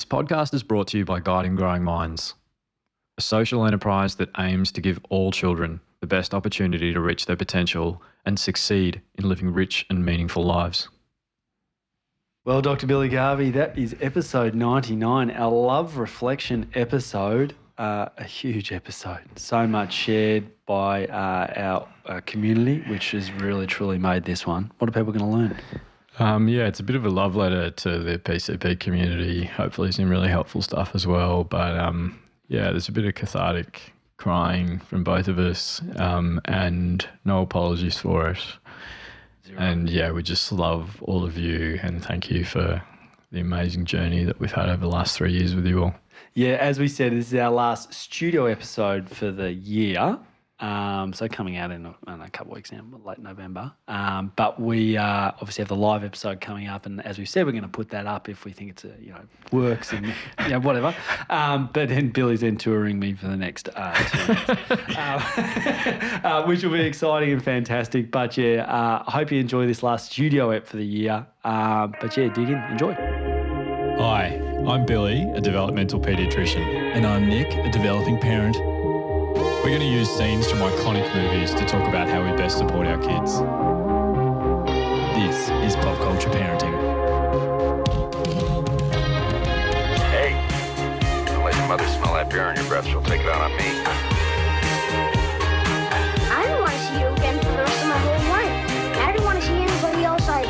This podcast is brought to you by Guiding Growing Minds, a social enterprise that aims to give all children the best opportunity to reach their potential and succeed in living rich and meaningful lives. Well, Dr. Billy Garvey, that is episode 99, our love reflection episode, a huge episode. So much shared by our community, which has really, truly made this one. What are people going to learn? It's a bit of a love letter to the PCP community. Hopefully some really helpful stuff as well. But there's a bit of cathartic crying from both of us and no apologies for it. Zero. And we just love all of you and thank you for the amazing journey that we've had over the last 3 years with you all. Yeah, as we said, this is our last studio episode for the year. So coming out in a couple of weeks now, late November. But we obviously have the live episode coming up, and as we said, we're going to put that up if we think it's works and whatever. But then Billy's then touring me for the next 2 months, which will be exciting and fantastic. But I hope you enjoy this last studio ep for the year. Dig in, enjoy. Hi, I'm Billy, a developmental paediatrician. And I'm Nick, a developing parent. We're going to use scenes from iconic movies to talk about how we best support our kids. This is Pop Culture Parenting. Hey, don't let your mother smell that beer on your breath. She'll take it out on me. I don't want to see you again for the rest of my whole life. I don't want to see anybody else either.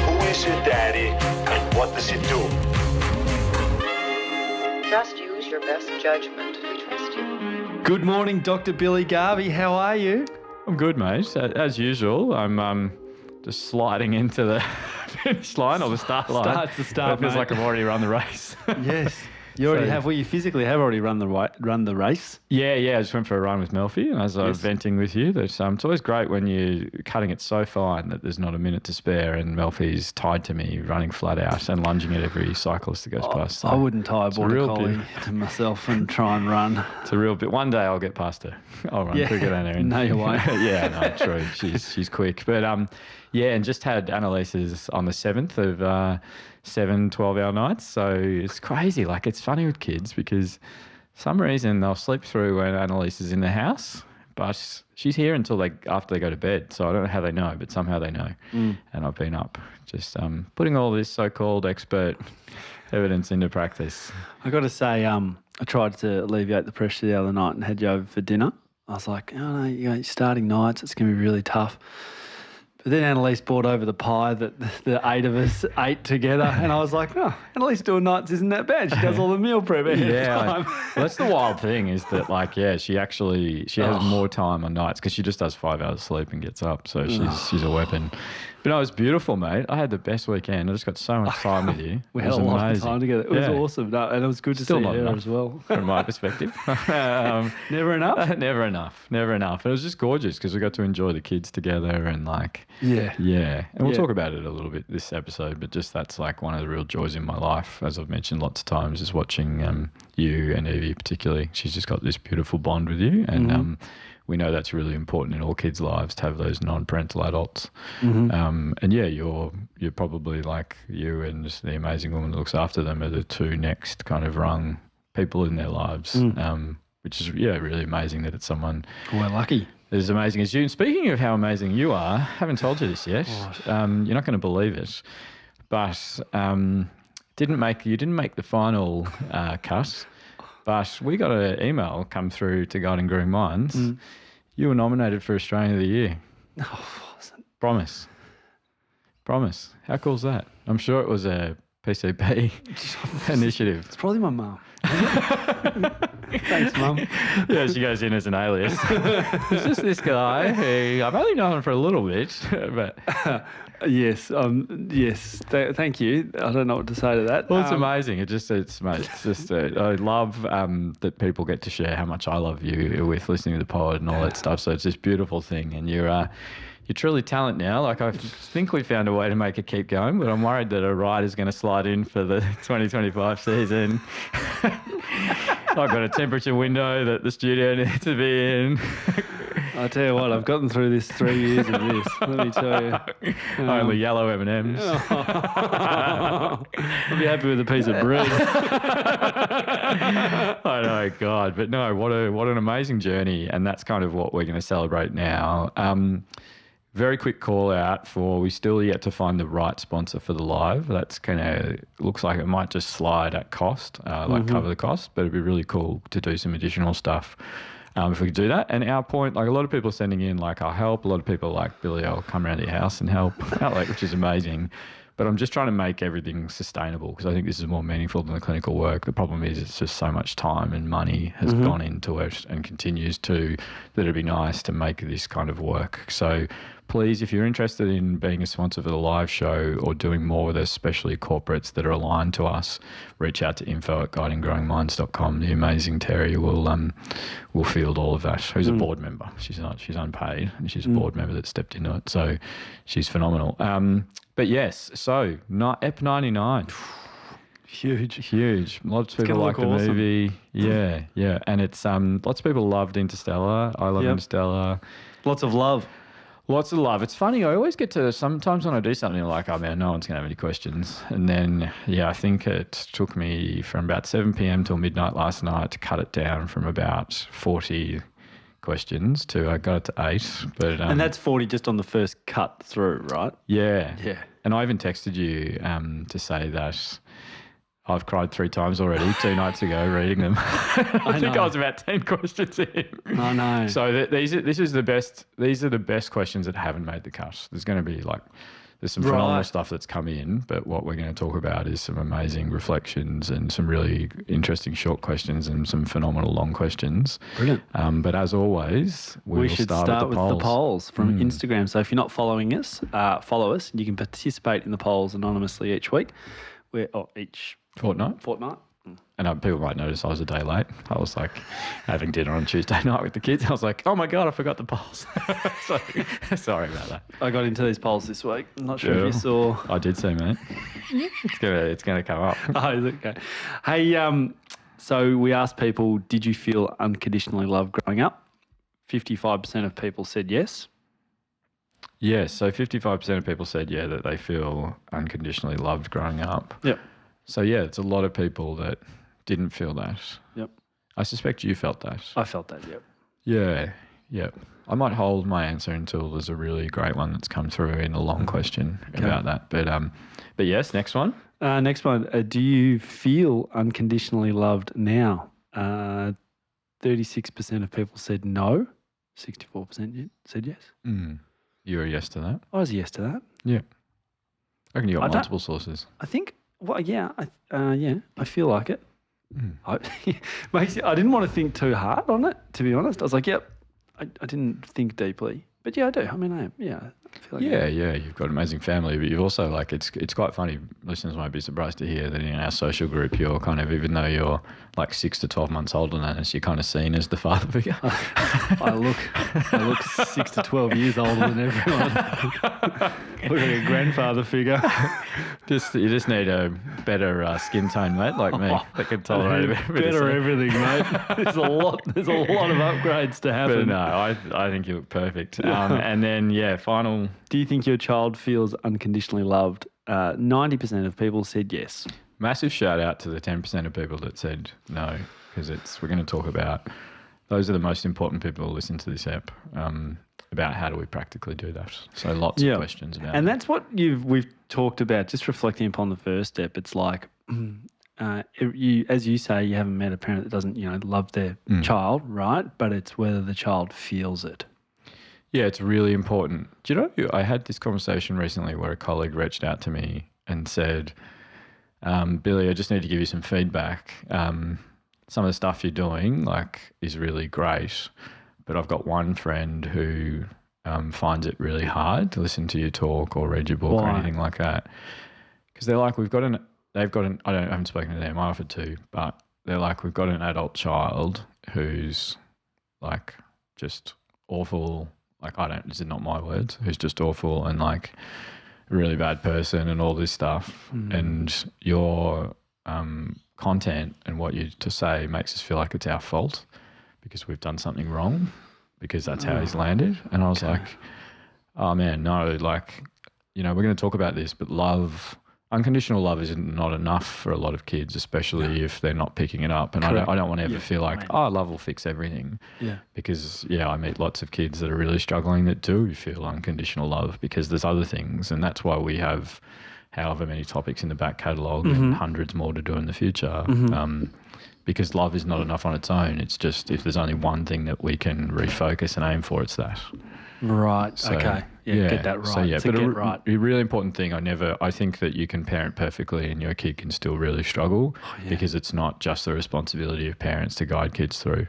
Who is your daddy and what does he do? Just use your best judgment. We trust you. Good morning, Dr. Billy Garvey. How are you? I'm good, mate. As usual, I'm just sliding into the finish line or the start line. Starts the start, It feels mate. like I've already run the race. Yes. You already have. Well, you physically have already run the race. Yeah. I just went for a run with Melfi, and as I was venting with you, that it's always great when you're cutting it so fine that there's not a minute to spare, and Melfi's tied to me, running flat out and lunging at every cyclist that goes past. So I wouldn't tie a border real collie bit. to myself and try and run. It's a real bit. One day I'll get past her. I'll run quicker than her. No, you won't. No, true. She's quick. But and just had Annalise's on the 7th of 7 12-hour nights. So it's crazy. Like, it's funny with kids because some reason they'll sleep through when Annalise is in the house, but she's here until after they go to bed. So I don't know how they know, but somehow they know. And I've been up just putting all this so-called expert evidence into practice. I got to say, I tried to alleviate the pressure the other night and had you over for dinner. I was like, oh no, you're starting nights, it's going to be really tough. But then Annalise brought over the pie that the 8 of us ate together, and I was like, oh, Annalise doing nights isn't that bad. She does all the meal prep ahead of time. Well, that's the wild thing is that, she has more time on nights because she just does 5 hours of sleep and gets up, so she's a weapon. But no, it was beautiful, mate. I had the best weekend. I just got so much time with you. We had a lot of time together. It was awesome. No, and it was good to see her as well. From my perspective. Never enough? Never enough. And it was just gorgeous because we got to enjoy the kids together and And we'll talk about it a little bit this episode, but just that's one of the real joys in my life, as I've mentioned lots of times, is watching you and Evie particularly. She's just got this beautiful bond with you, and we know that's really important in all kids' lives to have those non-parental adults. You're probably you and the amazing woman that looks after them are the two next kind of rung people in their lives, which is really amazing that it's someone. We're lucky. As amazing as you. And speaking of how amazing you are, I haven't told you this yet. You're not going to believe it, but you didn't make the final cut. But we got an email come through to Guiding Growing Minds. You were nominated for Australian of the Year. Oh, Promise. How cool is that? I'm sure it was a PCP initiative. It's probably my mum. Thanks, Mum. Yeah, she goes in as an alias. It's just this guy who I've only known him for a little bit, but yes. Thank you. I don't know what to say to that. Well, it's amazing. I love that people get to share how much I love you with listening to the pod and all that stuff. So it's this beautiful thing, and you're truly talent now. I think we found a way to make it keep going, but I'm worried that a ride is going to slide in for the 2025 season. I've got a temperature window that the studio needs to be in. I'll tell you what, I've gotten through this 3 years of this. Let me tell you. Only yellow M&Ms. I'll be happy with a piece of bread. I know, God. But no, what an amazing journey. And that's kind of what we're going to celebrate now. Very quick call out for we still yet to find the right sponsor for the live. That's looks like it might just slide at cost, cover the cost, but it'd be really cool to do some additional stuff if we could do that. And our point, like a lot of people are sending in like our help. A lot of people are like, Billy, I'll come around to your house and help, which is amazing. But I'm just trying to make everything sustainable because I think this is more meaningful than the clinical work. The problem is it's just so much time and money has gone into it and continues to that it'd be nice to make this kind of work. So please, if you're interested in being a sponsor for the live show or doing more with us, especially corporates that are aligned to us, reach out to info@guidinggrowingminds.com. The amazing Terry will field all of that. Who's a board member. She's unpaid and she's a board member that stepped into it. So she's phenomenal. But yes, so EP 99. Huge. Lots of people like the movie. Yeah. And it's lots of people loved Interstellar. I love Interstellar. Lots of love. Lots of love. It's funny, I always get to sometimes when I do something like, oh man, no one's going to have any questions. And then, I think it took me from about 7 p.m. till midnight last night to cut it down from about 40 questions to I got it to 8. But and that's 40 just on the first cut through, right? Yeah. Yeah. And I even texted you to say that I've cried 3 times already 2 nights ago reading them. I think I was about 10 questions in. I know. So these are the best questions that haven't made the cut. There's going to be there's some phenomenal stuff that's come in, but what we're going to talk about is some amazing reflections and some really interesting short questions and some phenomenal long questions. Brilliant. But as always, we should start with the polls from Instagram. So if you're not following us, follow us. You can participate in the polls anonymously each week. Each fortnight. And people might notice I was a day late. I was like having dinner on Tuesday night with the kids. I was like, oh my God, I forgot the polls. So, sorry about that. I got into these polls this week. I'm not sure if you saw. I did see, mate. It's gonna come up. Oh, is it? Okay. Hey, so we asked people, did you feel unconditionally loved growing up? 55% of people said yes. Yes, so 55% of people said that they feel unconditionally loved growing up. Yep. So it's a lot of people that didn't feel that. Yep. I suspect you felt that. I felt that, yep. Yeah. I might hold my answer until there's a really great one that's come through in a long question about that. But yes, next one. Next one. Do you feel unconditionally loved now? 36% of people said no. 64% said yes. You're a yes to that? I was a yes to that. Yeah. I reckon you got multiple sources. I think, I feel like it. I didn't want to think too hard on it, to be honest. I was like, I didn't think deeply. But I do. I mean, I feel like you've got an amazing family, but you've also it's quite funny. Listeners might be surprised to hear that in our social group, you're kind of, even though you're like 6 to 12 months older than us, you're kind of seen as the father figure. I look 6 to 12 years older than everyone. Look like a grandfather figure. You just need a better skin tone, mate, like me. That can tolerate better everything, mate. There's a lot of upgrades to happen. But no, I think you look perfect. And then final. Do you think your child feels unconditionally loved? 90% of people said yes. Massive shout out to the 10% of people that said no, because we're going to talk about, those are the most important people who listen to this app, about how do we practically do that. So lots of questions about and that. That's what we've talked about, just reflecting upon the first step. It's like, as you say, you haven't met a parent that doesn't, love their child, right? But it's whether the child feels it. Yeah, it's really important. Do you know, I had this conversation recently where a colleague reached out to me and said, Billy, I just need to give you some feedback. Some of the stuff you're doing is really great, but I've got one friend who finds it really hard to listen to you talk or read your book or anything like that. Because they're like, I haven't spoken to them, I offered to, but they're like, we've got an adult child who's just awful. This is not my words, who's just awful and a really bad person and all this stuff. And your content and what you to say makes us feel like it's our fault because we've done something wrong. because that's how he's landed. And I was like, oh man, no, like, you know, we're going to talk about this, but unconditional love is not enough for a lot of kids, especially if they're not picking it up. And I don't want to ever feel like, love will fix everything. Yeah. Because, I meet lots of kids that are really struggling that do feel unconditional love, because there's other things. And that's why we have however many topics in the back catalogue and hundreds more to do in the future. Because love is not enough on its own. It's just, if there's only one thing that we can refocus and aim for, it's that. Right. So, okay. Yeah, get that right. So but a really important thing. I think that you can parent perfectly and your kid can still really struggle because it's not just the responsibility of parents to guide kids through.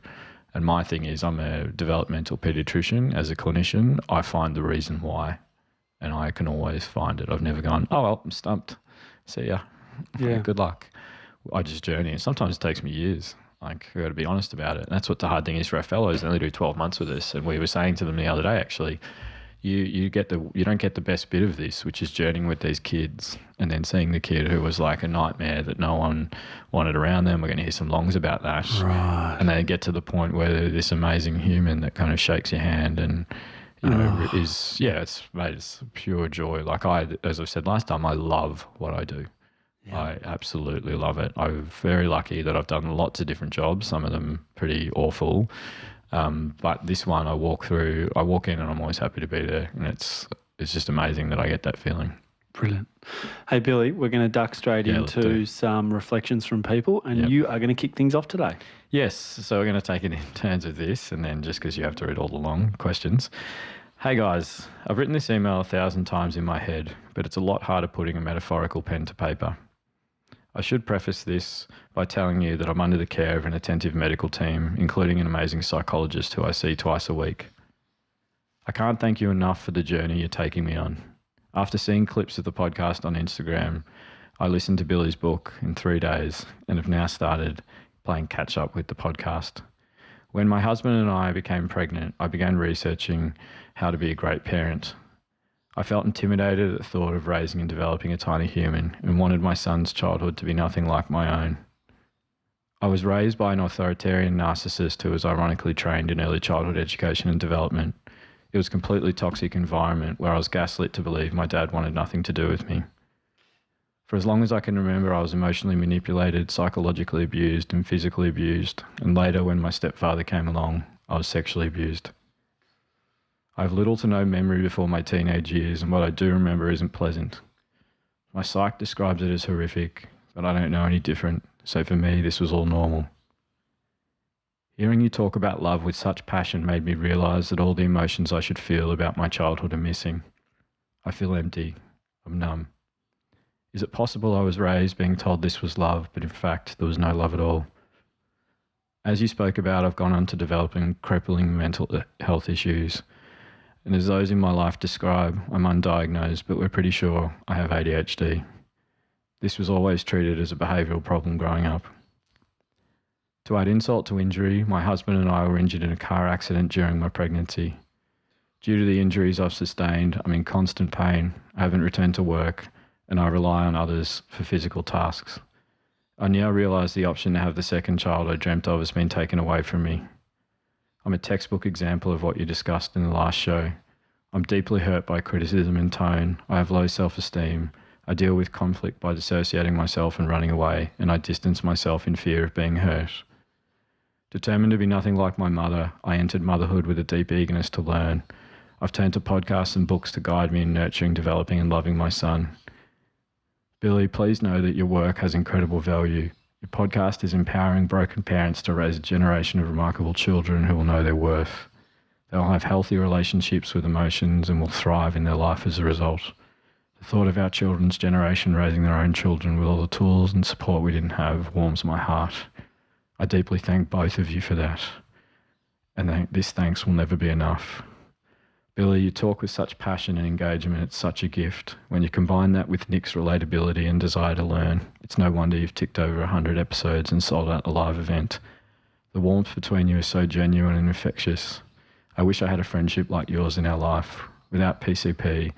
And my thing is, I'm a developmental pediatrician. As a clinician, I find the reason why, and I can always find it. I've never gone, oh well, I'm stumped. See ya. Yeah. Good luck. I just journey, and sometimes it takes me years. Like, we've got to be honest about it. And that's what the hard thing is for our fellows. They only do 12 months with us. And we were saying to them the other day, actually, you don't get the best bit of this, which is journeying with these kids and then seeing the kid who was like a nightmare that no one wanted around them. We're going to hear some longs about that. Right. And they get to the point where they're this amazing human that kind of shakes your hand and, it's pure joy. Like as I said last time, I love what I do. Yeah. I absolutely love it. I'm very lucky that I've done lots of different jobs, some of them pretty awful. But this one I walk in and I'm always happy to be there. And it's just amazing that I get that feeling. Brilliant. Hey, Billy, we're going to duck straight into some reflections from people, and you are going to kick things off today. Yes. So we're going to take it in terms of this, and then just because you have to read all the long questions. Hey guys, I've written this email 1,000 times in my head, but it's a lot harder putting a metaphorical pen to paper. I should preface this by telling you that I'm under the care of an attentive medical team, including an amazing psychologist who I see twice a week. I can't thank you enough for the journey you're taking me on. After seeing clips of the podcast on Instagram, I listened to Billy's book in 3 days and have now started playing catch up with the podcast. When my husband and I became pregnant, I began researching how to be a great parent. I felt intimidated at the thought of raising and developing a tiny human and wanted my son's childhood to be nothing like my own. I was raised by an authoritarian narcissist who was ironically trained in early childhood education and development. It was a completely toxic environment where I was gaslit to believe my dad wanted nothing to do with me. For as long as I can remember, I was emotionally manipulated, psychologically abused and physically abused, and later when my stepfather came along, I was sexually abused. I have little to no memory before my teenage years, and what I do remember isn't pleasant. My psych describes it as horrific, but I don't know any different, so for me this was all normal. Hearing you talk about love with such passion made me realise that all the emotions I should feel about my childhood are missing. I feel empty. I'm numb. Is it possible I was raised being told this was love, but in fact there was no love at all? As you spoke about, I've gone on to developing crippling mental health issues. And as those in my life describe, I'm undiagnosed, but we're pretty sure I have ADHD. This was always treated as a behavioural problem growing up. To add insult to injury, my husband and I were injured in a car accident during my pregnancy. Due to the injuries I've sustained, I'm in constant pain, I haven't returned to work, and I rely on others for physical tasks. I now realise the option to have the second child I dreamt of has been taken away from me. I'm a textbook example of what you discussed in the last show. I'm deeply hurt by criticism and tone. I have low self-esteem. I deal with conflict by dissociating myself and running away, and I distance myself in fear of being hurt. Determined to be nothing like my mother, I entered motherhood with a deep eagerness to learn. I've turned to podcasts and books to guide me in nurturing, developing and loving my son. Billy, please know that your work has incredible value. Your podcast is empowering broken parents to raise a generation of remarkable children who will know their worth. They'll have healthy relationships with emotions and will thrive in their life as a result. The thought of our children's generation raising their own children with all the tools and support we didn't have warms my heart. I deeply thank both of you for that. And this thanks will never be enough. Billy, you talk with such passion and engagement. It's such a gift. When you combine that with Nick's relatability and desire to learn, it's no wonder you've ticked over 100 episodes and sold out a live event. The warmth between you is so genuine and infectious. I wish I had a friendship like yours in our life. Without PCP,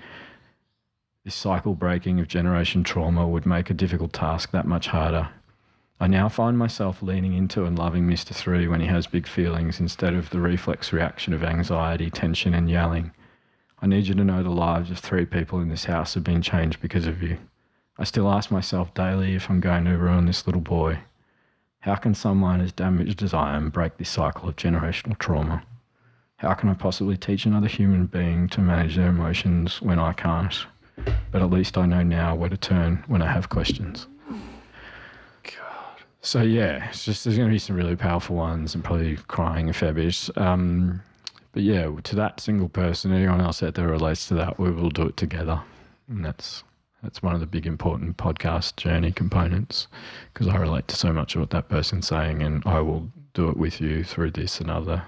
this cycle breaking of generation trauma would make a difficult task that much harder. I now find myself leaning into and loving Mr. 3 when he has big feelings instead of the reflex reaction of anxiety, tension and yelling. I need you to know the lives of 3 people in this house have been changed because of you. I still ask myself daily if I'm going to ruin this little boy. How can someone as damaged as I am break this cycle of generational trauma? How can I possibly teach another human being to manage their emotions when I can't? But at least I know now where to turn when I have questions. God. So yeah, it's just there's going to be some really powerful ones and probably crying a fair bit. But yeah, to that single person, anyone else out there relates to that, we will do it together. And that's one of the big important podcast journey components, because I relate to so much of what that person's saying, and I will do it with you through this and other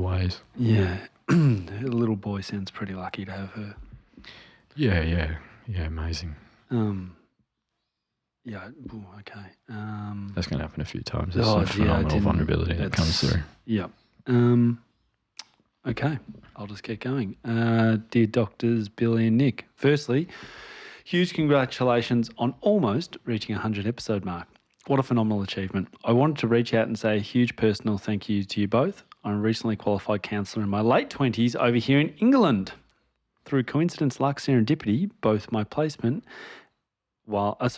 ways. Yeah. The little boy sounds pretty lucky to have her. Yeah, amazing. Yeah, ooh, okay. That's going to happen a few times. There's some phenomenal vulnerability that comes through. Yep. Okay, I'll just get going. Dear Doctors Billy and Nick, firstly, huge congratulations on almost reaching 100 episode mark. What a phenomenal achievement. I wanted to reach out and say a huge personal thank you to you both. I'm a recently qualified counsellor in my late 20s over here in England. Through coincidence, luck, serendipity, both my placement while I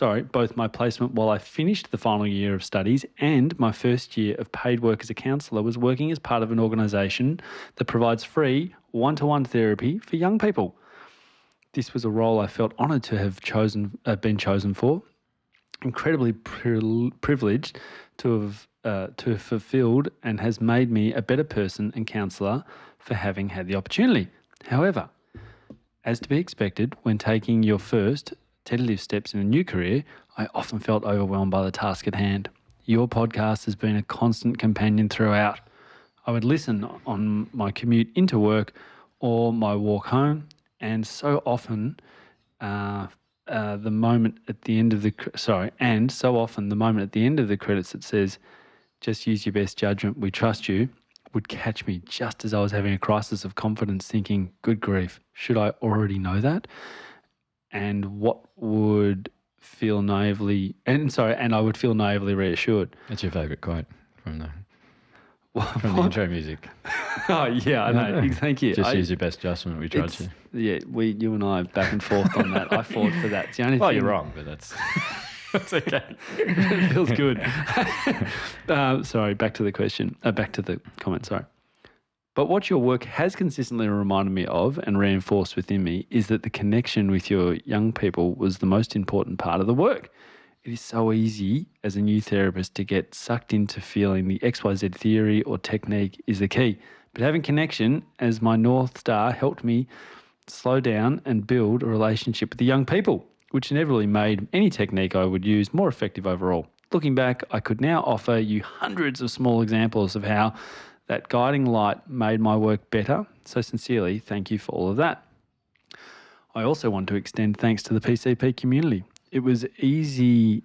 finished the final year of studies and my first year of paid work as a counsellor was working as part of an organisation that provides free one-to-one therapy for young people. This was a role I felt honoured to have been chosen for. Incredibly privileged to have fulfilled, and has made me a better person and counsellor for having had the opportunity. However, as to be expected, when taking your first tentative steps in a new career, I often felt overwhelmed by the task at hand. Your podcast has been a constant companion throughout. I would listen on my commute into work or my walk home, and so often the moment at the end of the credits that says, "Just use your best judgment, we trust you," would catch me just as I was having a crisis of confidence, thinking, good grief, should I already know that? And I would feel naively reassured. That's your favourite quote from the intro music. Oh, yeah, I know. Thank you. Just use your best judgment, we trust you. Yeah, you and I back and forth on that. I fought for that. It's the only thing. You're wrong, but that's okay. It feels good. Sorry, back to the question. Back to the comment, sorry. But what your work has consistently reminded me of and reinforced within me is that the connection with your young people was the most important part of the work. It is so easy as a new therapist to get sucked into feeling the XYZ theory or technique is the key. But having connection as my North Star helped me slow down and build a relationship with the young people, which inevitably made any technique I would use more effective overall. Looking back, I could now offer you hundreds of small examples of how that guiding light made my work better. So sincerely, thank you for all of that. I also want to extend thanks to the PCP community. It was easy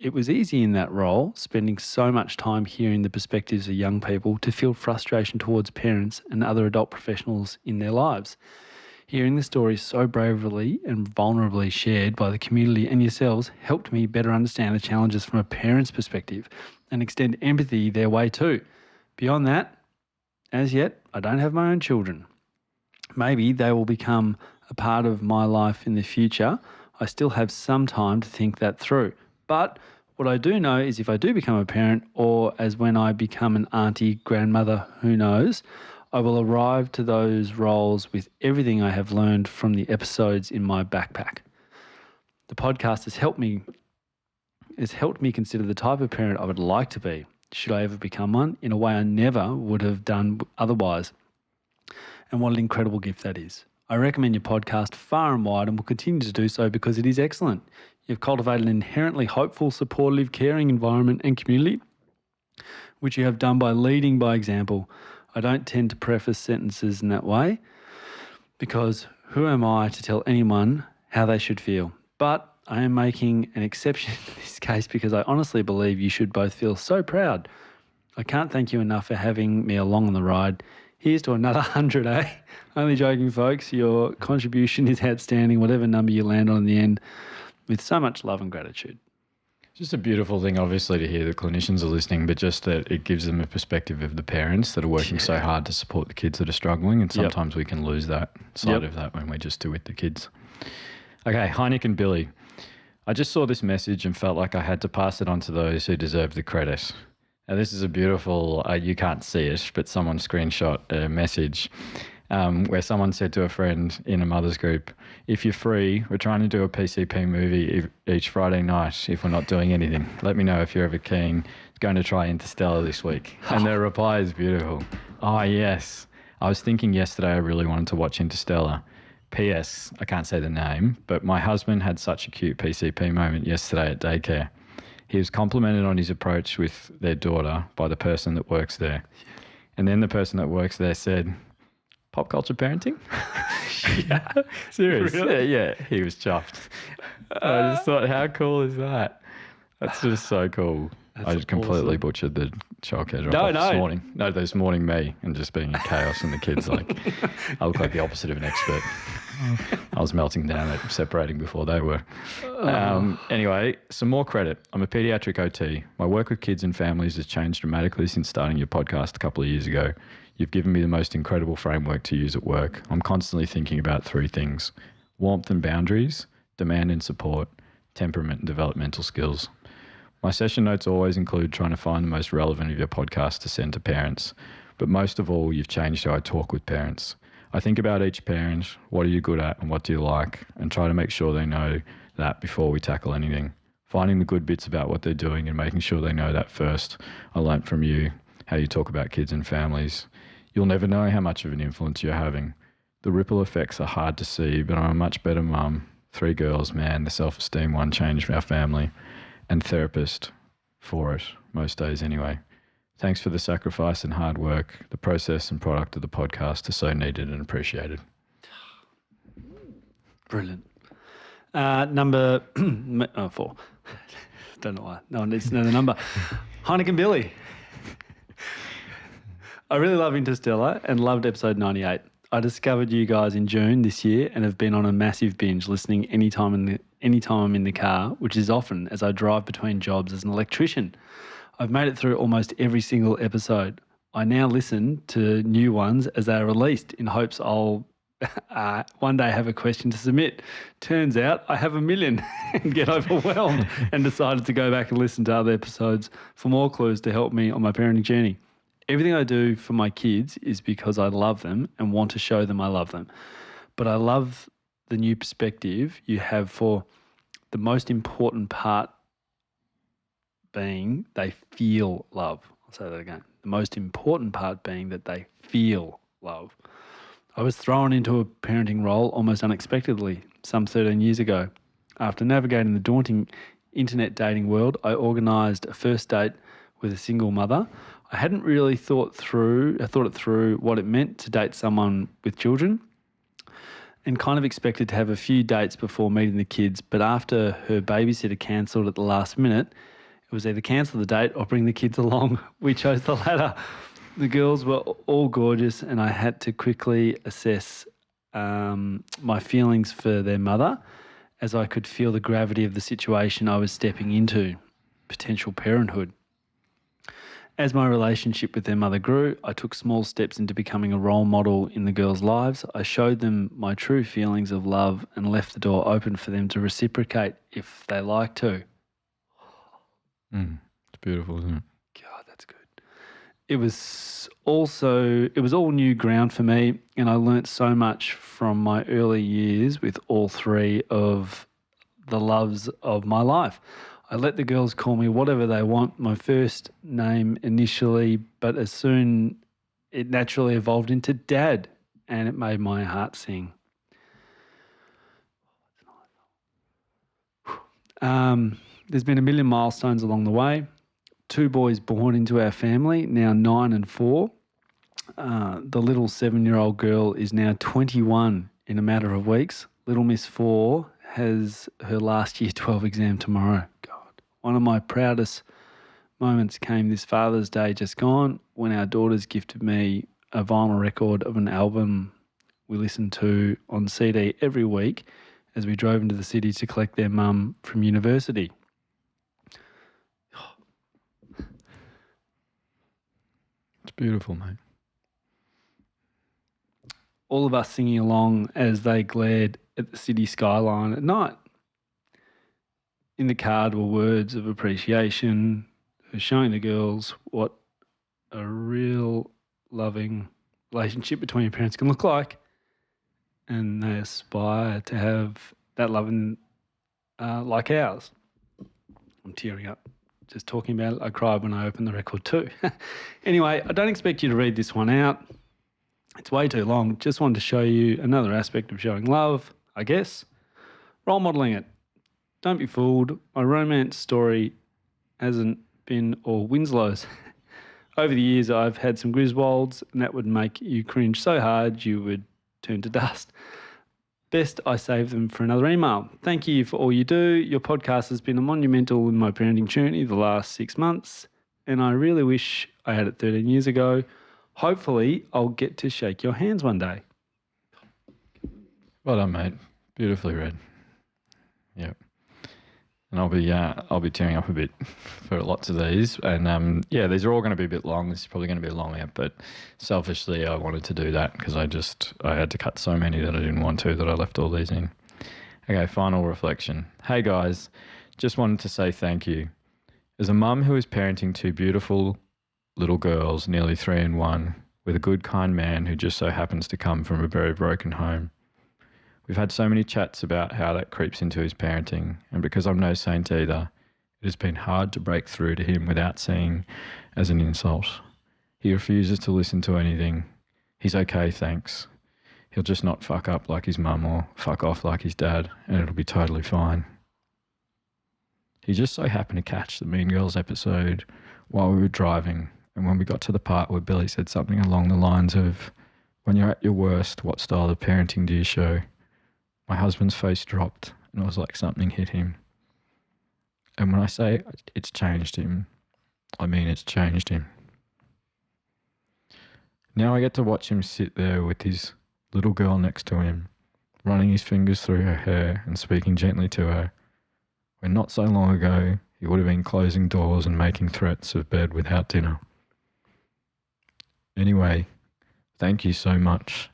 in that role, spending so much time hearing the perspectives of young people, to feel frustration towards parents and other adult professionals in their lives. Hearing the stories so bravely and vulnerably shared by the community and yourselves helped me better understand the challenges from a parent's perspective and extend empathy their way too. Beyond that, as yet, I don't have my own children. Maybe they will become a part of my life in the future. I still have some time to think that through. But what I do know is if I do become a parent, or as when I become an auntie, grandmother, who knows, I will arrive to those roles with everything I have learned from the episodes in my backpack. The podcast has helped me consider the type of parent I would like to be, should I ever become one, in a way I never would have done otherwise. And what an incredible gift that is. I recommend your podcast far and wide and will continue to do so because it is excellent. You've cultivated an inherently hopeful, supportive, caring environment and community, which you have done by leading by example. I don't tend to preface sentences in that way because who am I to tell anyone how they should feel? But I am making an exception in this case because I honestly believe you should both feel so proud. I can't thank you enough for having me along on the ride. Here's to another 100, eh? Only joking, folks. Your contribution is outstanding, whatever number you land on in the end, with so much love and gratitude. Just a beautiful thing, obviously, to hear the clinicians are listening, but just that it gives them a perspective of the parents that are working so hard to support the kids that are struggling. And sometimes we can lose that side of that when we're just with the kids. Okay, hi, Nick and Billy. I just saw this message and felt like I had to pass it on to those who deserve the credit. Now, this is a beautiful, you can't see it, but someone screenshot a message where someone said to a friend in a mother's group, if you're free, we're trying to do a PCP movie each Friday night if we're not doing anything. Let me know if you're ever keen. Going to try Interstellar this week. And their reply is beautiful. Oh, yes. I was thinking yesterday I really wanted to watch Interstellar. P.S. I can't say the name, but my husband had such a cute PCP moment yesterday at daycare. He was complimented on his approach with their daughter by the person that works there. And then the person that works there said, pop culture parenting? Yeah. Serious? Really? Yeah, he was chuffed. I just thought, how cool is that? That's just so cool. I just completely butchered the childcare drop this morning. No, this morning me and just being in chaos and the kids like, I look like the opposite of an expert. I was melting down at separating before they were. Anyway, some more credit. I'm a pediatric OT. My work with kids and families has changed dramatically since starting your podcast a couple of years ago. You've given me the most incredible framework to use at work. I'm constantly thinking about three things: warmth and boundaries, demand and support, temperament and developmental skills. My session notes always include trying to find the most relevant of your podcast to send to parents. But most of all, you've changed how I talk with parents. I think about each parent, what are you good at and what do you like, and try to make sure they know that before we tackle anything. Finding the good bits about what they're doing and making sure they know that first. I learnt from you how you talk about kids and families. You'll never know how much of an influence you're having. The ripple effects are hard to see, but I'm a much better mum. 3 girls, man, the self-esteem one changed our family. And therapist for it, most days anyway. Thanks for the sacrifice and hard work. The process and product of the podcast are so needed and appreciated. Brilliant. Number 4. Don't know why. No one needs to know the number. Heineken Billy. I really love Interstellar and loved episode 98. I discovered you guys in June this year and have been on a massive binge listening anytime I'm in the car, which is often as I drive between jobs as an electrician. I've made it through almost every single episode. I now listen to new ones as they are released in hopes I'll one day have a question to submit. Turns out I have a million and get overwhelmed and decided to go back and listen to other episodes for more clues to help me on my parenting journey. Everything I do for my kids is because I love them and want to show them I love them. But I love the new perspective you have for the most important part being they feel love. I'll say that again. The most important part being that they feel love. I was thrown into a parenting role almost unexpectedly some 13 years ago. After navigating the daunting internet dating world, I organised a first date with a single mother. I hadn't really thought it through what it meant to date someone with children and kind of expected to have a few dates before meeting the kids, but after her babysitter cancelled at the last minute, it was either cancel the date or bring the kids along. We chose the latter. The girls were all gorgeous and I had to quickly assess my feelings for their mother as I could feel the gravity of the situation I was stepping into, potential parenthood. As my relationship with their mother grew, I took small steps into becoming a role model in the girls' lives. I showed them my true feelings of love and left the door open for them to reciprocate if they like to. It's beautiful, isn't it? God, that's good. It was all new ground for me, and I learnt so much from my early years with all 3 of the loves of my life. I let the girls call me whatever they want, my first name initially, but as soon it naturally evolved into Dad, and it made my heart sing. There's been a million milestones along the way. 2 boys born into our family, now 9 and 4. The little 7-year-old girl is now 21 in a matter of weeks. Little Miss 4 has her last year 12 exam tomorrow. God. One of my proudest moments came this Father's Day just gone when our daughters gifted me a vinyl record of an album we listened to on CD every week as we drove into the city to collect their mum from university. beautiful, mate. All of us singing along as they glared at the city skyline at night. In the card were words of appreciation, showing the girls what a real loving relationship between your parents can look like. And they aspire to have that loving like ours. I'm tearing up just talking about it. I cried when I opened the record too. Anyway, I don't expect you to read this one out. It's way too long. Just wanted to show you another aspect of showing love, I guess. Role modelling it. Don't be fooled. My romance story hasn't been all Winslow's. Over the years, I've had some Griswolds, and that would make you cringe so hard you would turn to dust. Best I save them for another email. Thank you for all you do. Your podcast has been a monumental in my parenting journey the last 6 months, and I really wish I had it 13 years ago. Hopefully, I'll get to shake your hands one day. Well done, mate. Beautifully read. Yep. And I'll be tearing up a bit for lots of these. And these are all going to be a bit long. This is probably going to be a long app, but selfishly, I wanted to do that because I had to cut so many that I didn't want to, that I left all these in. Okay, final reflection. Hey guys, just wanted to say thank you. As a mum who is parenting two beautiful little girls, nearly 3 and 1, with a good, kind man who just so happens to come from a very broken home. We've had so many chats about how that creeps into his parenting, and because I'm no saint either, it has been hard to break through to him without seeing as an insult. He refuses to listen to anything. He's okay, thanks. He'll just not fuck up like his mum or fuck off like his dad, and it'll be totally fine. He just so happened to catch the Mean Girls episode while we were driving, and when we got to the part where Billy said something along the lines of, "When you're at your worst, what style of parenting do you show?" My husband's face dropped, and it was like something hit him. And when I say it's changed him, I mean it's changed him. Now I get to watch him sit there with his little girl next to him, running his fingers through her hair and speaking gently to her, when not so long ago he would have been closing doors and making threats of bed without dinner. Anyway, thank you so much.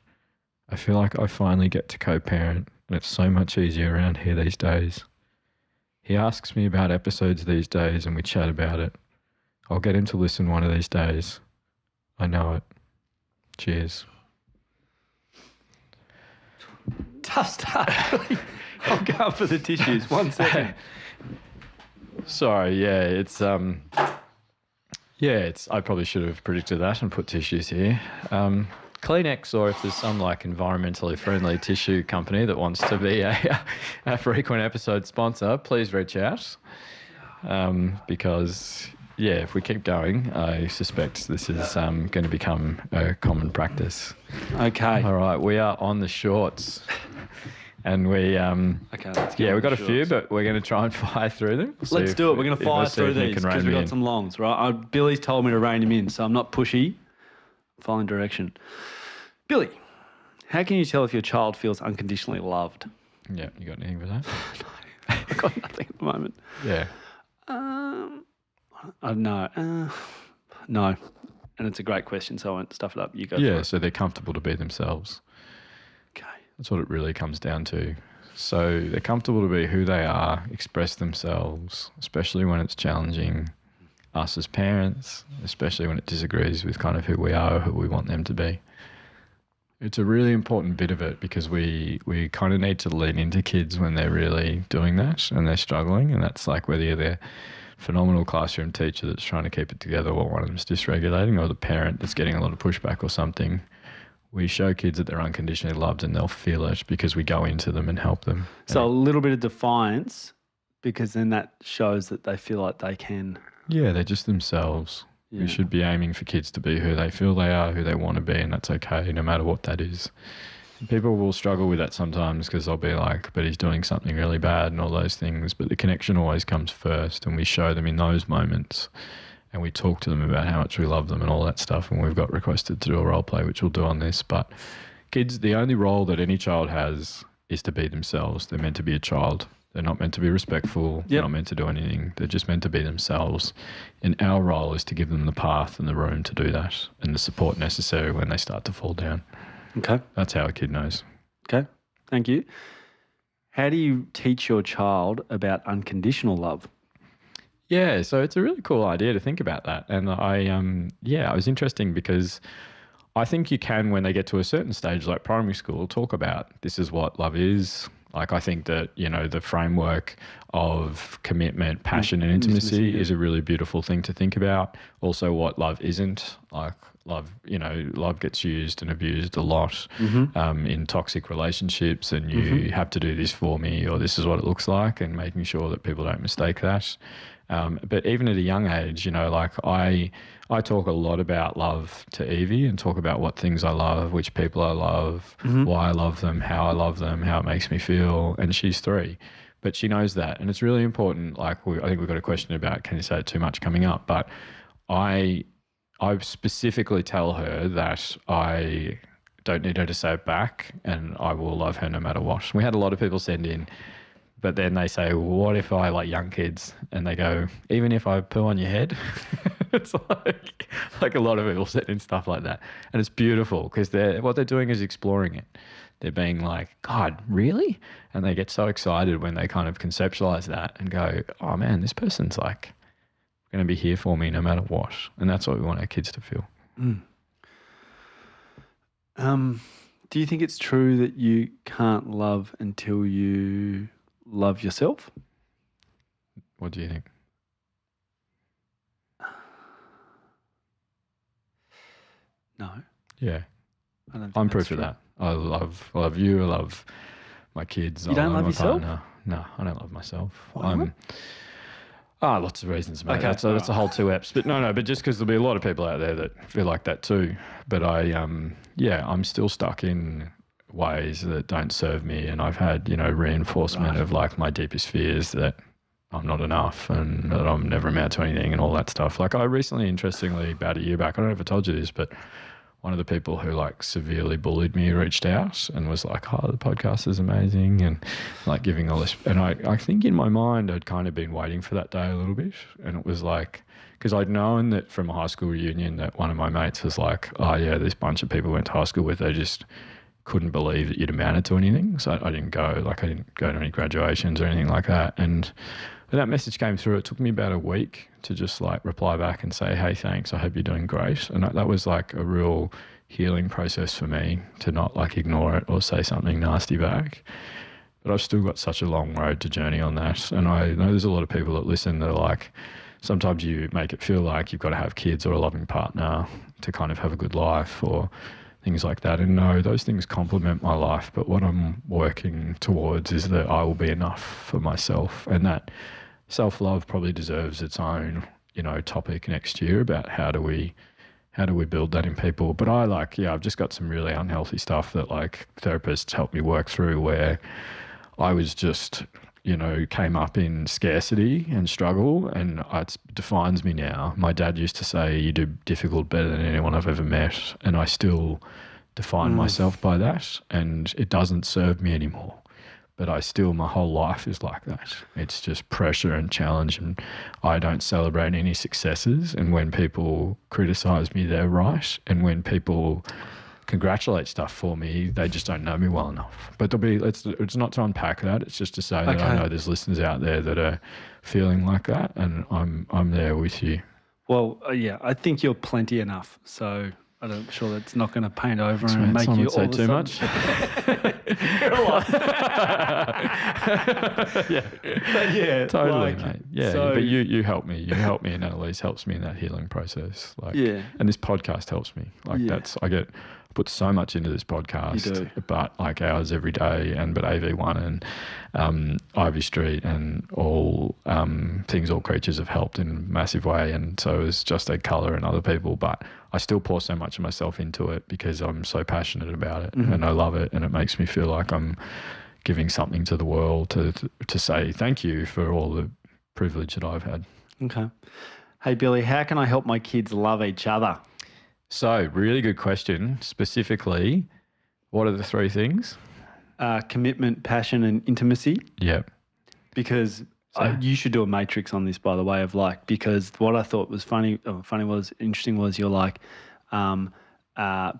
I feel like I finally get to co-parent, and it's so much easier around here these days. He asks me about episodes these days and we chat about it. I'll get him to listen one of these days. I know it. Cheers. Tough start. I'll go up for the tissues. 1 second. Sorry, it's I probably should have predicted that and put tissues here. Kleenex, or if there's some like environmentally friendly tissue company that wants to be a frequent episode sponsor, please reach out. Because if we keep going, I suspect this is going to become a common practice. Okay. All right, we are on the shorts. And we, okay, let's get we've got a few, but we're going to try and fire through them. Let's do it. We're going to fire through these because we've got some longs, right? Billy's told me to rein him in, so I'm not pushy. Following direction. Billy, how can you tell if your child feels unconditionally loved? Yeah, you got anything for that? No, I've got nothing at the moment. Yeah. I don't know. No. And it's a great question, so I won't stuff it up. You go for it. So they're comfortable to be themselves. Okay. That's what it really comes down to. So they're comfortable to be who they are, express themselves, especially when it's challenging us as parents, especially when it disagrees with kind of who we are or who we want them to be. It's a really important bit of it because we kind of need to lean into kids when they're really doing that and they're struggling, and that's like whether you're the phenomenal classroom teacher that's trying to keep it together while one of them's dysregulating, or the parent that's getting a lot of pushback or something. We show kids that they're unconditionally loved and they'll feel it because we go into them and help them. So a little bit of defiance, because then that shows that they feel like they can. Yeah, they're just themselves. Yeah. We should be aiming for kids to be who they feel they are, who they want to be, and that's okay, no matter what that is. And people will struggle with that sometimes because they'll be like, but he's doing something really bad and all those things. But the connection always comes first, and we show them in those moments, and we talk to them about how much we love them and all that stuff. And we've got requested to do a role play, which we'll do on this. But kids, the only role that any child has is to be themselves. They're meant to be a child. They're not meant to be respectful. They're not meant to do anything. They're just meant to be themselves. And our role is to give them the path and the room to do that and the support necessary when they start to fall down. Okay. That's how a kid knows. Okay. Thank you. How do you teach your child about unconditional love? Yeah, so it's a really cool idea to think about that. And it was interesting because I think you can, when they get to a certain stage, like primary school, talk about this is what love is. Like, I think that, the framework of commitment, passion, and intimacy is a really beautiful thing to think about. Also, what love isn't. Like, love gets used and abused a lot in toxic relationships, and you have to do this for me, or this is what it looks like, and making sure that people don't mistake that. But even at a young age, I talk a lot about love to Evie and talk about what things I love, which people I love, why I love them, how I love them, how it makes me feel. And she's 3, but she knows that. And it's really important. Like, I think we've got a question about, can you say it too much coming up? But I specifically tell her that I don't need her to say it back, and I will love her no matter what. We had a lot of people send in, but then they say, well, what if I like young kids? And they go, even if I poo on your head? It's like a lot of people send in stuff like that. And it's beautiful because what they're doing is exploring it. They're being like, God, really? And they get so excited when they kind of conceptualize that and go, oh man, this person's like going to be here for me no matter what. And that's what we want our kids to feel. Do you think it's true that you can't love until you love yourself? What do you think? No. Yeah. I don't think I'm that's proof true. of that. I love you. I love my kids. You don't love my yourself? partner. No, I don't love myself. Why not? Lots of reasons, mate. Okay, That's a whole 2 eps. But but just because there'll be a lot of people out there that feel like that too. But I'm still stuck in ways that don't serve me, and I've had reinforcement of like my deepest fears that I'm not enough and that I'm never amount to anything and all that stuff. Like, I recently, interestingly, about a year back, I don't know if I told you this, but one of the people who like severely bullied me reached out and was like, oh, the podcast is amazing, and like giving all this. And I think in my mind I'd kind of been waiting for that day a little bit, and it was like, because I'd known that from a high school reunion that one of my mates was like, oh yeah, this bunch of people I went to high school with, they just couldn't believe that you'd amounted to anything. So I didn't go to any graduations or anything like that. And when that message came through, it took me about a week to just like reply back and say, hey, thanks, I hope you're doing great. And that was like a real healing process for me, to not like ignore it or say something nasty back. But I've still got such a long road to journey on that. And I know there's a lot of people that listen that are like, sometimes you make it feel like you've got to have kids or a loving partner to kind of have a good life or things like that. And no, those things complement my life. But what I'm working towards is that I will be enough for myself, and that self-love probably deserves its own, topic next year about how do we build that in people. But I've just got some really unhealthy stuff that like therapists help me work through, where I was just, came up in scarcity and struggle, and it defines me now. My dad used to say, you do difficult better than anyone I've ever met. And I still define myself by that, and it doesn't serve me anymore. But my whole life is like that. It's just pressure and challenge, and I don't celebrate any successes. And when people criticize me, they're right. And when people congratulate stuff for me, they just don't know me well enough. But it's not to unpack that. It's just to say that I know there's listeners out there that are feeling like that, and I'm there with you. Well, I think you're plenty enough. So I'm sure that's not going to paint over and make you all say of a too sudden- much. You're a lot. Yeah, But yeah, totally, like, mate. Yeah, so- but you help me. You help me, and Annalise helps me in that healing process. Like, Yeah. and this podcast helps me. Like, Yeah. I put so much into this podcast. You do. But like hours every day, but AV1 and Ivy Street and all things, all creatures have helped in a massive way. And so is Just Add Colour and other people. But I still pour so much of myself into it because I'm so passionate about it, and I love it, and it makes me feel like I'm giving something to the world to say thank you for all the privilege that I've had. Okay. Hey, Billy, how can I help my kids love each other? So, really good question. Specifically, what are the 3 things? Commitment, passion, and intimacy. Yep. because you should do a matrix on this, by the way, of like, because what I thought was interesting was you're like,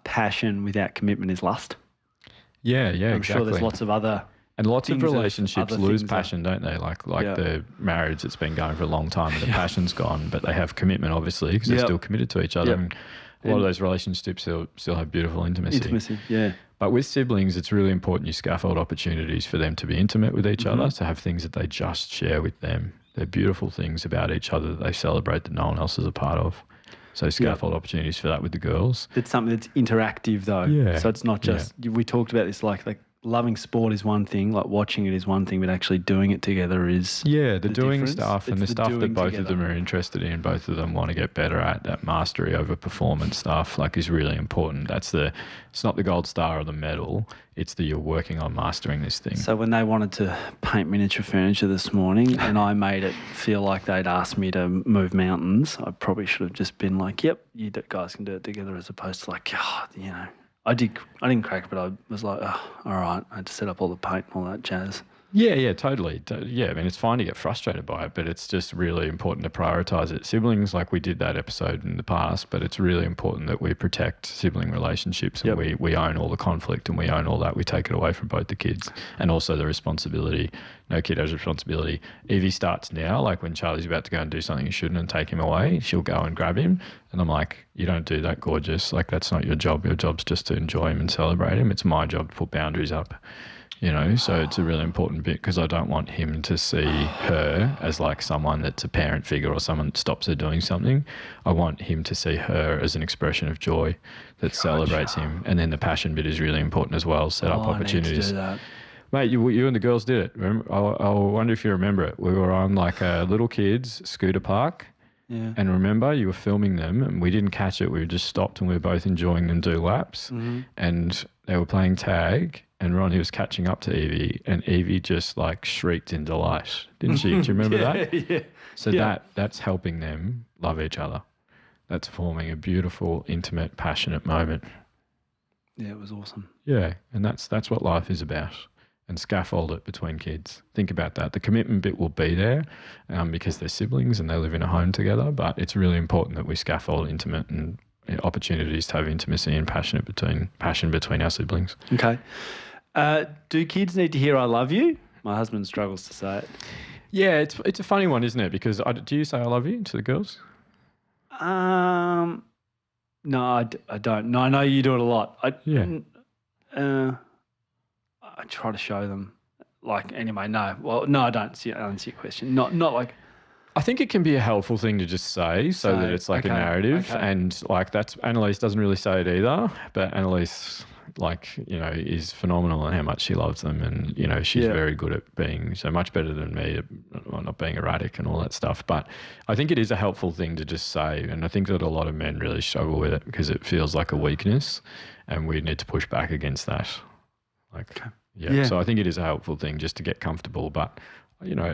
passion without commitment is lust. Yeah, I'm exactly. sure there's lots of other. And lots of relationships lose things passion, don't they? Like the marriage that's been going for a long time and the passion's gone, but they have commitment, obviously, because they're still committed to each other. And a lot of those relationships still have beautiful intimacy. Intimacy, yeah. But with siblings, it's really important you scaffold opportunities for them to be intimate with each other, to have things that they just share with them. They're beautiful things about each other that they celebrate that no one else is a part of. So scaffold opportunities for that with the girls. It's something that's interactive though. Yeah. So it's not just, we talked about this, like loving sport is one thing, like watching it is one thing, but actually doing it together is the doing difference. stuff and the stuff that both of them are interested in, both of them want to get better at. That mastery over performance stuff is really important. It's not the gold star or the medal, it's that you're working on mastering this thing. So when they wanted to paint miniature furniture this morning and I made it feel like they'd asked me to move mountains, I probably should have just been like, yep, you guys can do it together, as opposed to like, I didn't crack it, but I was like, oh, all right. I had to set up all the paint and all that jazz. Yeah, totally. Yeah, I mean, it's fine to get frustrated by it, but it's just really important to prioritize it. Siblings, like we did that episode in the past, but it's really important that we protect sibling relationships and we own all the conflict and we own all that. We take it away from both the kids and also the responsibility. No kid has responsibility. Evie starts now, like when Charlie's about to go and do something he shouldn't and take him away, she'll go and grab him. And I'm like, you don't do that, gorgeous. Like, that's not your job. Your job's just to enjoy him and celebrate him. It's my job to put boundaries up. So it's a really important bit because I don't want him to see her as like someone that's a parent figure or someone that stops her doing something. I want him to see her as an expression of joy that celebrates him. And then the passion bit is really important as well. Set up opportunities. I need to do that. Mate, you and the girls did it. Remember, I wonder if you remember it. We were on like a little kids scooter park. Yeah. And remember, you were filming them and we didn't catch it. We just stopped and we were both enjoying them do laps. And they were playing tag and Ronnie was catching up to Evie and Evie just like shrieked in delight, didn't she? Do you remember that? Yeah. So that's helping them love each other. That's forming a beautiful, intimate, passionate moment. Yeah, it was awesome. Yeah, and that's what life is about. And scaffold it between kids. Think about that. The commitment bit will be there because they're siblings and they live in a home together, but it's really important that we scaffold intimate and opportunities to have intimacy and passion between our siblings. Okay. Do kids need to hear I love you? My husband struggles to say it. Yeah, it's a funny one, isn't it? Because do you say I love you to the girls? No, I don't. No, I know you do it a lot. I try to show them. Like, anyway, no. Well, no, I don't answer your question. Not like... I think it can be a helpful thing to just say so that it's like a narrative. Okay. And like Annalise doesn't really say it either, but Annalise is phenomenal in how much she loves them. And, she's very good at being so much better than me, not being erratic and all that stuff. But I think it is a helpful thing to just say. And I think that a lot of men really struggle with it because it feels like a weakness and we need to push back against that. So I think it is a helpful thing just to get comfortable. But,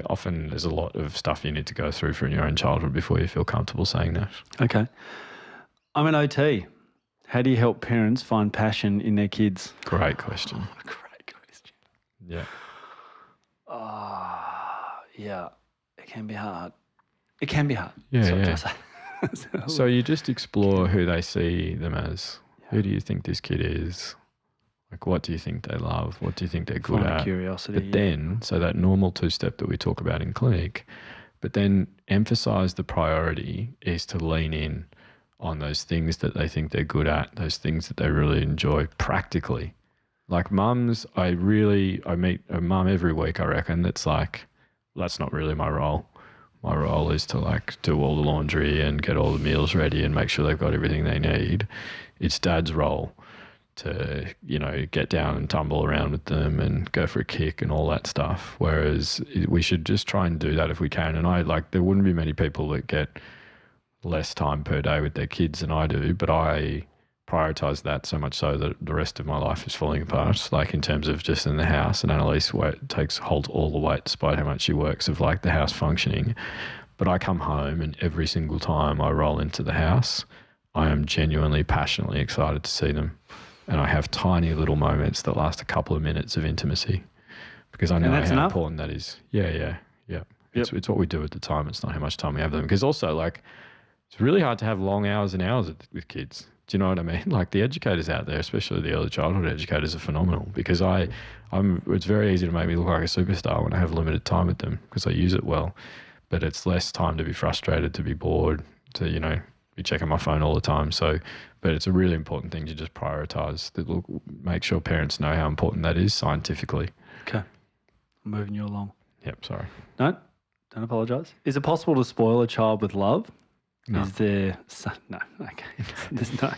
often there's a lot of stuff you need to go through from your own childhood before you feel comfortable saying that. Okay. I'm an OT. How do you help parents find passion in their kids? Great question. Great question. Yeah. Yeah. It can be hard. It can be hard. Yeah. So you just explore who they see them as. Yeah. Who do you think this kid is? Like, what do you think they love? What do you think they're good at? Curiosity. But then, so that normal two-step that we talk about in clinic, but then emphasize the priority is to lean in on those things that they think they're good at, those things that they really enjoy practically. Like mums, I meet a mum every week, I reckon, that's like, that's not really my role. My role is to like do all the laundry and get all the meals ready and make sure they've got everything they need. It's dad's role to, get down and tumble around with them and go for a kick and all that stuff. Whereas we should just try and do that if we can. And there wouldn't be many people that get less time per day with their kids than I do, but I prioritize that so much so that the rest of my life is falling apart, like in terms of just in the house. And Annalise holds all the weight despite how much she works of like the house functioning. But I come home and every single time I roll into the house, I am genuinely, passionately excited to see them. And I have tiny little moments that last a couple of minutes of intimacy because I know how important that is. Yeah. Yeah. It's what we do at the time. It's not how much time we have with them. Because also, like, it's really hard to have long hours and hours with kids. Do you know what I mean? Like, the educators out there, especially the early childhood educators, are phenomenal because it's very easy to make me look like a superstar when I have limited time with them because I use it well. But it's less time to be frustrated, to be bored, to, you know, be checking my phone all the time. So, but it's a really important thing to just prioritize. Make sure parents know how important that is scientifically. Okay. I'm moving you along. Yep, sorry. No, don't apologise. Is it possible to spoil a child with love? No. Is there... No, okay. There's no...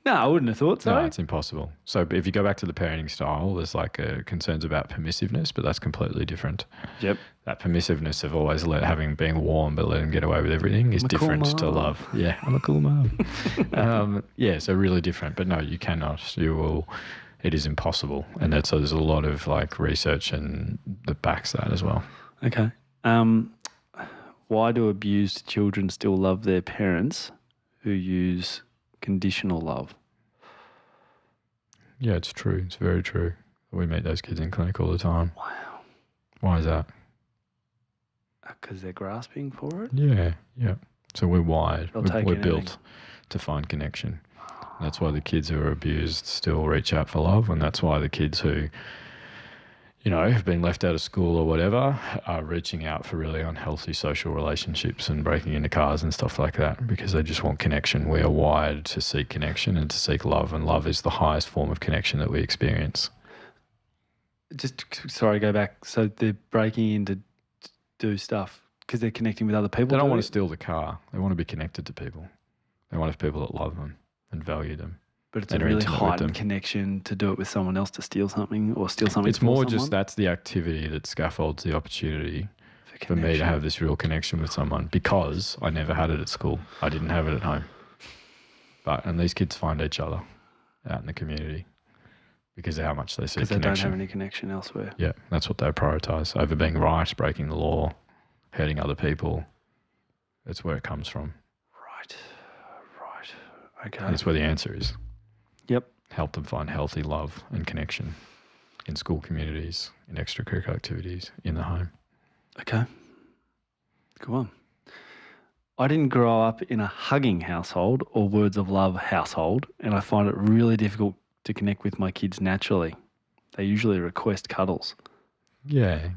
No, I wouldn't have thought so. No, it's impossible. So if you go back to the parenting style, there's like concerns about permissiveness, but that's completely different. Yep. That permissiveness of always being warm but letting get away with everything is different to love. Yeah, I'm a cool mom. Yeah, so really different. But no, you cannot. You will... It is impossible. And so there's a lot of like research and that backs that as well. Okay. Why do abused children still love their parents who use conditional love? Yeah, it's true. It's very true. We meet those kids in clinic all the time. Wow. Why is that? Because they're grasping for it? Yeah. So we're wired. We're built anything to find connection. That's why the kids who are abused still reach out for love, and that's why the kids who, you know, have been left out of school or whatever are reaching out for really unhealthy social relationships and breaking into cars and stuff like that because they just want connection. We are wired to seek connection and to seek love, and love is the highest form of connection that we experience. Sorry, go back. So they're breaking in to do stuff because they're connecting with other people? They don't want to steal the car. They want to be connected to people. They want people that love them and value them. But it's a really heightened connection to do it with someone else, to steal something or steal something. It's more just that's the activity that scaffolds the opportunity for me to have this real connection with someone because I never had it at school. I didn't have it at home. And these kids find each other out in the community because of how much they see connection. Because they don't have any connection elsewhere. Yeah, that's what they prioritise over being right, breaking the law, hurting other people. That's where it comes from. Right. Okay. That's where the answer is. Yep. Help them find healthy love and connection in school communities, in extracurricular activities, in the home. Okay. Go on. I didn't grow up in a hugging household or words of love household, and I find it really difficult to connect with my kids naturally. They usually request cuddles. Yeah.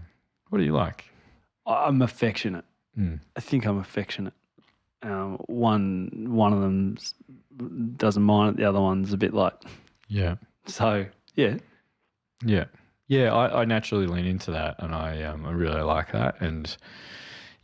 What do you like? I'm affectionate. I think I'm affectionate. One of them doesn't mind it. The other one's a bit like... Yeah. So, yeah. Yeah. Yeah, I naturally lean into that, and I really like that. And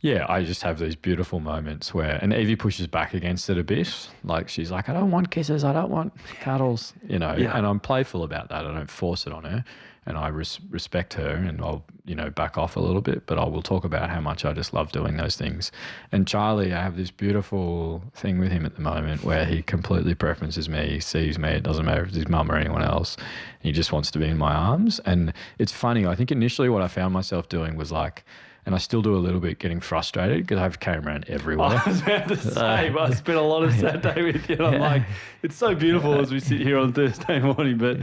yeah, I just have these beautiful moments where, and Evie pushes back against it a bit. Like she's like, I don't want kisses, I don't want cuddles, you know. Yeah. And I'm playful about that. I don't force it on her, and I respect her, and I'll, you know, back off a little bit, but I will talk about how much I just love doing those things. And Charlie, I have this beautiful thing with him at the moment where he completely preferences me, he sees me, it doesn't matter if it's his mum or anyone else. He just wants to be in my arms. And it's funny, I think initially what I found myself doing was like, and I still do a little bit, getting frustrated because I have came around everywhere. I was about to say, but I spent a lot of Saturday with you. And I'm like, it's so beautiful as we sit here on Thursday morning, but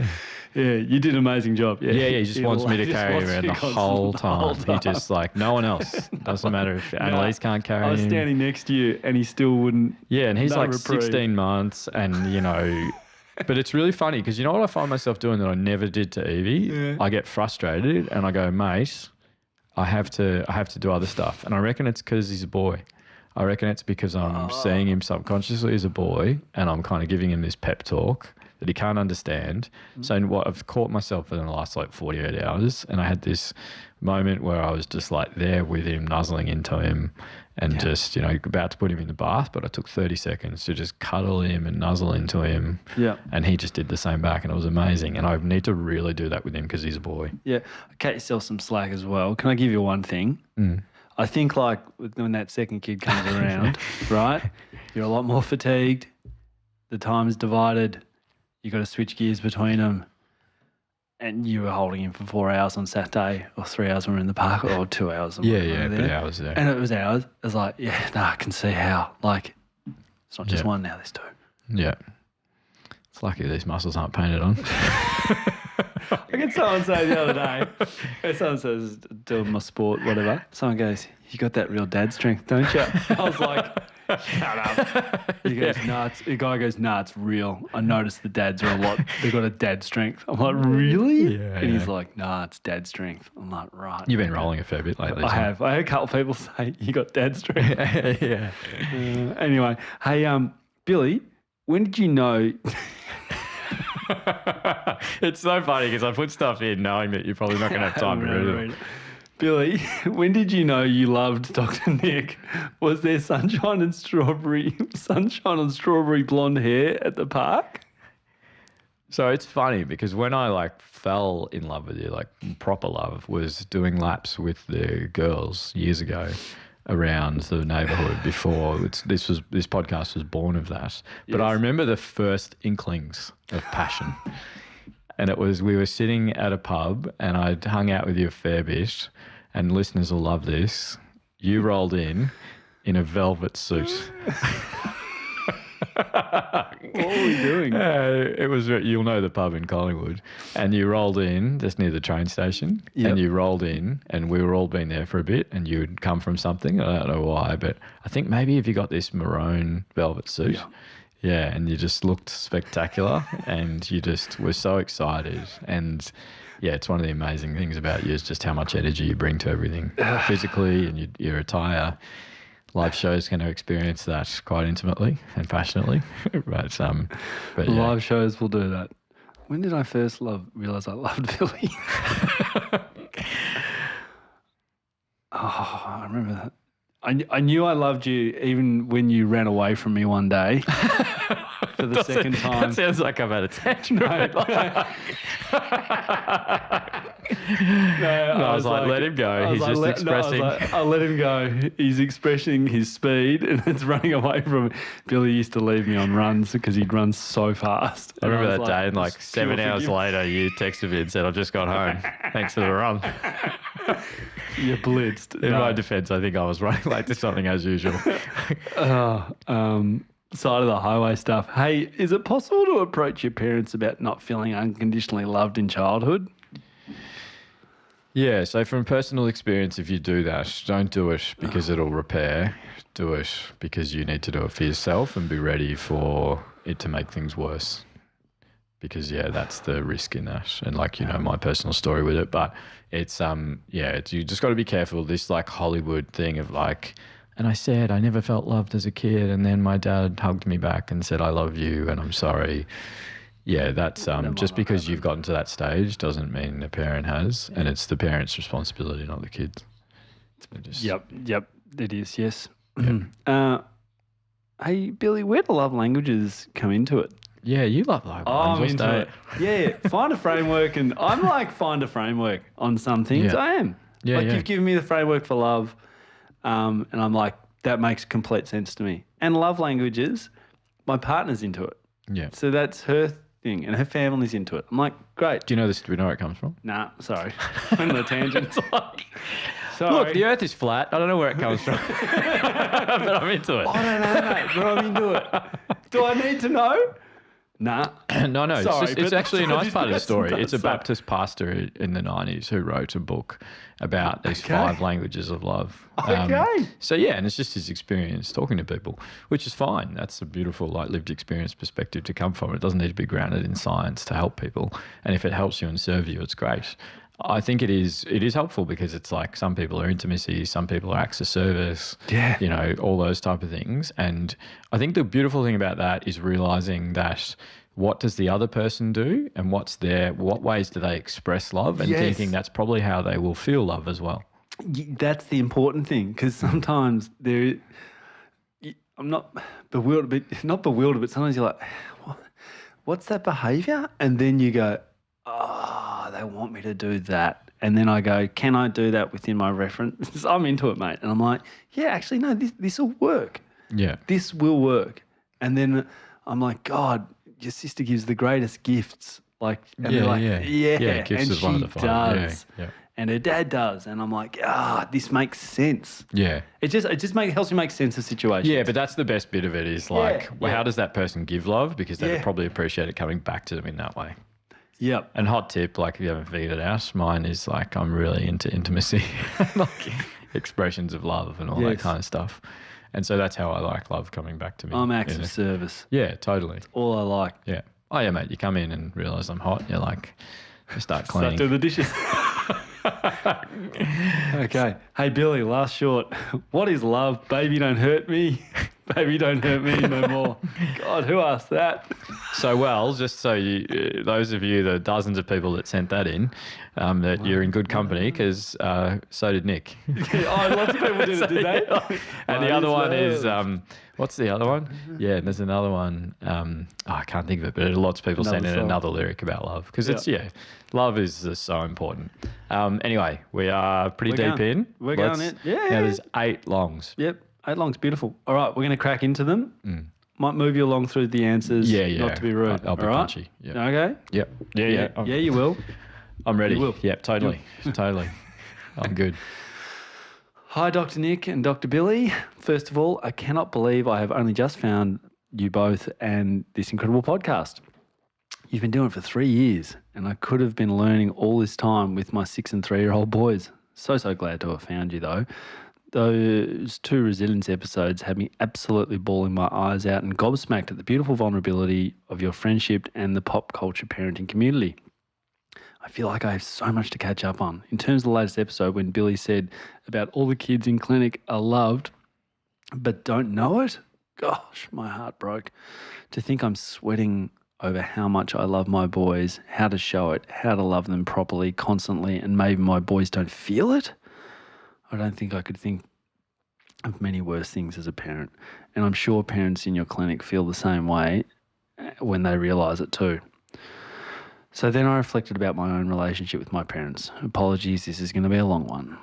yeah, you did an amazing job. Yeah, he just wants me to carry him around the whole time. He just like, no one else. Doesn't matter if Annalise can't carry him. I was standing next to you and he still wouldn't. Yeah, and he's like 16 months and, you know... But it's really funny because you know what I find myself doing that I never did to Evie? Yeah. I get frustrated and I go, mate... I have to do other stuff. And I reckon it's because he's a boy. I reckon it's because I'm seeing him subconsciously as a boy and I'm kind of giving him this pep talk that he can't understand. So what I've caught myself in the last like 48 hours and I had this moment where I was just like there with him, nuzzling into him and just, you know, about to put him in the bath, but I took 30 seconds to just cuddle him and nuzzle into him. Yeah. And he just did the same back and it was amazing. And I need to really do that with him because he's a boy. Yeah. Cut yourself some slack as well. Can I give you one thing? I think like when that second kid comes around, right, you're a lot more fatigued. The time's divided. You got to switch gears between them. And you were holding him for 4 hours on Saturday or 3 hours when we were in the park or 2 hours. But hours there. And it was hours. It was like, I can see how. Like, it's not just one now, there's two. Yeah. It's lucky these muscles aren't painted on. I get someone say the other day, someone says, doing my sport, whatever, someone goes, you got that real dad strength, don't you? I was like, shut up. He goes, nah, the guy goes, nah, it's real. I noticed the dads are they've got a dad strength. I'm like, really? Yeah, and he's like, nah, it's dad strength. I'm like, right. You've been rolling a fair bit lately. I have. I had a couple of people say, you got dad strength. Yeah. Anyway, hey, Billy, when did you know... It's so funny because I put stuff in knowing that you're probably not going to have time to read it. Billy, when did you know you loved Dr. Nick? Was there sunshine on strawberry blonde hair at the park? So it's funny because when I fell in love with you, proper love, was doing laps with the girls years ago around the neighbourhood before this podcast was born of that. But I remember the first inklings of passion. And it was, we were sitting at a pub and I'd hung out with you a fair bit, and listeners will love this. You rolled in a velvet suit. What were we doing? It was, you'll know the pub in Collingwood, and you rolled in just near the train station, and you rolled in, and we were all been there for a bit, and you'd come from something. I don't know why, but I think maybe if you got this maroon velvet suit. Yeah, and you just looked spectacular and you just were so excited. And yeah, it's one of the amazing things about you is just how much energy you bring to everything physically, and your attire. Live shows going to experience that quite intimately and passionately. but yeah. Live shows will do that. When did I first realise I loved Billy? I remember that. I knew I loved you even when you ran away from me one day for the second time. That sounds like I've had a tantrum. I was like, let him go. He's just expressing. I'll let him go. He's expressing his speed and it's running away from me. Billy used to leave me on runs because he'd run so fast. I remember that day, and 7 hours later, you texted me and said, I've just got home. Thanks for the run. You blitzed. In my defence, I think I was running late to something as usual. Side of the highway stuff. Hey, is it possible to approach your parents about not feeling unconditionally loved in childhood? Yeah, so from personal experience, if you do that, don't do it because it'll repair. Do it because you need to do it for yourself and be ready for it to make things worse. Because, that's the risk in that. And my personal story with it. But it's, you just got to be careful. This Hollywood thing of and I said I never felt loved as a kid, and then my dad hugged me back and said, I love you and I'm sorry. Yeah, that's just because you've gotten to that stage doesn't mean the parent has, and it's the parent's responsibility, not the kids. Yep, it is, yes. Yep. Hey, Billy, where do love languages come into it? Yeah, you love love languages. I'm into it. Yeah, find a framework, and I'm find a framework on some things. Yeah. I am. Yeah, you've given me the framework for love, and I'm like, that makes complete sense to me. And love languages, my partner's into it. Yeah. So that's her thing, and her family's into it. I'm like, great. Do you know this? Do we know where it comes from? Nah, sorry. Went on a tangent. Sorry. Look, the earth is flat. I don't know where it comes from. But I'm into it. I don't know, mate, but I'm into it. Do I need to know? Nah. No. Sorry, it's actually a nice part of the story. It's a Baptist pastor in the 90s who wrote a book about these 5 languages of love. Okay. So, and it's just his experience talking to people, which is fine. That's a beautiful, lived experience perspective to come from. It doesn't need to be grounded in science to help people. And if it helps you and serves you, it's great. I think it is helpful because it's some people are intimacy, some people are acts of service, all those type of things. And I think the beautiful thing about that is realizing that what does the other person do and what ways do they express love, and thinking that's probably how they will feel love as well. That's the important thing, because sometimes I'm not bewildered, but sometimes you're like, what's that behaviour? And then you go, they want me to do that. And then I go, can I do that within my reference? I'm into it, mate. And I'm like, yeah, actually, no, this will work. Yeah. This will work. And then I'm like, God, your sister gives the greatest gifts. Gifts and is one of the 5. Does. Yeah. And her dad does. And I'm like, this makes sense. Yeah. It just helps you make sense of situations. Yeah, but that's the best bit of it is how does that person give love? Because they would probably appreciate it coming back to them in that way. Yep. And hot tip, like if you haven't figured it out, mine is like I'm really into intimacy, like expressions of love and all that Yes. kind of stuff. And so that's how I like love coming back to me. I'm acts you know. of service. Yeah, totally. All I like. Yeah. Oh yeah, mate. You come in and realise I'm hot. You're like, you start cleaning. Start doing the dishes. Okay. Hey, Billy, last short. What is love? Baby, don't hurt me. Baby, don't hurt me no more. God, who asked that? So, well, just so you, those of you, the dozens of people that sent that in, that you're in good company because so did Nick. Oh, lots of people did it, did they? And the other one is, what's the other one? Yeah, there's another one. I can't think of it, but lots of people sent in another lyric about love because it's, love is just so important. Anyway, we are pretty deep in. We're going in. Yeah. Now, there's 8 longs. Yep. 8 longs, beautiful. All right, we're going to crack into them. Might move you along through the answers. Yeah, yeah. Not to be rude. I'll be all right? punchy. Yep. Okay. Yep. Yeah. Yeah, you will. I'm ready. You will. Yep, totally. Totally. I'm good. Hi, Dr. Nick and Dr. Billy. First of all, I cannot believe I have only just found you both and this incredible podcast. You've been doing it for 3 years, and I could have been learning all this time with my 6 and 3-year-old boys. So glad to have found you, though. Those 2 resilience episodes had me absolutely bawling my eyes out and gobsmacked at the beautiful vulnerability of your friendship and the pop culture parenting community. I feel like I have so much to catch up on. In terms of the latest episode, when Billy said about all the kids in clinic are loved but don't know it, gosh, my heart broke. To think I'm sweating over how much I love my boys, how to show it, how to love them properly, constantly, and maybe my boys don't feel it. I don't think I could think of many worse things as a parent. And I'm sure parents in your clinic feel the same way when they realise it too. So then I reflected about my own relationship with my parents. Apologies, this is going to be a long one.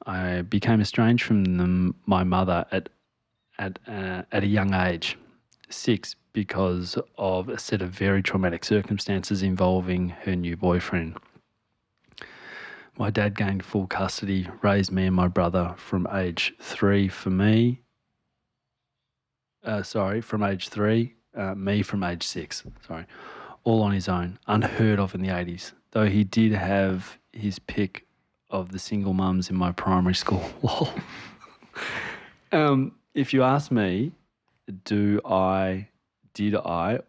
I became estranged from my mother at a young age, 6, because of a set of very traumatic circumstances involving her new boyfriend. My dad gained full custody, raised me and my brother from age 3 for me. From age 3, me from age 6. All on his own, unheard of in the 80s, though he did have his pick of the single mums in my primary school. If you ask me, did I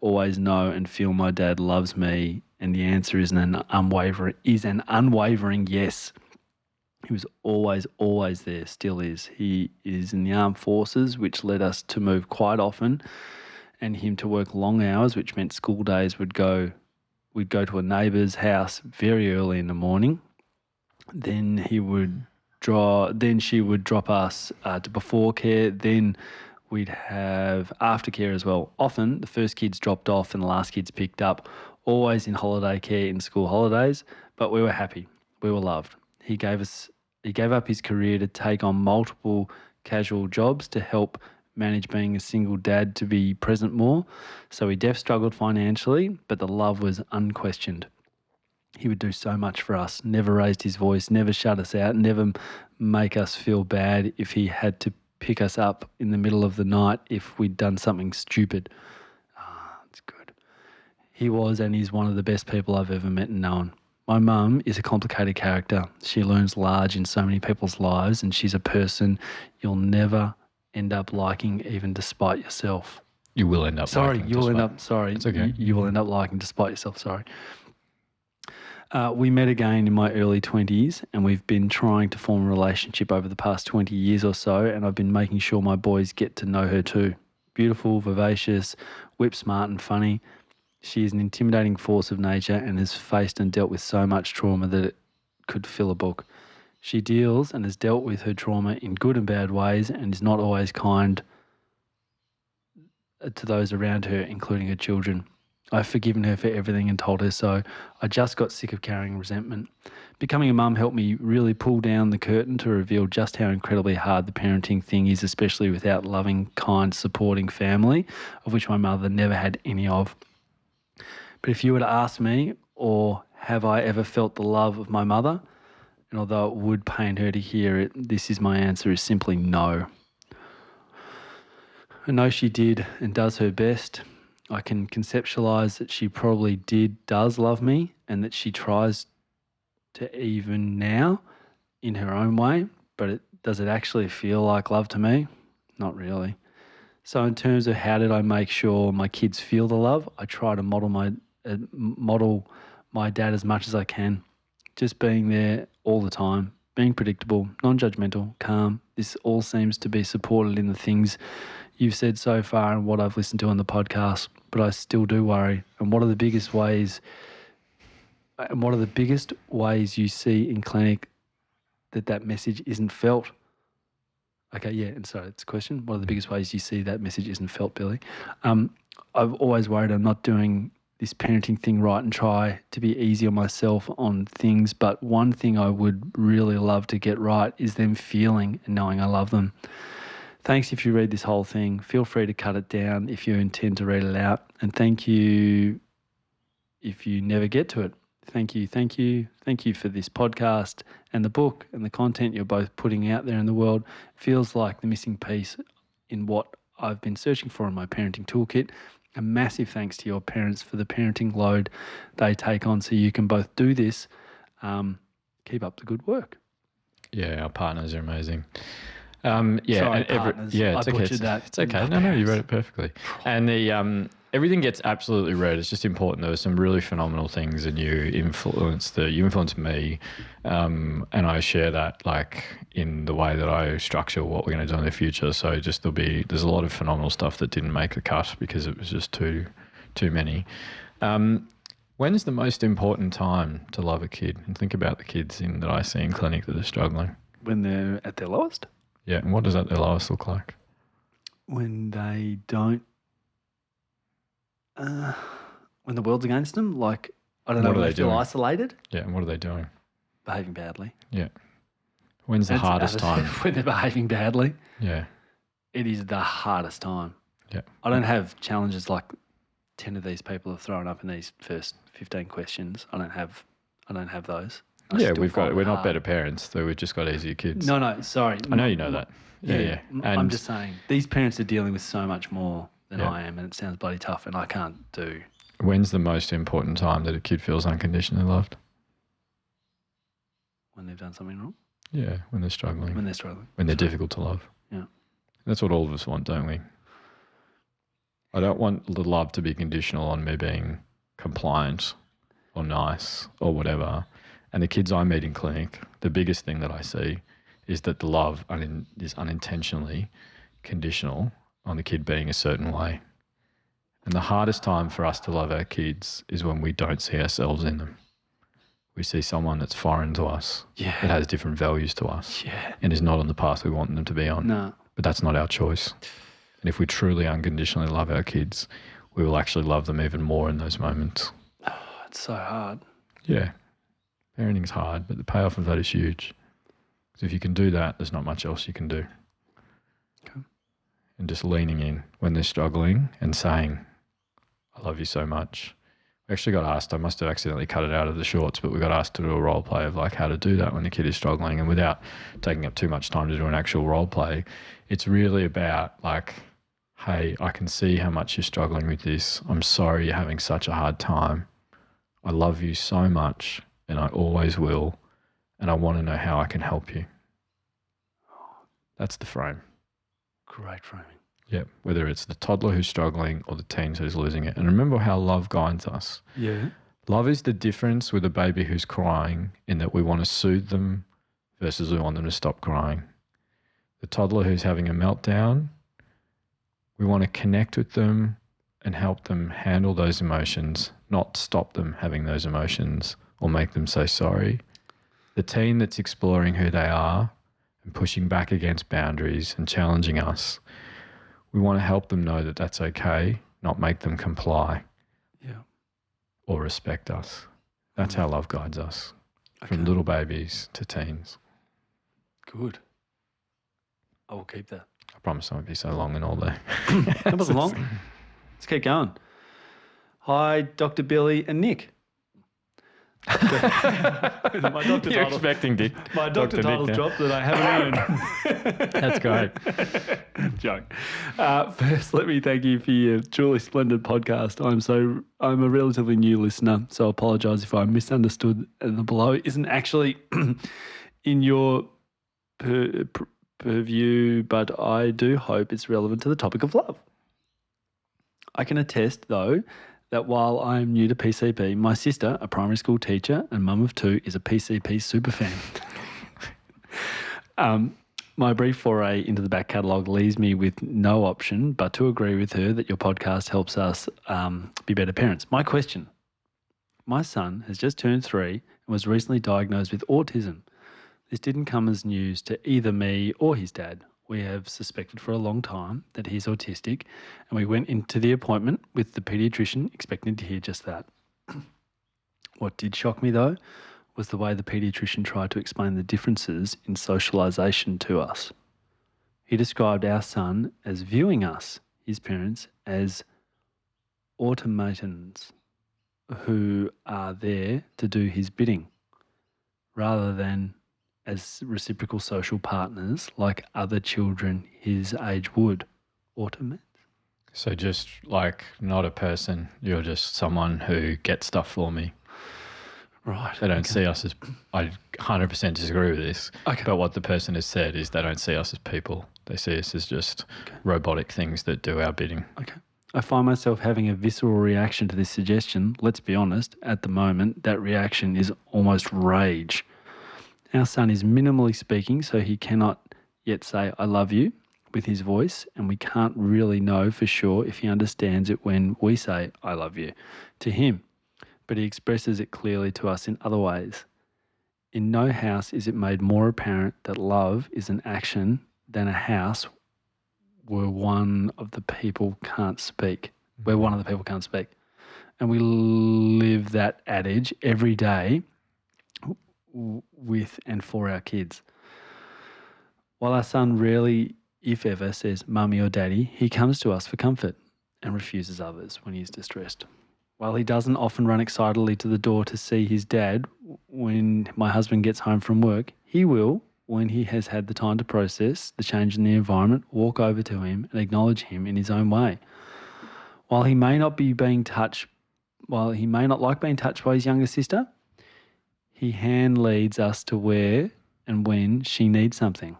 always know and feel my dad loves me? And the answer is an unwavering yes. He was always there, still is. He is in the armed forces, which led us to move quite often, and him to work long hours, which meant school days we'd go to a neighbour's house very early in the morning. Then she would drop us to before care. Then we'd have aftercare as well. Often the first kids dropped off and the last kids picked up, always in holiday care in school holidays, but we were happy. We were loved. He gave up his career to take on multiple casual jobs to help manage being a single dad to be present more. So he struggled financially, but the love was unquestioned. He would do so much for us, never raised his voice, never shut us out, never make us feel bad if he had to pick us up in the middle of the night if we'd done something stupid. It's good. He was and is one of the best people I've ever met and known. My mum is a complicated character. She looms large in so many people's lives, and she's a person you'll never end up liking, even despite yourself. You will end up liking. You will end up liking despite yourself. We met again in my early 20s, and we've been trying to form a relationship over the past 20 years or so, and I've been making sure my boys get to know her too. Beautiful, vivacious, whip smart and funny. She is an intimidating force of nature and has faced and dealt with so much trauma that it could fill a book. She deals and has dealt with her trauma in good and bad ways and is not always kind to those around her, including her children. I've forgiven her for everything and told her so. I just got sick of carrying resentment. Becoming a mum helped me really pull down the curtain to reveal just how incredibly hard the parenting thing is, especially without loving, kind, supporting family, of which my mother never had any of. But if you were to ask me, or have I ever felt the love of my mother, and although it would pain her to hear it, this is my answer, is simply no. I know she did and does her best. I can conceptualise that she probably does love me, and that she tries to even now in her own way, but does it actually feel like love to me? Not really. So in terms of how did I make sure my kids feel the love, I try to model my dad as much as I can, just being there all the time, being predictable, non-judgmental, calm. This all seems to be supported in the things you've said so far and what I've listened to on the podcast, but I still do worry. And what are the biggest ways you see in clinic that message isn't felt? Okay, yeah, and so it's a question. What are the biggest ways you see that message isn't felt, Billy? I've always worried I'm not doing this parenting thing right and try to be easy on myself on things, but one thing I would really love to get right is them feeling and knowing I love them. Thanks if you read this whole thing. Feel free to cut it down if you intend to read it out. And thank you if you never get to it. Thank you for this podcast and the book and the content you're both putting out there in the world. Feels like the missing piece in what I've been searching for in my parenting toolkit. A massive thanks to your parents for the parenting load they take on so you can both do this. Keep up the good work. Yeah, our partners are amazing. Sorry, partners. It's I okay. butchered that. It's okay. No, you read it perfectly. And the everything gets absolutely read. It's just important. There were some really phenomenal things, and you influenced me, and I share that like in the way that I structure what we're going to do in the future. So just there's a lot of phenomenal stuff that didn't make the cut because it was just too many. When's the most important time to love a kid? And think about the kids that I see in clinic that are struggling. When they're at their lowest? Yeah, and what does that their lowest look like? When they don't, when the world's against them, like, I don't know, when they feel isolated. Yeah, and what are they doing? Behaving badly. Yeah. When's the hardest time? When they're behaving badly. Yeah. It is the hardest time. Yeah. I don't have challenges like 10 of these people have thrown up in these first 15 questions. I don't have those. We're not better parents, though. We've just got easier kids. No, sorry. I know you know that. Yeah. And I'm just saying, these parents are dealing with so much more than Yeah. I am, and it sounds bloody tough, and I can't do. When's the most important time that a kid feels unconditionally loved? When they've done something wrong? Yeah, when they're struggling. When they're difficult to love. Yeah. That's what all of us want, don't we? I don't want the love to be conditional on me being compliant or nice or whatever. And the kids I meet in clinic, the biggest thing that I see is that the love is unintentionally conditional on the kid being a certain way. And the hardest time for us to love our kids is when we don't see ourselves in them. We see someone that's foreign to us, that has different values to us, and is not on the path we want them to be on. No. But that's not our choice. And if we truly unconditionally love our kids, we will actually love them even more in those moments. Oh, it's so hard. Yeah. Parenting's hard, but the payoff of that is huge. So if you can do that, there's not much else you can do. Okay. And just leaning in when they're struggling and saying, I love you so much. We actually got asked, I must have accidentally cut it out of the shorts, but we got asked to do a role play of like how to do that when the kid is struggling. And without taking up too much time to do an actual role play, it's really about like, hey, I can see how much you're struggling with this. I'm sorry you're having such a hard time. I love you so much and I always will. And I want to know how I can help you. That's the frame. Great framing. Yep. Whether it's the toddler who's struggling or the teen who's losing it. And remember how love guides us. Yeah. Love is the difference with a baby who's crying in that we want to soothe them versus we want them to stop crying. The toddler who's having a meltdown, we want to connect with them and help them handle those emotions, not stop them having those emotions or make them say sorry. The teen that's exploring who they are and pushing back against boundaries and challenging us, we want to help them know that that's okay, not make them comply or respect us. That's how love guides us, from little babies to teens. Good. I will keep that. I promise I won't be so long and all day. That wasn't long. Let's keep going. Hi, Dr. Billy and Nick. My doctor You're title, expecting Dick. my doctor Dr. Dick title's now. dropped that I haven't earned. That's great. Joke. First, let me thank you for your truly splendid podcast. I'm a relatively new listener, so I apologise if I misunderstood. And the below isn't actually in your purview, but I do hope it's relevant to the topic of love. I can attest, though, that while I'm new to PCP, my sister, a primary school teacher and mum of two, is a PCP superfan. My brief foray into the back catalogue leaves me with no option but to agree with her that your podcast helps us be better parents. My question: my son has just turned 3 and was recently diagnosed with autism. This didn't come as news to either me or his dad. We have suspected for a long time that he's autistic, and we went into the appointment with the paediatrician expecting to hear just that. What did shock me, though, was the way the paediatrician tried to explain the differences in socialisation to us. He described our son as viewing us, his parents, as automatons who are there to do his bidding, rather than as reciprocal social partners like other children his age would. Automate? So just like not a person, you're just someone who gets stuff for me. Right. They don't see us as, I 100% disagree with this, but what the person has said is they don't see us as people. They see us as just robotic things that do our bidding. Okay. I find myself having a visceral reaction to this suggestion. Let's be honest, at the moment, that reaction is almost rage. Our son is minimally speaking, so he cannot yet say, I love you, with his voice, and we can't really know for sure if he understands it when we say, I love you, to him. But he expresses it clearly to us in other ways. In no house is it made more apparent that love is an action than a house where one of the people can't speak, And we live that adage every day with and for our kids. While our son rarely, if ever, says mummy or daddy, he comes to us for comfort and refuses others when he is distressed. While he doesn't often run excitedly to the door to see his dad when my husband gets home from work, he will, when he has had the time to process the change in the environment, walk over to him and acknowledge him in his own way. While he may not like being touched by his younger sister, he hand leads us to where and when she needs something.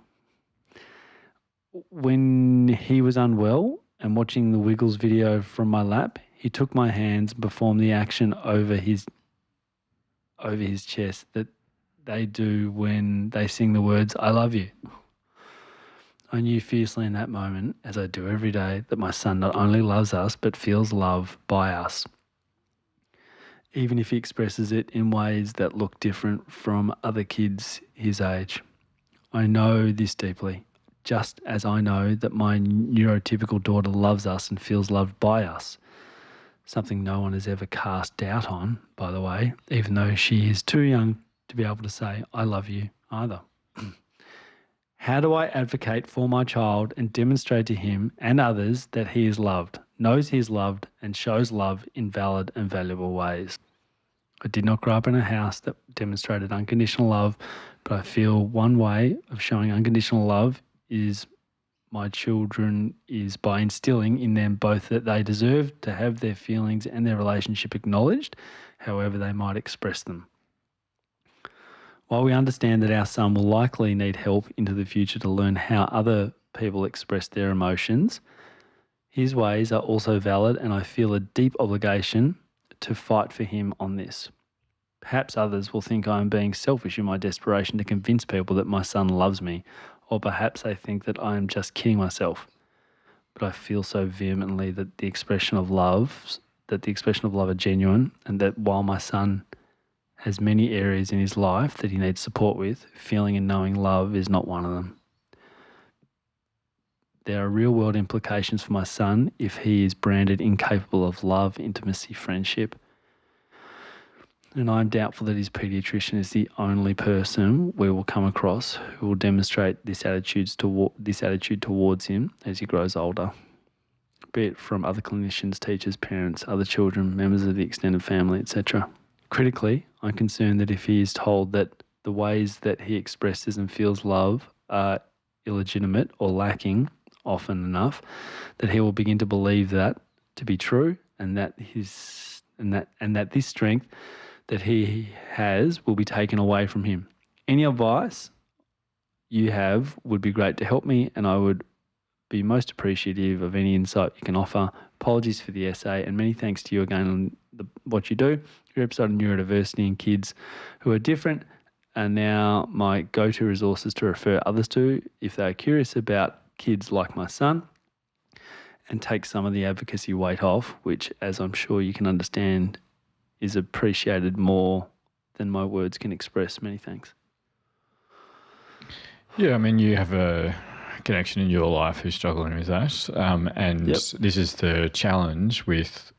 When he was unwell and watching the Wiggles video from my lap, he took my hands and performed the action over his chest that they do when they sing the words, I love you. I knew fiercely in that moment, as I do every day, that my son not only loves us, but feels love by us, even if he expresses it in ways that look different from other kids his age. I know this deeply, just as I know that my neurotypical daughter loves us and feels loved by us, something no one has ever cast doubt on, by the way, even though she is too young to be able to say, I love you either. How do I advocate for my child and demonstrate to him and others that he is loved, knows he is loved, and shows love in valid and valuable ways? I did not grow up in a house that demonstrated unconditional love, but I feel one way of showing unconditional love is my children is by instilling in them both that they deserve to have their feelings and their relationship acknowledged, however they might express them. While we understand that our son will likely need help into the future to learn how other people express their emotions, his ways are also valid, and I feel a deep obligation to fight for him on this. Perhaps others will think I am being selfish in my desperation to convince people that my son loves me, or perhaps they think that I am just kidding myself. But I feel so vehemently that the expression of love are genuine, and that while my son has many areas in his life that he needs support with, feeling and knowing love is not one of them. There are real-world implications for my son if he is branded incapable of love, intimacy, friendship. And I'm doubtful that his paediatrician is the only person we will come across who will demonstrate this attitude towards him as he grows older, be it from other clinicians, teachers, parents, other children, members of the extended family, etc. Critically, I'm concerned that if he is told that the ways that he expresses and feels love are illegitimate or lacking often enough, that he will begin to believe that to be true, and that this strength that he has will be taken away from him. Any advice you have would be great to help me, and I would be most appreciative of any insight you can offer. Apologies for the essay, and many thanks to you again on what you do. Your episode on neurodiversity and kids who are different are now my go-to resources to refer others to if they are curious about kids like my son, and take some of the advocacy weight off, which, as I'm sure you can understand, is appreciated more than my words can express. Many thanks. Yeah, I mean, you have a connection in your life who's struggling with that. And this is the challenge with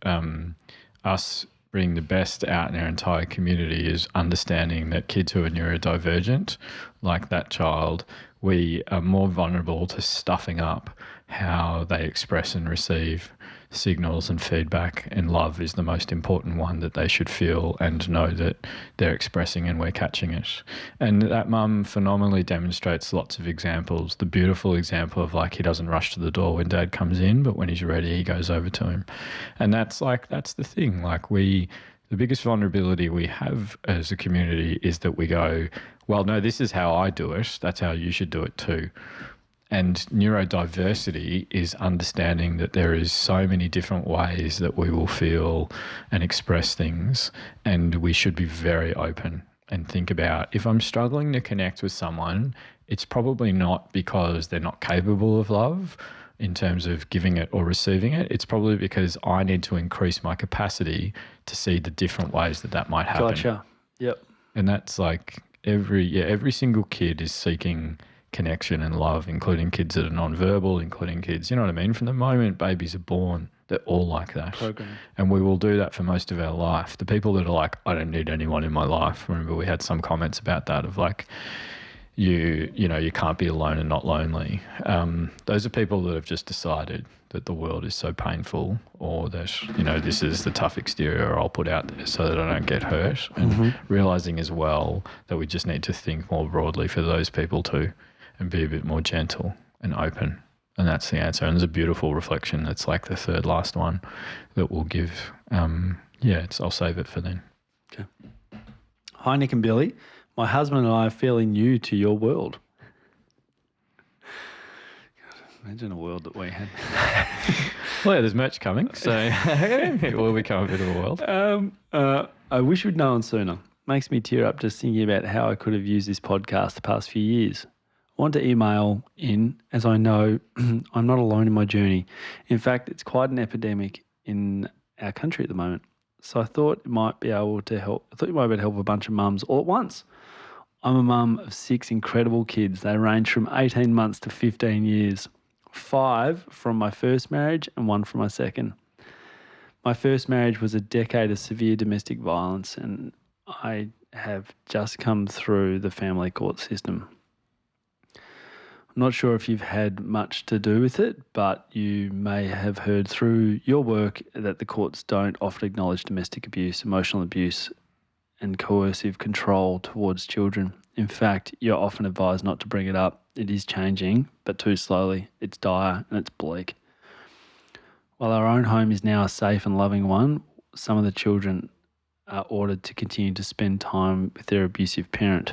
us bringing the best out in our entire community, is understanding that kids who are neurodivergent, like that child, we are more vulnerable to stuffing up how they express and receive signals and feedback, and love is the most important one that they should feel and know that they're expressing and we're catching it. And that mum phenomenally demonstrates lots of examples. The beautiful example of, like, he doesn't rush to the door when dad comes in, but when he's ready, he goes over to him. And that's the thing. Like, the biggest vulnerability we have as a community is that we go, well, no, this is how I do it. That's how you should do it too. And neurodiversity is understanding that there is so many different ways that we will feel and express things, and we should be very open and think about, if I'm struggling to connect with someone, it's probably not because they're not capable of love in terms of giving it or receiving it. It's probably because I need to increase my capacity to see the different ways that might happen. Gotcha. Yep. And that's like every single kid is seeking connection and love, including kids that are non-verbal, including kids, you know what I mean? From the moment babies are born, they're all like that. Program. And we will do that for most of our life. The people that are like, I don't need anyone in my life. Remember, we had some comments about that of like, you can't be alone and not lonely. Those are people that have just decided that the world is so painful, or that, this is the tough exterior I'll put out there so that I don't get hurt. And realizing as well that we just need to think more broadly for those people too, and be a bit more gentle and open. And that's the answer. And there's a beautiful reflection that's like the third last one that we'll give. I'll save it for then. Okay. Hi, Nick and Billy. My husband and I are fairly new to your world. God, imagine a world that we had. Well, yeah, there's merch coming, so it will become a bit of a world. I wish we'd known sooner. Makes me tear up just thinking about how I could have used this podcast the past few years. I want to email in, as I know I'm not alone in my journey. In fact, it's quite an epidemic in our country at the moment. So I thought you might be able to help a bunch of mums all at once. I'm a mum of 6 incredible kids. They range from 18 months to 15 years. 5 from my first marriage and 1 from my second. My first marriage was a decade of severe domestic violence, and I have just come through the family court system. I'm not sure if you've had much to do with it, but you may have heard through your work that the courts don't often acknowledge domestic abuse, emotional abuse, and coercive control towards children. In fact, you're often advised not to bring it up. It is changing, but too slowly. It's dire and it's bleak. While our own home is now a safe and loving one, some of the children are ordered to continue to spend time with their abusive parent.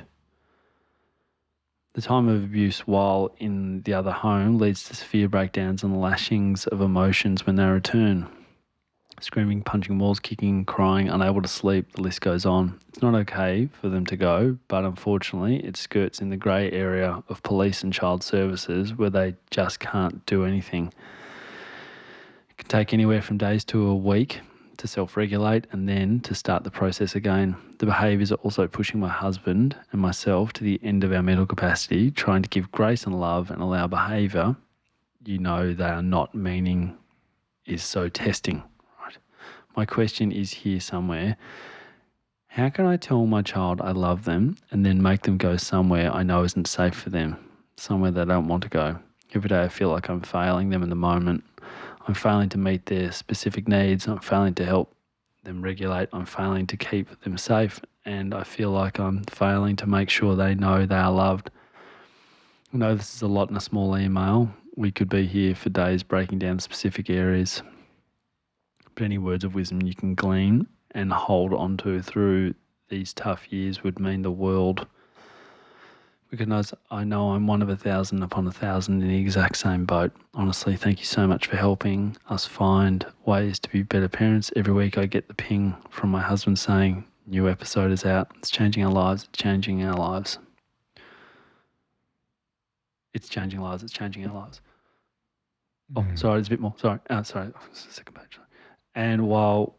The time of abuse while in the other home leads to severe breakdowns and lashings of emotions when they return. Screaming, punching walls, kicking, crying, unable to sleep, the list goes on. It's not okay for them to go, but unfortunately it skirts in the grey area of police and child services where they just can't do anything. It can take anywhere from days to a week to self-regulate and then to start the process again. The behaviours are also pushing my husband and myself to the end of our mental capacity, trying to give grace and love and allow behaviour they are not meaning is so testing. Right? My question is here somewhere. How can I tell my child I love them and then make them go somewhere I know isn't safe for them, somewhere they don't want to go? Every day I feel like I'm failing them in the moment. I'm failing to meet their specific needs. I'm failing to help them regulate. I'm failing to keep them safe. and I feel like I'm failing to make sure they know they are loved. I know this is a lot in a small email. We could be here for days breaking down specific areas, but any words of wisdom you can glean and hold on to through these tough years would mean the world. Because I know I'm one of 1,000 upon 1,000 in the exact same boat. Honestly, thank you so much for helping us find ways to be better parents. Every week I get the ping from my husband saying, new episode is out. It's changing our lives. It's changing our lives. It's changing lives. It's changing our lives. Oh, sorry, there's a bit more. Sorry. Second page. And while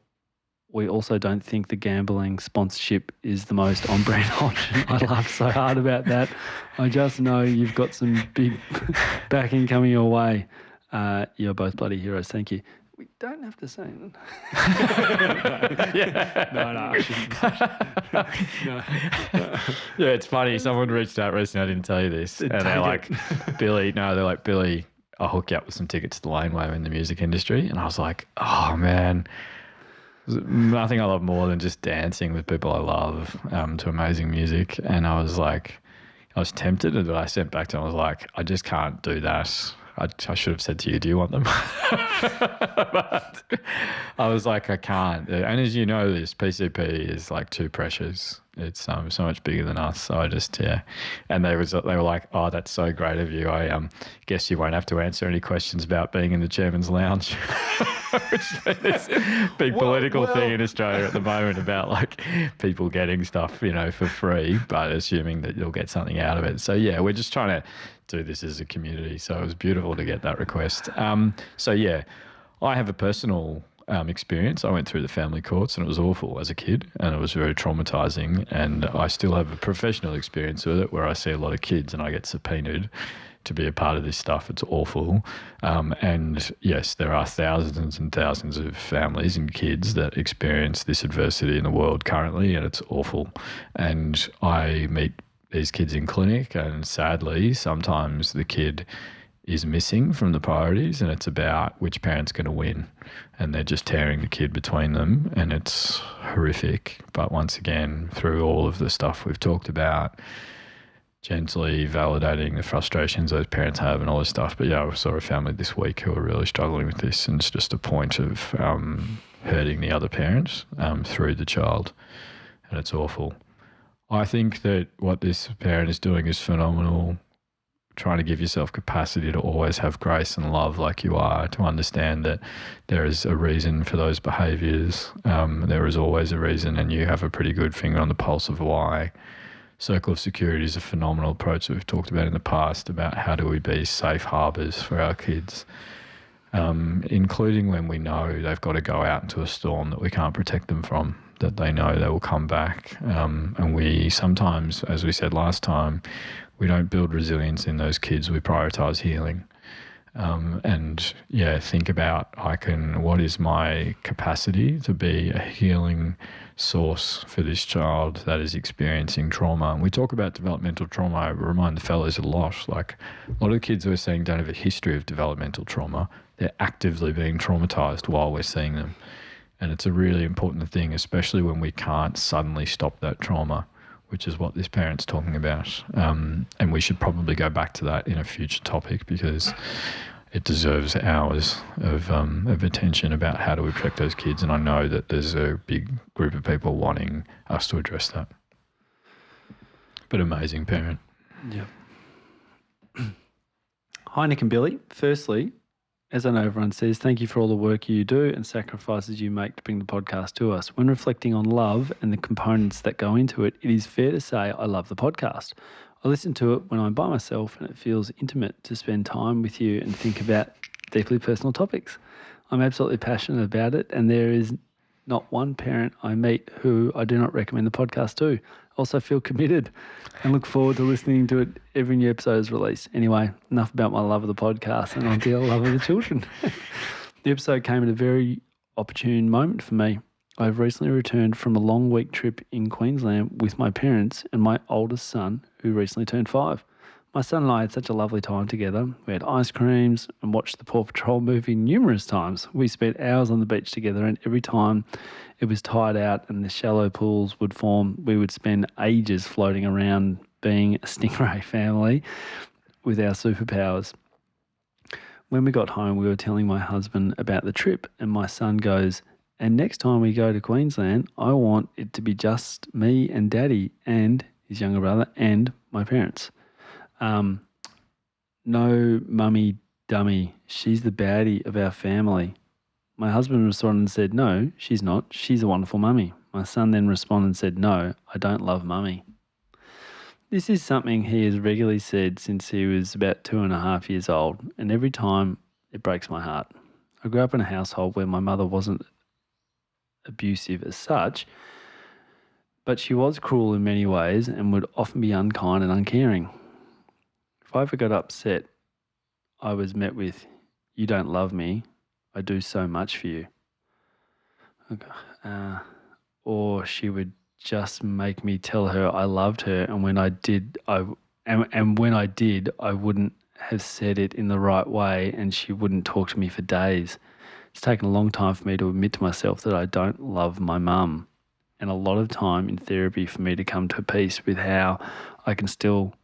we also don't think the gambling sponsorship is the most on-brand option, I laughed so hard about that. I just know you've got some big backing coming your way. You're both bloody heroes. Thank you. We don't have to say that. Yeah. No, I shouldn't. No. Yeah, it's funny. Someone reached out recently. I didn't tell you this. And they're like, Billy, I'll hook you up with some tickets to the Laneway in the music industry. And I was like, oh, man. Nothing I love more than just dancing with people I love to amazing music. And I was tempted, but I sent back to him. I was like, I just can't do that. I should have said to you, do you want them? But I was like, I can't. And as you know, this PCP is like too precious. It's so much bigger than us. So I just, yeah. And they were like, oh, that's so great of you. I guess you won't have to answer any questions about being in the chairman's lounge. Which is this big political thing in Australia at the moment about like people getting stuff, for free, but assuming that you'll get something out of it. So yeah, we're just trying to do this as a community. So it was beautiful to get that request. So yeah, I have a personal experience. I went through the family courts and it was awful as a kid and it was very traumatizing, and I still have a professional experience with it where I see a lot of kids and I get subpoenaed to be a part of this stuff. It's awful. And yes, there are thousands and thousands of families and kids that experience this adversity in the world currently, and it's awful. And I meet these kids in clinic, and sadly, sometimes the kid is missing from the priorities and it's about which parent's going to win, and they're just tearing the kid between them, and it's horrific. But once again, through all of the stuff we've talked about, gently validating the frustrations those parents have and all this stuff. But yeah, I saw a family this week who are really struggling with this, and it's just a point of hurting the other parent through the child, and it's awful. I think that what this parent is doing is phenomenal, trying to give yourself capacity to always have grace and love like you are, to understand that there is a reason for those behaviours. There is always a reason, and you have a pretty good finger on the pulse of why. Circle of security is a phenomenal approach that we've talked about in the past about how do we be safe harbours for our kids, including when we know they've got to go out into a storm that we can't protect them from, that they know they will come back. And we sometimes, as we said last time, we don't build resilience in those kids, we prioritise healing. And yeah, think about what is my capacity to be a healing source for this child that is experiencing trauma. And we talk about developmental trauma. I remind the fellows a lot, like a lot of the kids we're seeing don't have a history of developmental trauma. They're actively being traumatized while we're seeing them. And it's a really important thing, especially when we can't suddenly stop that trauma, which is what this parent's talking about. And we should probably go back to that in a future topic because it deserves hours of attention about how do we protect those kids. And I know that there's a big group of people wanting us to address that. But amazing parent. Yeah. Hi, Nick and Billy. Firstly, as I know everyone says, thank you for all the work you do and sacrifices you make to bring the podcast to us. When reflecting on love and the components that go into it, it is fair to say I love the podcast. I listen to it when I'm by myself and it feels intimate to spend time with you and think about deeply personal topics. I'm absolutely passionate about it, and there is not one parent I meet who I do not recommend the podcast to. I also feel committed and look forward to listening to it every new episode is released. Anyway, enough about my love of the podcast and on to the love of the children. The episode came at a very opportune moment for me. I've recently returned from a long week trip in Queensland with my parents and my oldest son, who recently turned 5. My son and I had such a lovely time together. We had ice creams and watched the Paw Patrol movie numerous times. We spent hours on the beach together, and every time it was tired out and the shallow pools would form, we would spend ages floating around being a stingray family with our superpowers. When we got home, we were telling my husband about the trip, and my son goes, and next time we go to Queensland, I want it to be just me and Daddy and his younger brother and my parents. No mummy dummy, she's the baddie of our family. My husband responded and said, no, she's not. She's a wonderful mummy. My son then responded and said, no, I don't love mummy. This is something he has regularly said since he was about 2.5 years old, and every time it breaks my heart. I grew up in a household where my mother wasn't abusive as such, but she was cruel in many ways and would often be unkind and uncaring. If I ever got upset, I was met with, you don't love me, I do so much for you. Or she would just make me tell her I loved her, and when I did, I wouldn't have said it in the right way, and she wouldn't talk to me for days. It's taken a long time for me to admit to myself that I don't love my mum, and a lot of time in therapy for me to come to peace with how I can still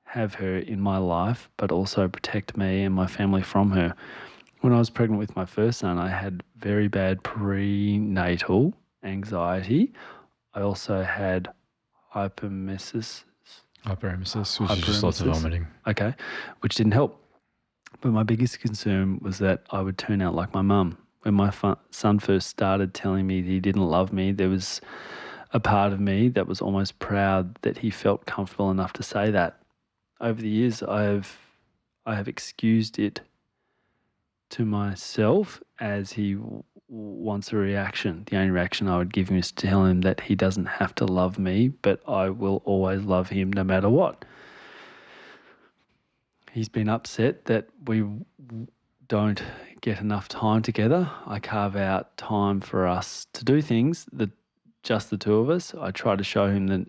have her in my life, but also protect me and my family from her. When I was pregnant with my first son, I had very bad prenatal anxiety. I also had hyperemesis, which is just lots of vomiting. Okay, which didn't help. But my biggest concern was that I would turn out like my mum. When my son first started telling me that he didn't love me, there was a part of me that was almost proud that he felt comfortable enough to say that. Over the years, I have excused it to myself as he wants a reaction. The only reaction I would give him is to tell him that he doesn't have to love me, but I will always love him no matter what. He's been upset that we don't get enough time together. I carve out time for us to do things, just the two of us. I try to show him that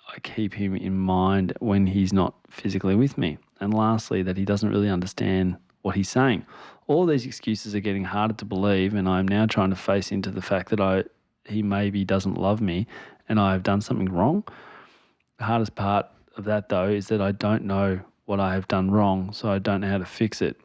I keep him in mind when he's not physically with me. And lastly, that he doesn't really understand what he's saying. All these excuses are getting harder to believe, and I'm now trying to face into the fact that he maybe doesn't love me and I have done something wrong. The hardest part of that, though, is that I don't know what I have done wrong, so I don't know how to fix it.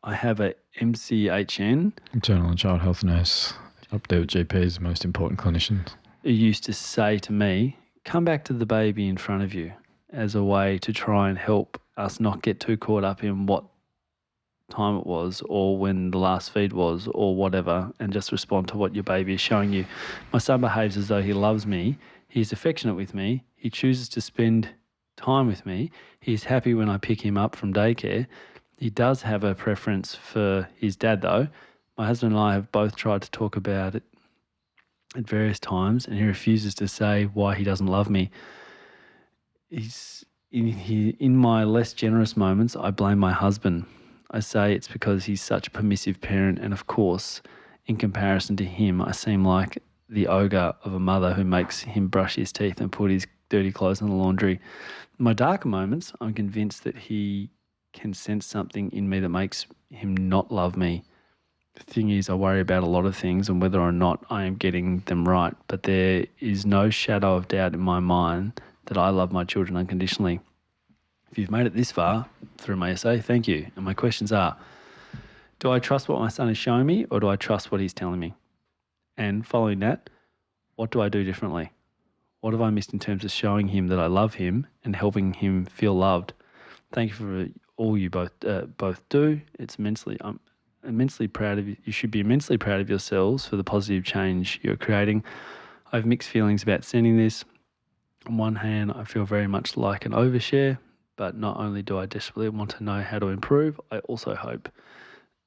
I have a MCHN. Maternal and child health nurse, up there with GPs, most important clinicians. Who used to say to me, come back to the baby in front of you, as a way to try and help us not get too caught up in what time it was or when the last feed was or whatever, and just respond to what your baby is showing you. My son behaves as though he loves me. He's affectionate with me. He chooses to spend time with me. He's happy when I pick him up from daycare. He does have a preference for his dad, though. My husband and I have both tried to talk about it at various times, and he refuses to say why he doesn't love me. In my less generous moments, I blame my husband. I say it's because he's such a permissive parent, and of course, in comparison to him, I seem like the ogre of a mother who makes him brush his teeth and put his dirty clothes in the laundry. In my darker moments, I'm convinced that he can sense something in me that makes him not love me. The thing is, I worry about a lot of things and whether or not I am getting them right, but there is no shadow of doubt in my mind that I love my children unconditionally. If you've made it this far through my essay, thank you. And my questions are, do I trust what my son is showing me, or do I trust what he's telling me? And following that, what do I do differently? What have I missed in terms of showing him that I love him and helping him feel loved? Thank you for all you both do. I'm immensely proud of you. You should be immensely proud of yourselves for the positive change you're creating. I have mixed feelings about sending this. On one hand, I feel very much like an overshare, but not only do I desperately want to know how to improve, I also hope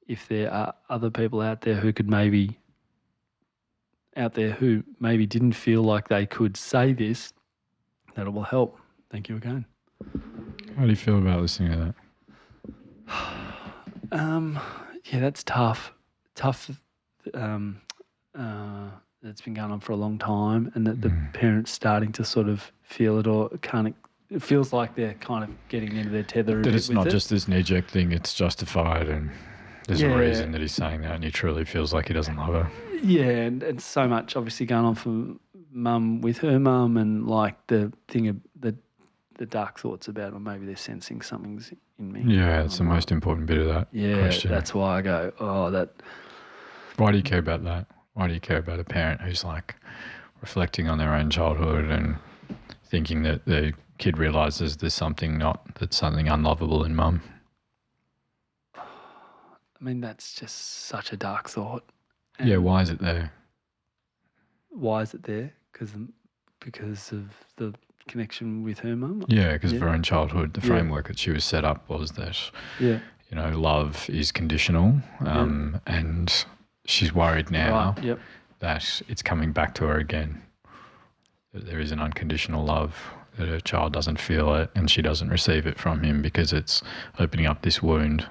if there are other people out there who maybe didn't feel like they could say this, that it will help. Thank you again. How do you feel about listening to that? Yeah, that's tough. That's been going on for a long time, and that the parent's starting to sort of feel it or can't It feels like they're kind of getting into their tether a That bit it's with not it. just this knee-jerk thing, it's justified and there's Yeah. a reason that he's saying that and he truly feels like he doesn't love her. Yeah, and so much obviously going on for mum with her mum, and like the thing of the dark thoughts about, or maybe they're sensing something's in me. Yeah, it's the most important bit of that question. That's why I go, oh, that. Why do you care about that? Why do you care about a parent who's like reflecting on their own childhood and thinking that the kid realises there's something that's something unlovable in mum? I mean, that's just such a dark thought. Yeah, And why is it there? why is it there? Because of the connection with her mum. Yeah, because of her own childhood, the Yeah. framework that she was set up was that, Yeah. you know, love is conditional, and she's worried now Right. Yep. that it's coming back to her again. That there is an unconditional love, that her child doesn't feel it and she doesn't receive it from him because it's opening up this wound.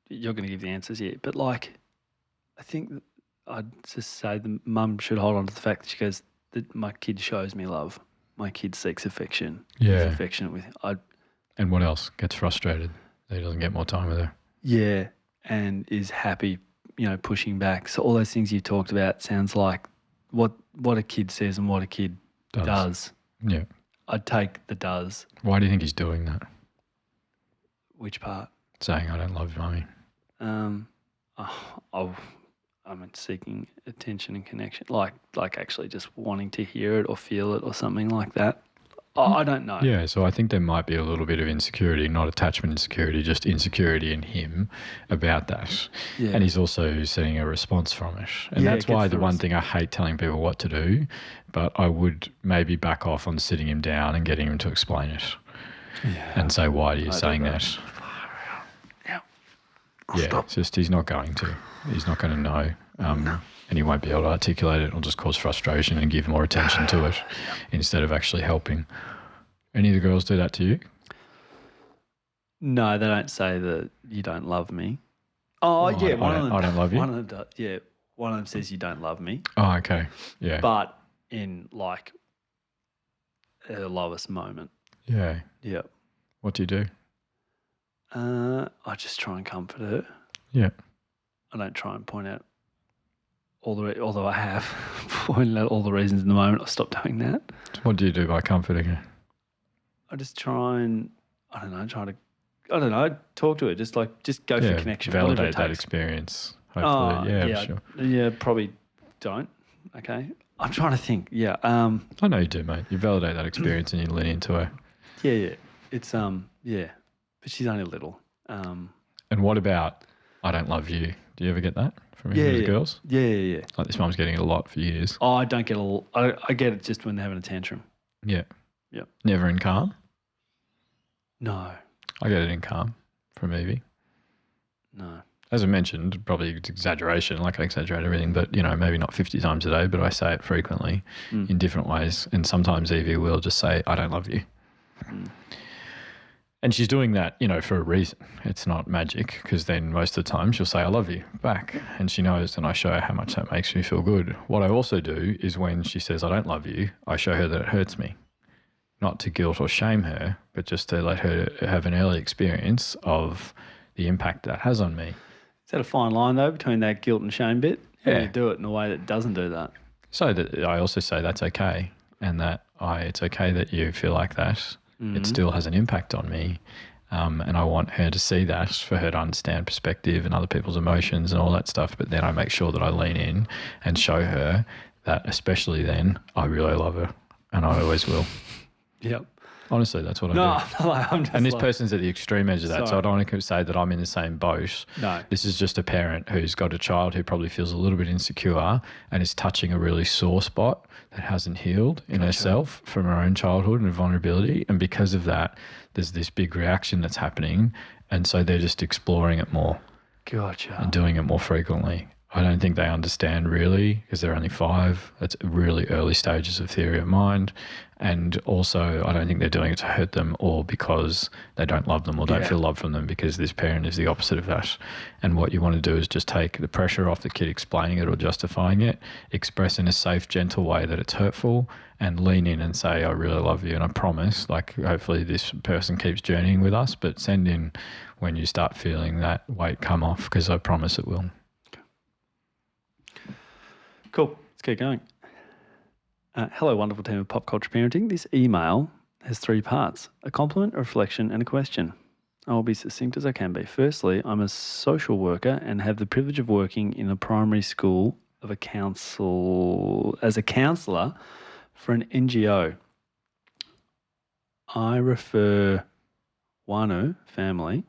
You're going to give the answers, yeah. But like, I think that I'd just say the mum should hold on to the fact that she goes, that my kid shows me love. My kid seeks affection. Yeah. Is affectionate with. And what else? Gets frustrated that he doesn't get more time with her. Yeah, and is happy, pushing back. So all those things you talked about sounds like what a kid says and what a kid does. Yeah. I'd take the does. Why do you think he's doing that? Which part? Saying, I don't love you, mummy. I'm seeking attention and connection, like actually just wanting to hear it or feel it or something like that. I don't know. Yeah, so I think there might be a little bit of insecurity, not attachment insecurity, just insecurity in him about that. Yeah. And he's also seeing a response from it. And Yeah, that's it gets why the the one thing I hate telling people what to do, but I would maybe back off on sitting him down and getting him to explain it. Yeah. And say, why are you I do saying that. that? Yeah. Yeah, it's just he's not going to. He's not going to know. And he won't be able to articulate it. It'll just cause frustration and give more attention to it instead of actually helping. Any of the girls do that to you? No, they don't say that you don't love me. Oh, yeah. One of them. I don't love you? One of them, one of them says you don't love me, Oh, okay. Yeah. but in like her lowest moment. Yeah. Yeah. What do you do? I just try and comfort her. Yeah. I don't try and point out although I have pointed out all the reasons in the moment. I've stopped doing that. What do you do by comforting her? I just try and, talk to her. Just go for connection. whatever it Validate that takes. experience. Hopefully. Yeah, sure. Yeah, probably don't. Okay. I'm trying to think. Yeah. I know you do, mate. You validate that experience and you lean into her. Yeah. It's, yeah. But she's only little. And what about, I don't love you? Do you ever get that from any of the girls? Yeah. Like this mum's getting it a lot for years. Oh, I don't get I get it just when they're having a tantrum. Yeah. Yeah. Never in calm? No. I get it in calm from Evie. No. As I mentioned, probably it's exaggeration, like I exaggerate everything, but, maybe not 50 times a day, but I say it frequently in different ways. And sometimes Evie will just say, I don't love you. And she's doing that, for a reason. It's not magic, because then most of the time she'll say, I love you back. And she knows, and I show her how much that makes me feel good. What I also do is when she says, I don't love you, I show her that it hurts me. Not to guilt or shame her, but just to let her have an early experience of the impact that has on me. Is that a fine line, though, between that guilt and shame bit? How do Yeah. you do it in a way that doesn't do that? So that I also say that's okay, and that it's okay that you feel like that. It still has an impact on me, and I want her to see that, for her to understand perspective and other people's emotions and all that stuff. But then I make sure that I lean in and show her that, especially then, I really love her, and I always will. Yep. Honestly, that's what I do. No, I'm just And this like, person's at the extreme edge of that, so Sorry. I don't want to say that I'm in the same boat. No. This is just a parent who's got a child who probably feels a little bit insecure and is touching a really sore spot that hasn't healed in herself from her own childhood and vulnerability. And because of that, there's this big reaction that's happening. And so they're just exploring it more Gotcha. and doing it more frequently. I don't think they understand really because they're only 5. It's really early stages of theory of mind. And also, I don't think they're doing it to hurt them or because they don't love them or don't feel love from them, because this parent is the opposite of that. And what you want to do is just take the pressure off the kid explaining it or justifying it, express in a safe, gentle way that it's hurtful, and lean in and say, I really love you and I promise, like hopefully this person keeps journeying with us, but send in when you start feeling that weight come off, because I promise it will. Cool. Let's keep going. Hello, wonderful team of Pop Culture Parenting. This email has 3 parts: a compliment, a reflection, and a question. I will be succinct as I can be. Firstly, I'm a social worker and have the privilege of working in a primary school as a counsellor for an NGO. I refer whānau family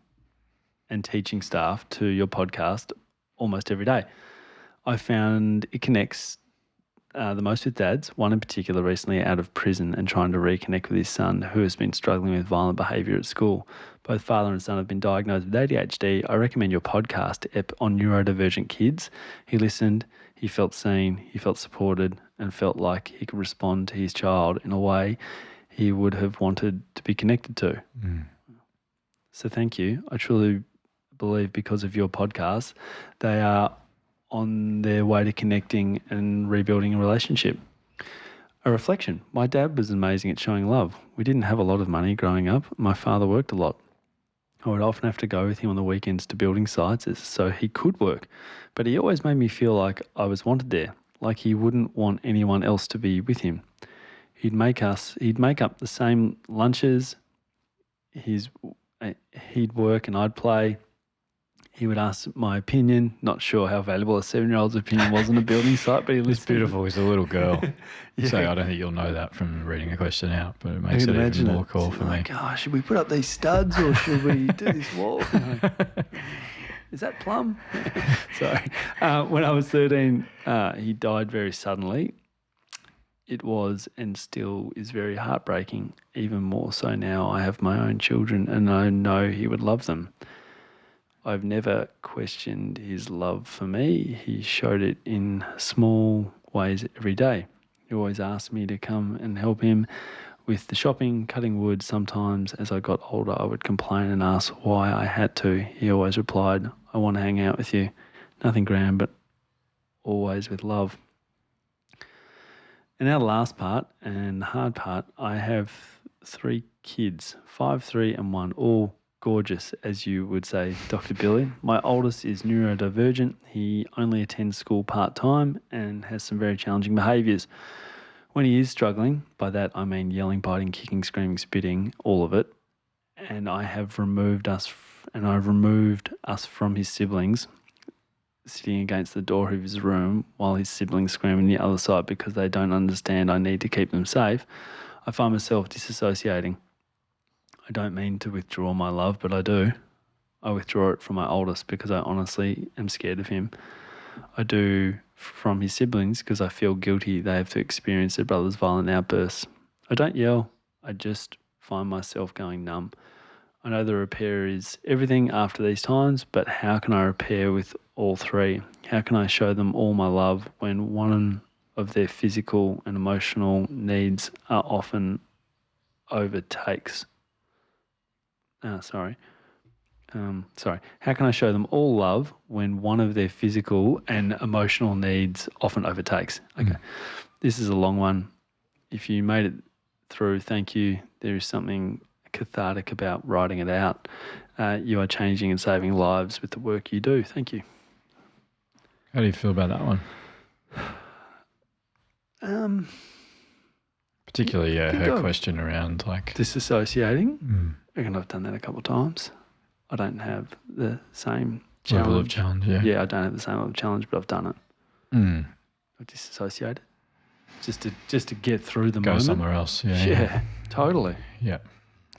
and teaching staff to your podcast almost every day. I found it connects the most with dads, one in particular recently out of prison and trying to reconnect with his son who has been struggling with violent behaviour at school. Both father and son have been diagnosed with ADHD. I recommend your podcast on neurodivergent kids. He listened, he felt seen, he felt supported, and felt like he could respond to his child in a way he would have wanted to be connected to. So thank you. I truly believe because of your podcast, they are on their way to connecting and rebuilding a relationship. A reflection. My dad was amazing at showing love. We didn't have a lot of money growing up. My father worked a lot. I would often have to go with him on the weekends to building sites so he could work. But he always made me feel like I was wanted there, like he wouldn't want anyone else to be with him. He'd make up the same lunches. He'd work and I'd play. He would ask my opinion. Not sure how valuable a 7-year-old's opinion was on a building site, but he listened. It's beautiful. He's a little girl. Yeah. So I don't think you'll know that from reading the question out, but it makes it even more cool for me. Oh, should we put up these studs or should we do this wall? Is that plum? Sorry. When I was 13, he died very suddenly. It was and still is very heartbreaking, even more so now I have my own children and I know he would love them. I've never questioned his love for me. He showed it in small ways every day. He always asked me to come and help him with the shopping, cutting wood. Sometimes as I got older, I would complain and ask why I had to. He always replied, I want to hang out with you. Nothing grand, but always with love. And now the last part and the hard part, I have 3 kids, 5, 3 and 1, all gorgeous, as you would say, Dr. Billy. My oldest is neurodivergent. He only attends school part-time and has some very challenging behaviours. When he is struggling, by that I mean yelling, biting, kicking, screaming, spitting, all of it. And I've removed us from his siblings, sitting against the door of his room while his siblings scream on the other side because they don't understand I need to keep them safe. I find myself disassociating. I don't mean to withdraw my love, but I do. I withdraw it from my oldest because I honestly am scared of him. I do from his siblings because I feel guilty they have to experience their brother's violent outbursts. I don't yell. I just find myself going numb. I know the repair is everything after these times, but how can I repair with all 3? How can I show them all my love when one of their physical and emotional needs are often overtakes? How can I show them all love when one of their physical and emotional needs often overtakes? Okay. This is a long one. If you made it through, thank you. There is something cathartic about writing it out. You are changing and saving lives with the work you do. Thank you. How do you feel about that one? Particularly, her question around like disassociating. I reckon I've done that a couple of times. I don't have the same challenge. Level of challenge, Yeah, I don't have the same level of challenge, but I've done it. I've disassociated just to get through the moment. Go somewhere else. Yeah, totally. Yeah.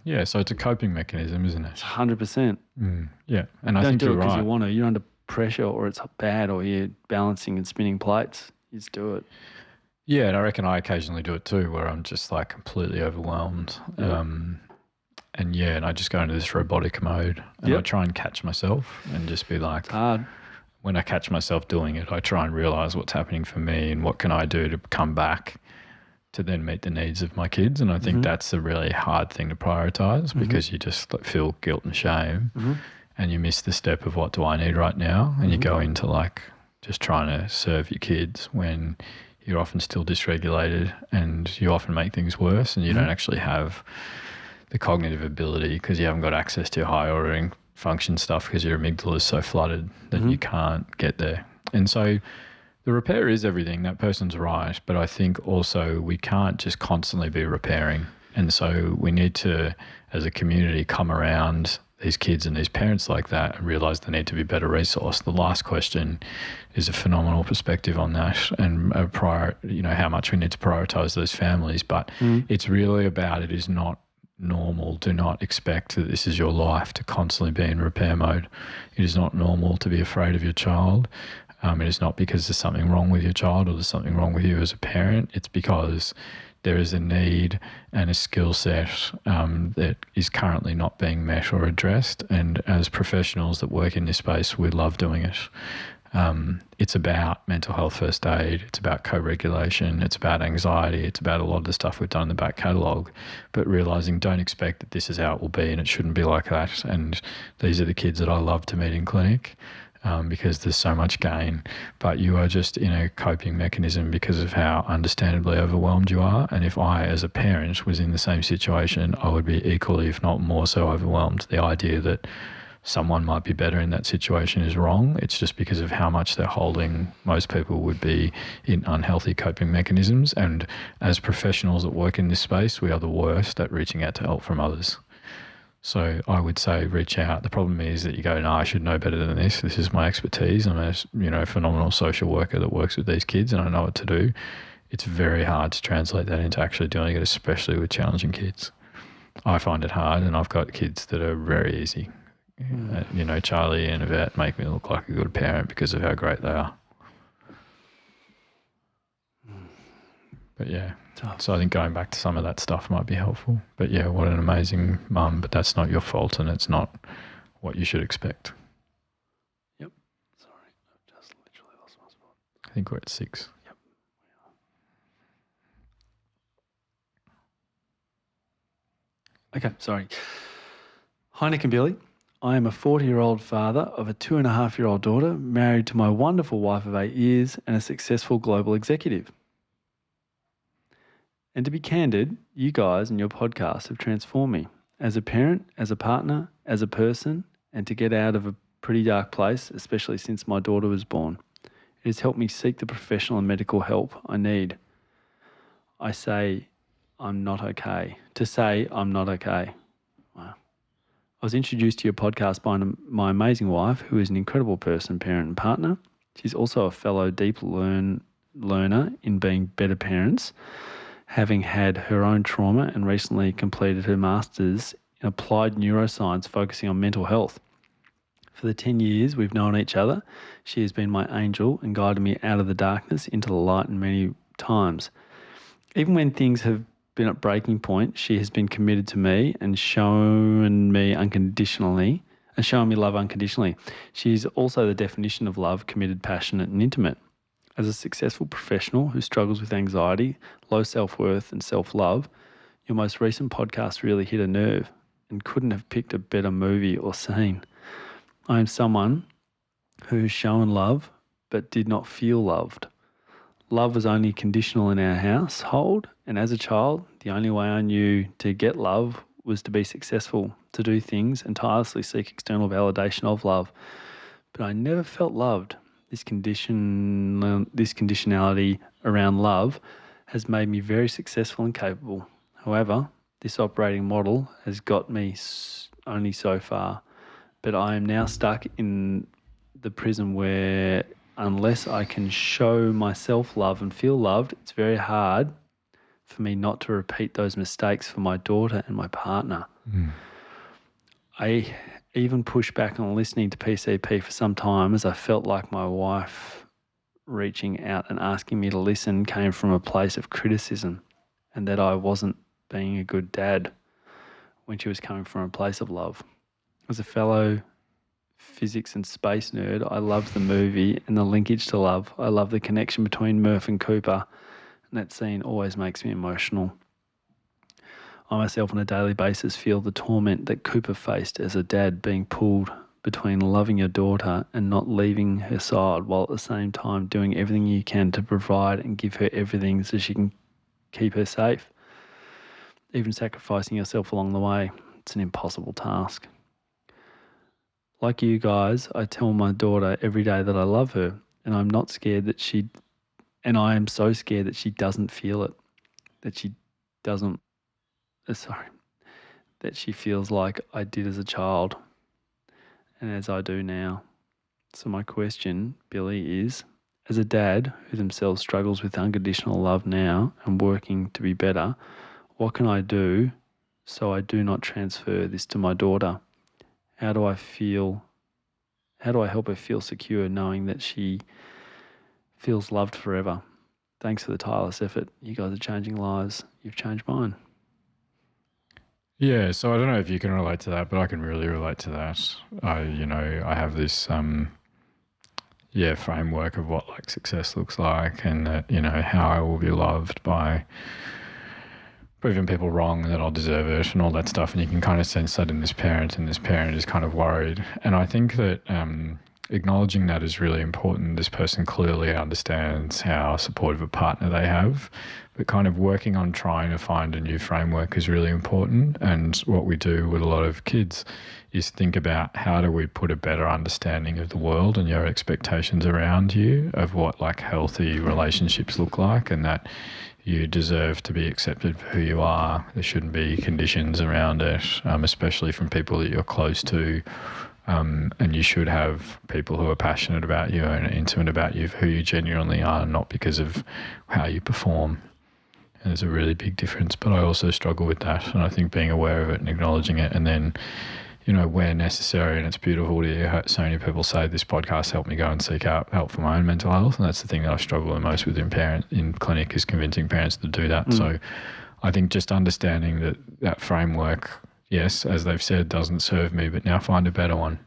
Yeah, so it's a coping mechanism, isn't it? 100%. Yeah, and I don't think do you're it because right. you want to. You're under pressure or it's bad or you're balancing and spinning plates. You just do it. Yeah, and I reckon I occasionally do it too where I'm just like completely overwhelmed. Yeah. And I just go into this robotic mode and I try and catch myself and just be like, It's hard. when I catch myself doing it, I try and realize what's happening for me and what can I do to come back to then meet the needs of my kids. And I think that's a really hard thing to prioritize because you just feel guilt and shame and you miss the step of what do I need right now, and you go into like just trying to serve your kids when you're often still dysregulated and you often make things worse, and you don't actually have the cognitive ability because you haven't got access to your high ordering function stuff because your amygdala is so flooded that you can't get there. And so the repair is everything. That person's right. But I think also we can't just constantly be repairing. And so we need to, as a community, come around these kids and these parents like that and realise they need to be better resourced. The last question is a phenomenal perspective on that, and how much we need to prioritise those families. But it's really about, it is not normal. Do not expect that this is your life to constantly be in repair mode. It is not normal to be afraid of your child. It is not because there's something wrong with your child or there's something wrong with you as a parent. It's because there is a need and a skill set that is currently not being met or addressed. And as professionals that work in this space, we love doing it. It's about mental health first aid. It's about co-regulation. It's about anxiety. It's about a lot of the stuff we've done in the back catalogue. But realising, don't expect that this is how it will be, and it shouldn't be like that. And these are the kids that I love to meet in clinic. Because there's so much gain, but you are just in a coping mechanism because of how understandably overwhelmed you are. And if I, as a parent, was in the same situation, I would be equally, if not more so, overwhelmed. The idea that someone might be better in that situation is wrong. It's just because of how much they're holding. Most people would be in unhealthy coping mechanisms. And as professionals that work in this space, we are the worst at reaching out to help from others. So I would say reach out. The problem is that you go, no, I should know better than this. This is my expertise. I'm a phenomenal social worker that works with these kids and I know what to do. It's very hard to translate that into actually doing it, especially with challenging kids. I find it hard, and I've got kids that are very easy. Charlie and Yvette make me look like a good parent because of how great they are. But yeah. So I think going back to some of that stuff might be helpful. But yeah, what an amazing mum, but that's not your fault and it's not what you should expect. Yep. Sorry, I've just literally lost my spot. I think we're at 6. Yep, we are. Okay, sorry. Hi, Nick and Billy. I am a 40-year-old father of a 2.5-year-old daughter, married to my wonderful wife of 8 years and a successful global executive. And to be candid, you guys and your podcast have transformed me as a parent, as a partner, as a person, and to get out of a pretty dark place, especially since my daughter was born. It has helped me seek the professional and medical help I need. I say I'm not okay. To say I'm not okay. Wow. I was introduced to your podcast by my amazing wife, who is an incredible person, parent and partner. She's also a fellow deep learner in being better parents, having had her own trauma and recently completed her master's in applied neuroscience focusing on mental health. For the 10 years we've known each other, she has been my angel and guided me out of the darkness into the light in many times. Even when things have been at breaking point, she has been committed to me and shown me love unconditionally. She is also the definition of love, committed, passionate and intimate. As a successful professional who struggles with anxiety, low self-worth and self-love, your most recent podcast really hit a nerve and couldn't have picked a better movie or scene. I am someone who has shown love but did not feel loved. Love was only conditional in our household, and as a child, the only way I knew to get love was to be successful, to do things and tirelessly seek external validation of love. But I never felt loved. This conditionality around love has made me very successful and capable. However, this operating model has got me only so far. But I am now stuck in the prison where unless I can show myself love and feel loved, it's very hard for me not to repeat those mistakes for my daughter and my partner. I even pushed back on listening to PCP for some time, as I felt like my wife reaching out and asking me to listen came from a place of criticism and that I wasn't being a good dad when she was coming from a place of love. As a fellow physics and space nerd, I loved the movie and the linkage to love. I love the connection between Murph and Cooper, and that scene always makes me emotional. I myself on a daily basis feel the torment that Cooper faced as a dad, being pulled between loving your daughter and not leaving her side, while at the same time doing everything you can to provide and give her everything so she can keep her safe. Even sacrificing yourself along the way, it's an impossible task. Like you guys, I tell my daughter every day that I love her, and I'm not scared that I am so scared that she doesn't feel it, that she feels like I did as a child and as I do now. So my question, Billy, is, as a dad who themselves struggles with unconditional love now and working to be better, what can I do so I do not transfer this to my daughter? How do I help her feel secure knowing that she feels loved forever? Thanks for the tireless effort. You guys are changing lives. You've changed mine. Yeah, so I don't know if you can relate to that, but I can really relate to that. I have this framework of what like success looks like, and that, how I will be loved by proving people wrong and that I'll deserve it and all that stuff. And you can kind of sense that in this parent, and this parent is kind of worried. And I think that acknowledging that is really important. This person clearly understands how supportive a partner they have, but kind of working on trying to find a new framework is really important. And what we do with a lot of kids is think about how do we put a better understanding of the world and your expectations around you of what like healthy relationships look like, and that you deserve to be accepted for who you are. There shouldn't be conditions around it, especially from people that you're close to. And you should have people who are passionate about you and intimate about you for who you genuinely are, not because of how you perform. And there's a really big difference, but I also struggle with that. And I think being aware of it and acknowledging it, and then, where necessary, and it's beautiful to hear so many people say this podcast helped me go and seek out help for my own mental health. And that's the thing that I struggle the most with in clinic, is convincing parents to do that. So I think just understanding that framework, yes, as they've said, doesn't serve me, but now find a better one.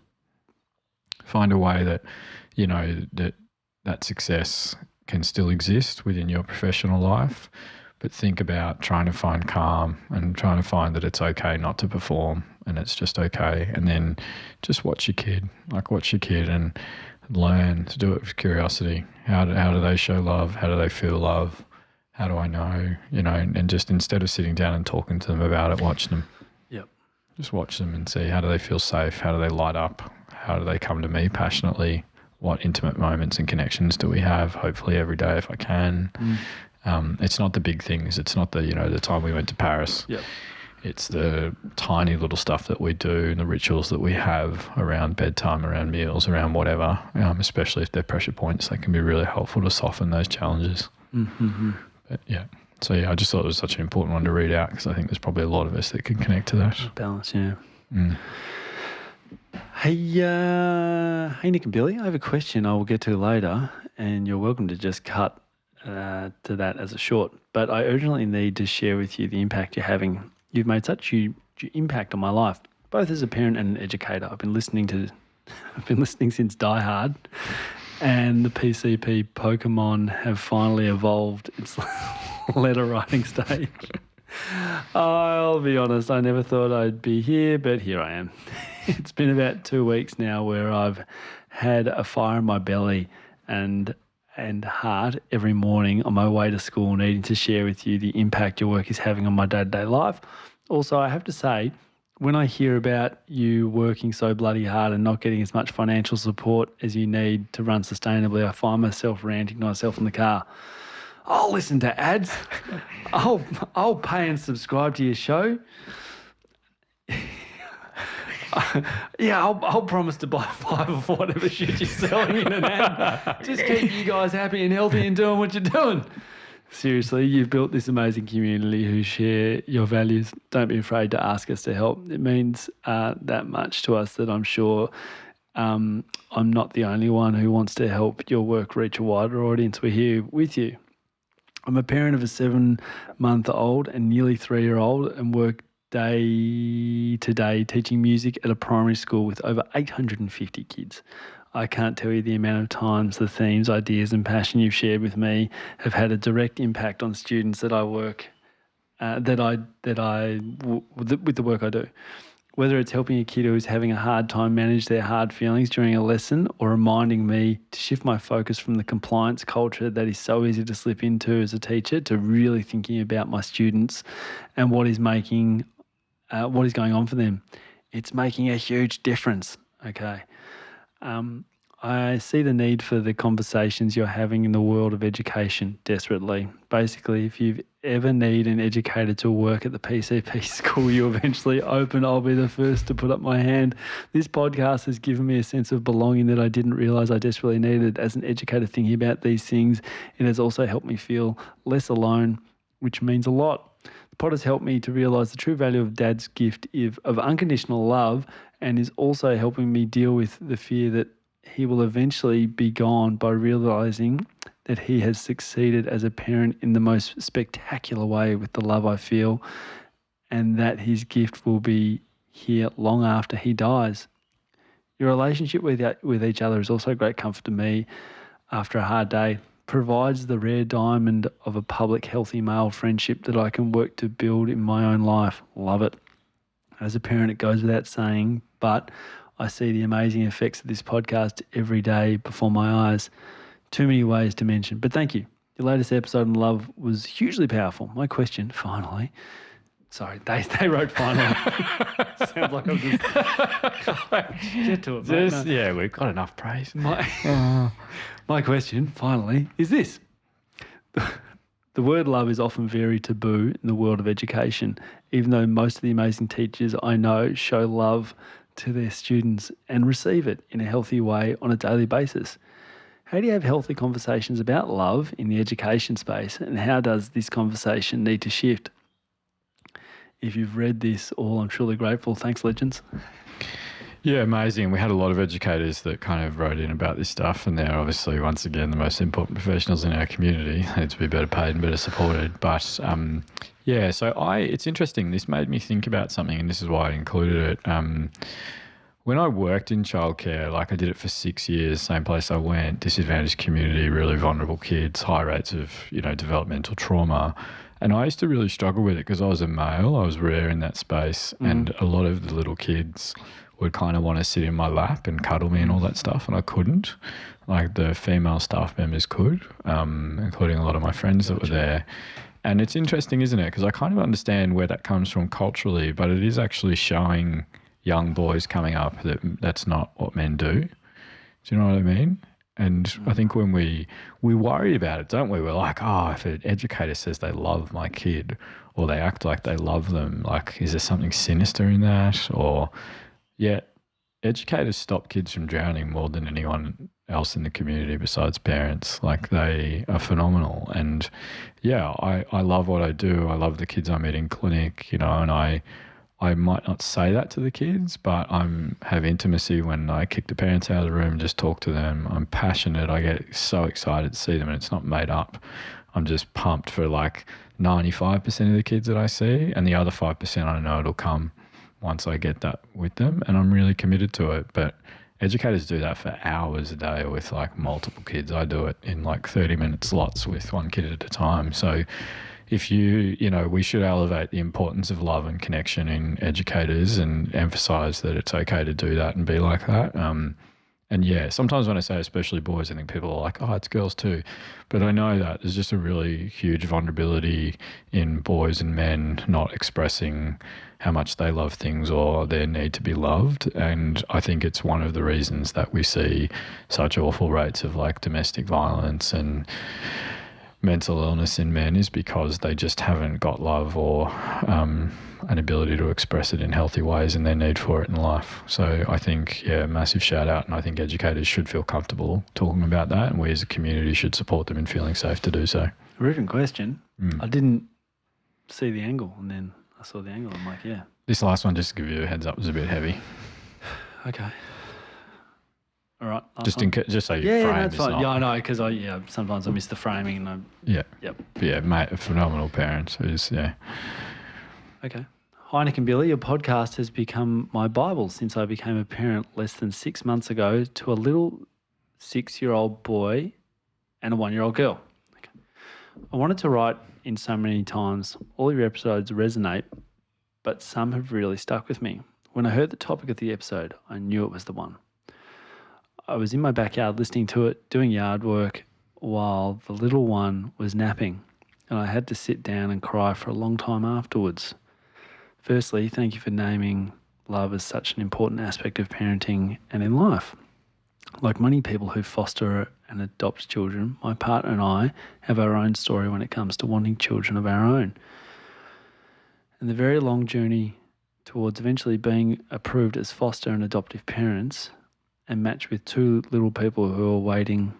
Find a way that, that success can still exist within your professional life, but think about trying to find calm and trying to find that it's okay not to perform, and it's just okay. And then just watch your kid and learn to do it with curiosity. How do they show love? How do they feel love? How do I know? And just instead of sitting down and talking to them about it, watch them. Yep. Just watch them and see, how do they feel safe? How do they light up? How do they come to me passionately? What intimate moments and connections do we have? Hopefully every day if I can. It's not the big things. It's not the time we went to Paris. Yep. It's the tiny little stuff that we do and the rituals that we have around bedtime, around meals, around whatever, especially if they're pressure points. They can be really helpful to soften those challenges. Mm-hmm. But yeah. So yeah, I just thought it was such an important one to read out, because I think there's probably a lot of us that can connect to that. Balance, yeah. Hey, Nick and Billy, I have a question I will get to later, and you're welcome to just cut to that as a short. But I urgently need to share with you the impact you're having. You've made such a huge impact on my life, both as a parent and an educator. I've been listening since Die Hard, and the PCP Pokemon have finally evolved its letter writing stage. I'll be honest, I never thought I'd be here, but here I am. It's been about 2 weeks now where I've had a fire in my belly and heart every morning on my way to school, needing to share with you the impact your work is having on my day-to-day life. Also, I have to say, when I hear about you working so bloody hard and not getting as much financial support as you need to run sustainably, I find myself ranting to myself in the car. I'll listen to ads. I'll pay and subscribe to your show. I'll promise to buy 5 of whatever shit you're selling in an ad. Just keep you guys happy and healthy and doing what you're doing. Seriously, you've built this amazing community who share your values. Don't be afraid to ask us to help. It means that much to us that I'm sure I'm not the only one who wants to help your work reach a wider audience. We're here with you. I'm a parent of a 7-month-old and nearly 3-year-old and work day-to-day teaching music at a primary school with over 850 kids. I can't tell you the amount of times the themes, ideas and passion you've shared with me have had a direct impact on students that I work, with the work I do. Whether it's helping a kid who is having a hard time manage their hard feelings during a lesson or reminding me to shift my focus from the compliance culture that is so easy to slip into as a teacher to really thinking about my students and what is going on for them. It's making a huge difference. Okay. I see the need for the conversations you're having in the world of education desperately. Basically, if you ever need an educator to work at the PCP school you eventually open, I'll be the first to put up my hand. This podcast has given me a sense of belonging that I didn't realise I desperately needed. As an educator thinking about these things, it has also helped me feel less alone, which means a lot. The pod has helped me to realise the true value of Dad's gift of unconditional love, and is also helping me deal with the fear that he will eventually be gone by realising that he has succeeded as a parent in the most spectacular way with the love I feel, and that his gift will be here long after he dies. Your relationship with each other is also a great comfort to me after a hard day. Provides the rare diamond of a public, healthy male friendship that I can work to build in my own life. Love it. As a parent, it goes without saying, but I see the amazing effects of this podcast every day before my eyes. Too many ways to mention, but thank you. Your latest episode on love was hugely powerful. My question, finally. Sorry, they wrote finally. Sounds like I'm just... Get to it, mate. No. Yeah, we've got enough praise. My question, finally, is this. The word love is often very taboo in the world of education, even though most of the amazing teachers I know show love to their students and receive it in a healthy way on a daily basis. How do you have healthy conversations about love in the education space, and how does this conversation need to shift? If you've read this all, I'm truly grateful. Thanks, legends. Yeah, amazing. We had a lot of educators that kind of wrote in about this stuff, and they're obviously, once again, the most important professionals in our community. They need to be better paid and better supported. But it's interesting. This made me think about something, and this is why I included it. When I worked in childcare, like I did it for 6 years, same place I went, disadvantaged community, really vulnerable kids, high rates of, developmental trauma. And I used to really struggle with it because I was a male. I was rare in that space. And a lot of the little kids would kind of want to sit in my lap and cuddle me and all that stuff, and I couldn't. Like the female staff members could, including a lot of my friends that were there. And it's interesting, isn't it? Because I kind of understand where that comes from culturally, but it is actually showing young boys coming up that that's not what men do. Do you know what I mean? And I think when we worry about it, don't we? We're like, if an educator says they love my kid or they act like they love them, like, is there something sinister in that? Or, educators stop kids from drowning more than anyone else in the community besides parents. Like, they are phenomenal. And, I love what I do. I love the kids I meet in clinic, and I might not say that to the kids, but I have intimacy when I kick the parents out of the room, just talk to them. I'm passionate. I get so excited to see them, and it's not made up. I'm just pumped for like 95% of the kids that I see, and the other 5% I know it'll come once I get that with them, and I'm really committed to it. But educators do that for hours a day with like multiple kids. I do it in like 30-minute slots with one kid at a time. So if we should elevate the importance of love and connection in educators and emphasize that it's okay to do that and be like that. Sometimes when I say especially boys, I think people are like, it's girls too. But I know that there's just a really huge vulnerability in boys and men not expressing how much they love things or their need to be loved. And I think it's one of the reasons that we see such awful rates of like domestic violence and mental illness in men, is because they just haven't got love or an ability to express it in healthy ways and their need for it in life. So I think, massive shout out, and I think educators should feel comfortable talking about that, and we as a community should support them in feeling safe to do so. Written question. I didn't see the angle, and then I saw the angle. I'm like, This last one, just to give you a heads up, was a bit heavy. Okay. All right. Just so you frame that's this fine. up. Yeah, I know, because sometimes I miss the framing and Yep. But mate, a phenomenal parent who's, Okay. Hi, Nick and Billy. Your podcast has become my Bible since I became a parent less than 6 months ago to a little 6-year-old boy and a 1-year-old girl. Okay. I wanted to write in so many times. All of your episodes resonate, but some have really stuck with me. When I heard the topic of the episode, I knew it was the one. I was in my backyard listening to it, doing yard work, while the little one was napping, and I had to sit down and cry for a long time afterwards. Firstly, thank you for naming love as such an important aspect of parenting and in life. Like many people who foster and adopt children, my partner and I have our own story when it comes to wanting children of our own. And the very long journey towards eventually being approved as foster and adoptive parents and matched with two little people who were waiting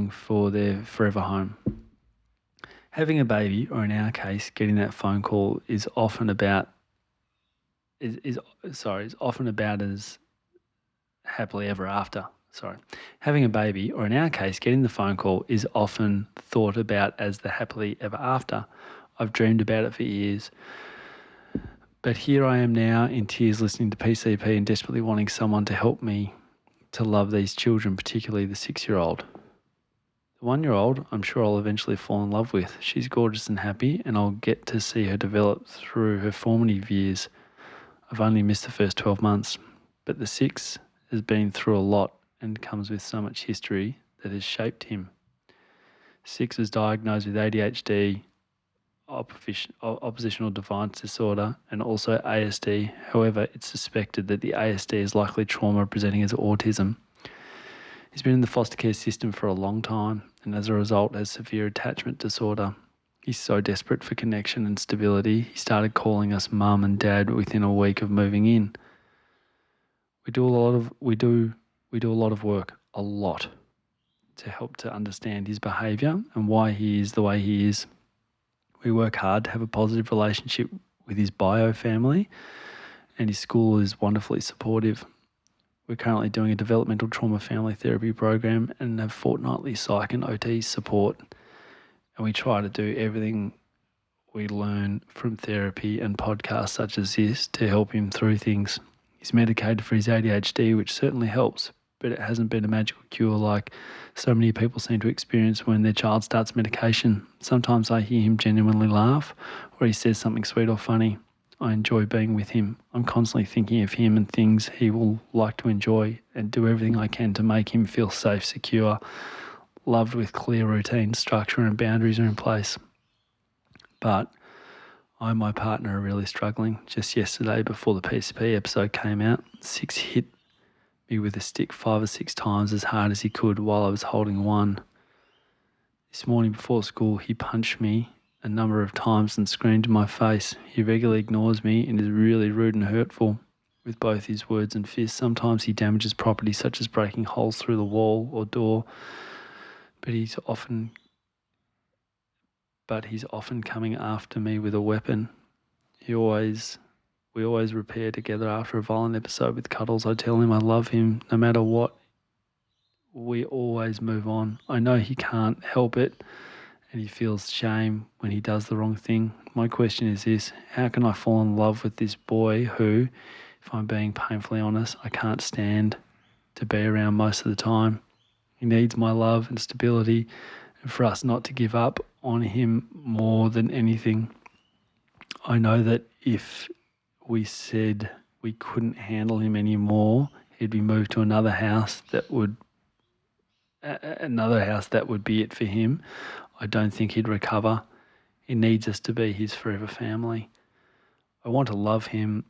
for their forever home. Having a baby, or in our case, getting that phone call is often about as happily ever after. Having a baby, or in our case, getting the phone call is often thought about as the happily ever after. I've dreamed about it for years. But here I am now in tears listening to PCP and desperately wanting someone to help me to love these children, particularly the 6-year-old. The 1-year-old, I'm sure I'll eventually fall in love with. She's gorgeous and happy, and I'll get to see her develop through her formative years. I've only missed the first 12 months, but the 6 has been through a lot and comes with so much history that has shaped him. 6 was diagnosed with ADHD, oppositional defiance disorder, and also ASD. However, it's suspected that the ASD is likely trauma presenting as autism. He's been in the foster care system for a long time and as a result has severe attachment disorder. He's so desperate for connection and stability, he started calling us mum and dad within a week of moving in. We do a lot of work, to help to understand his behaviour and why he is the way he is. We work hard to have a positive relationship with his bio family, and his school is wonderfully supportive. We're currently doing a developmental trauma family therapy program and have fortnightly psych and OT support. And we try to do everything we learn from therapy and podcasts such as this to help him through things. He's medicated for his ADHD, which certainly helps, but it hasn't been a magical cure like so many people seem to experience when their child starts medication. Sometimes I hear him genuinely laugh or he says something sweet or funny. I enjoy being with him. I'm constantly thinking of him and things he will like to enjoy and do everything I can to make him feel safe, secure, loved with clear routine, structure and boundaries are in place. But I and my partner are really struggling. Just yesterday before the PCP episode came out, 6 hit me with a stick 5 or 6 times as hard as he could while I was holding 1. This morning before school, he punched me a number of times and screamed in my face. He regularly ignores me and is really rude and hurtful with both his words and fists. Sometimes he damages property such as breaking holes through the wall or door, but he's often coming after me with a weapon. We always repair together after a violent episode with cuddles. I tell him I love him no matter what. We always move on. I know he can't help it and he feels shame when he does the wrong thing. My question is this: how can I fall in love with this boy who, if I'm being painfully honest, I can't stand to be around most of the time? He needs my love and stability, and for us not to give up on him more than anything. I know that if we said we couldn't handle him anymore, he'd be moved to another house that would be it for him. I don't think he'd recover. He needs us to be his forever family. I want to love him.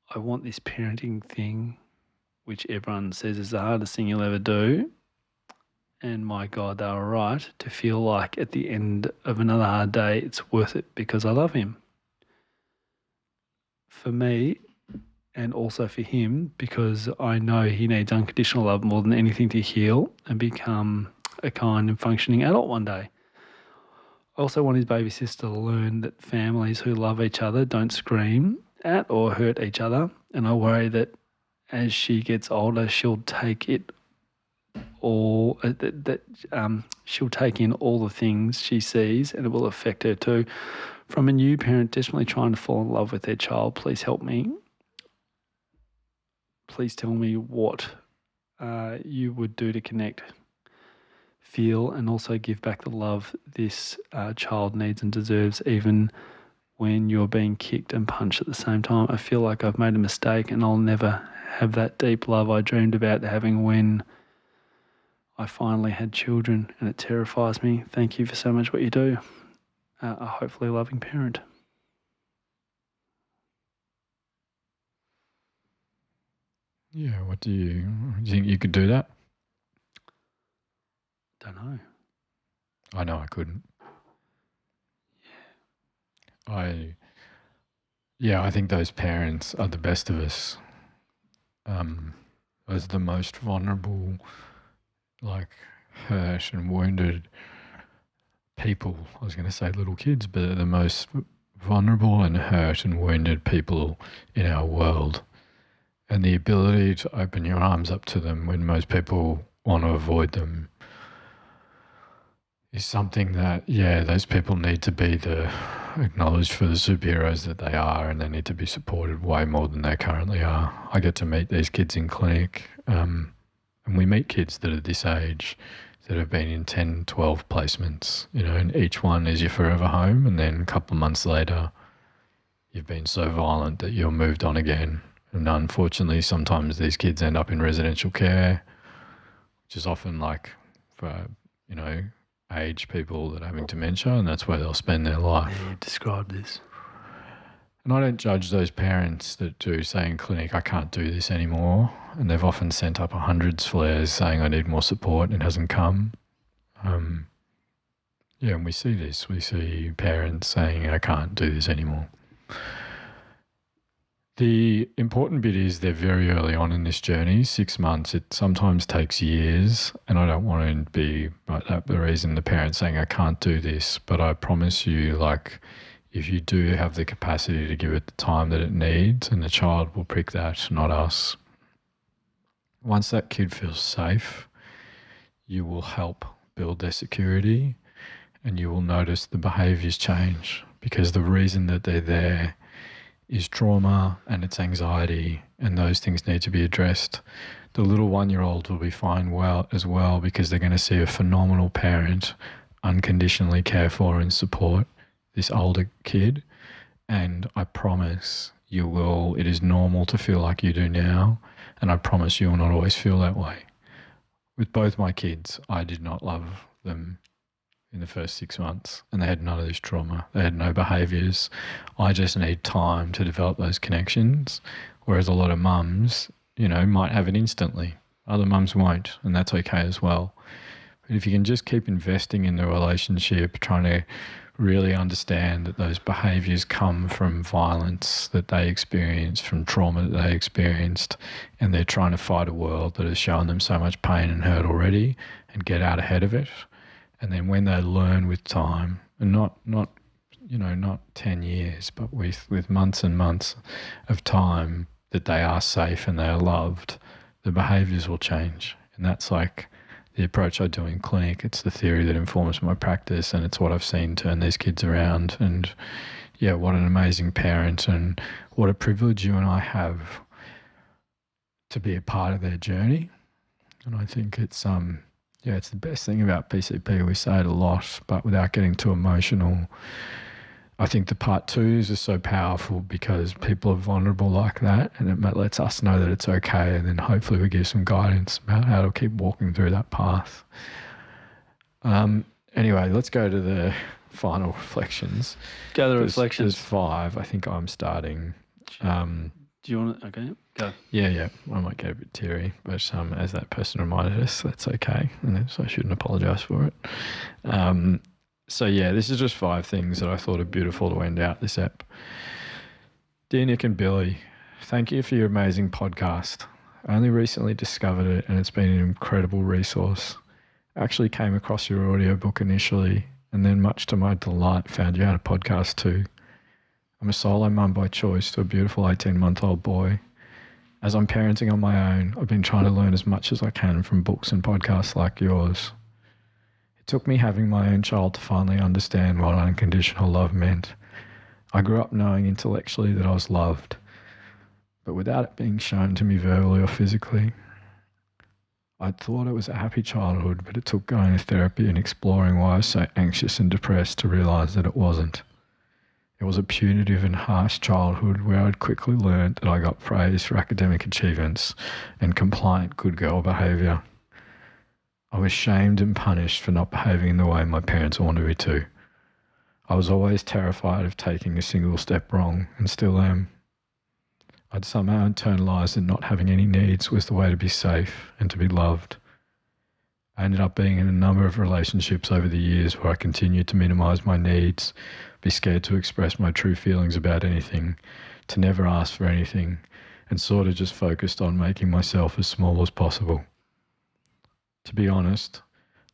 I want this parenting thing, which everyone says is the hardest thing you'll ever do, and my God, they were right, to feel like at the end of another hard day, it's worth it because I love him. For me, and also for him, because I know he needs unconditional love more than anything to heal and become a kind and functioning adult one day. I also want his baby sister to learn that families who love each other don't scream at or hurt each other, and I worry that as she gets older, she'll take it all, she'll take in all the things she sees and it will affect her too. From a new parent desperately trying to fall in love with their child, please help me. Please tell me what you would do to connect, feel, and also give back the love this child needs and deserves, even when you're being kicked and punched at the same time. I feel like I've made a mistake and I'll never have that deep love I dreamed about having when I finally had children, and it terrifies me. Thank you for so much what you do. A hopefully loving parent. Yeah, do you think you could do that? Don't know. I know I couldn't. I think those parents are the best of us. Those are the most vulnerable, like hurt and wounded people. I was going to say little kids, but they're the most vulnerable and hurt and wounded people in our world. And the ability to open your arms up to them when most people want to avoid them is something that, those people need to be acknowledged for the superheroes that they are, and they need to be supported way more than they currently are. I get to meet these kids in clinic, and we meet kids that are this age that have been in 10, 12 placements, and each one is your forever home, and then a couple of months later, you've been so violent that you're moved on again. And unfortunately, sometimes these kids end up in residential care, which is often like for, aged people that are having dementia, and that's where they'll spend their life. Yeah, you described this. And I don't judge those parents that do say in clinic, I can't do this anymore. And they've often sent up 100 flares saying I need more support, and it hasn't come. And we see this. We see parents saying I can't do this anymore. The important bit is they're very early on in this journey, 6 months. It sometimes takes years, and I don't want to be the reason the parent's saying I can't do this, but I promise you, if you do have the capacity to give it the time that it needs, and the child will pick that, not us. Once that kid feels safe, you will help build their security, and you will notice the behaviours change, because the reason that they're there is trauma and it's anxiety, and those things need to be addressed. The little 1-year-old will be fine as well, because they're going to see a phenomenal parent unconditionally care for and support this older kid. And I promise you will, it is normal to feel like you do now, and I promise you will not always feel that way. With both my kids, I did not love them in the first 6 months, and they had none of this trauma. They had no behaviours. I just need time to develop those connections, whereas a lot of mums, might have it instantly. Other mums won't, and that's okay as well. But if you can just keep investing in the relationship, trying to really understand that those behaviours come from violence that they experienced, from trauma that they experienced, and they're trying to fight a world that has shown them so much pain and hurt already, and get out ahead of it. And then when they learn with time, and not 10 years, but with months and months of time, that they are safe and they are loved, the behaviours will change. And that's like the approach I do in clinic. It's the theory that informs my practice, and it's what I've seen turn these kids around. And what an amazing parent, and what a privilege you and I have to be a part of their journey. And I think it's it's the best thing about PCP. We say it a lot, but without getting too emotional. I think the part 2s are so powerful because people are vulnerable like that, and it lets us know that it's okay, and then hopefully we give some guidance about how to keep walking through that path. Anyway, let's go to the final reflections. Go to the reflections. There's 5. I think I'm starting. Do you want to? Okay, go. Yeah. I might get a bit teary, but as that person reminded us, that's okay, and so I shouldn't apologise for it. This is just 5 things that I thought are beautiful to end out this ep. Dear Nick and Billy, thank you for your amazing podcast. I only recently discovered it, and it's been an incredible resource. I actually came across your audiobook initially, and then much to my delight found you had a podcast too. I'm a solo mum by choice to a beautiful 18-month-old boy. As I'm parenting on my own, I've been trying to learn as much as I can from books and podcasts like yours. It took me having my own child to finally understand what unconditional love meant, I grew up knowing intellectually that I was loved, but without it being shown to me verbally or physically. I thought it was a happy childhood, but it took going to therapy and exploring why I was so anxious and depressed to realise that it wasn't. It was a punitive and harsh childhood where I'd quickly learnt that I got praise for academic achievements and compliant good girl behaviour. I was shamed and punished for not behaving in the way my parents wanted me to. I was always terrified of taking a single step wrong, and still am. I'd somehow internalised that not having any needs was the way to be safe and to be loved. I ended up being in a number of relationships over the years where I continued to minimise my needs, be scared to express my true feelings about anything, to never ask for anything, and sort of just focused on making myself as small as possible. To be honest,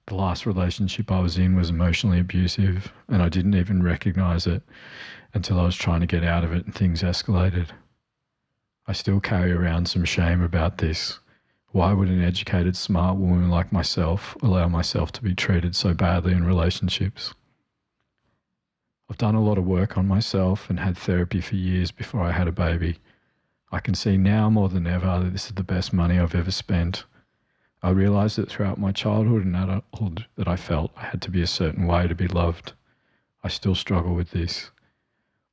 the last relationship I was in was emotionally abusive, and I didn't even recognise it until I was trying to get out of it and things escalated. I still carry around some shame about this. Why would an educated, smart woman like myself allow myself to be treated so badly in relationships? I've done a lot of work on myself and had therapy for years before I had a baby. I can see now more than ever that this is the best money I've ever spent. I realised that throughout my childhood and adulthood that I felt I had to be a certain way to be loved. I still struggle with this.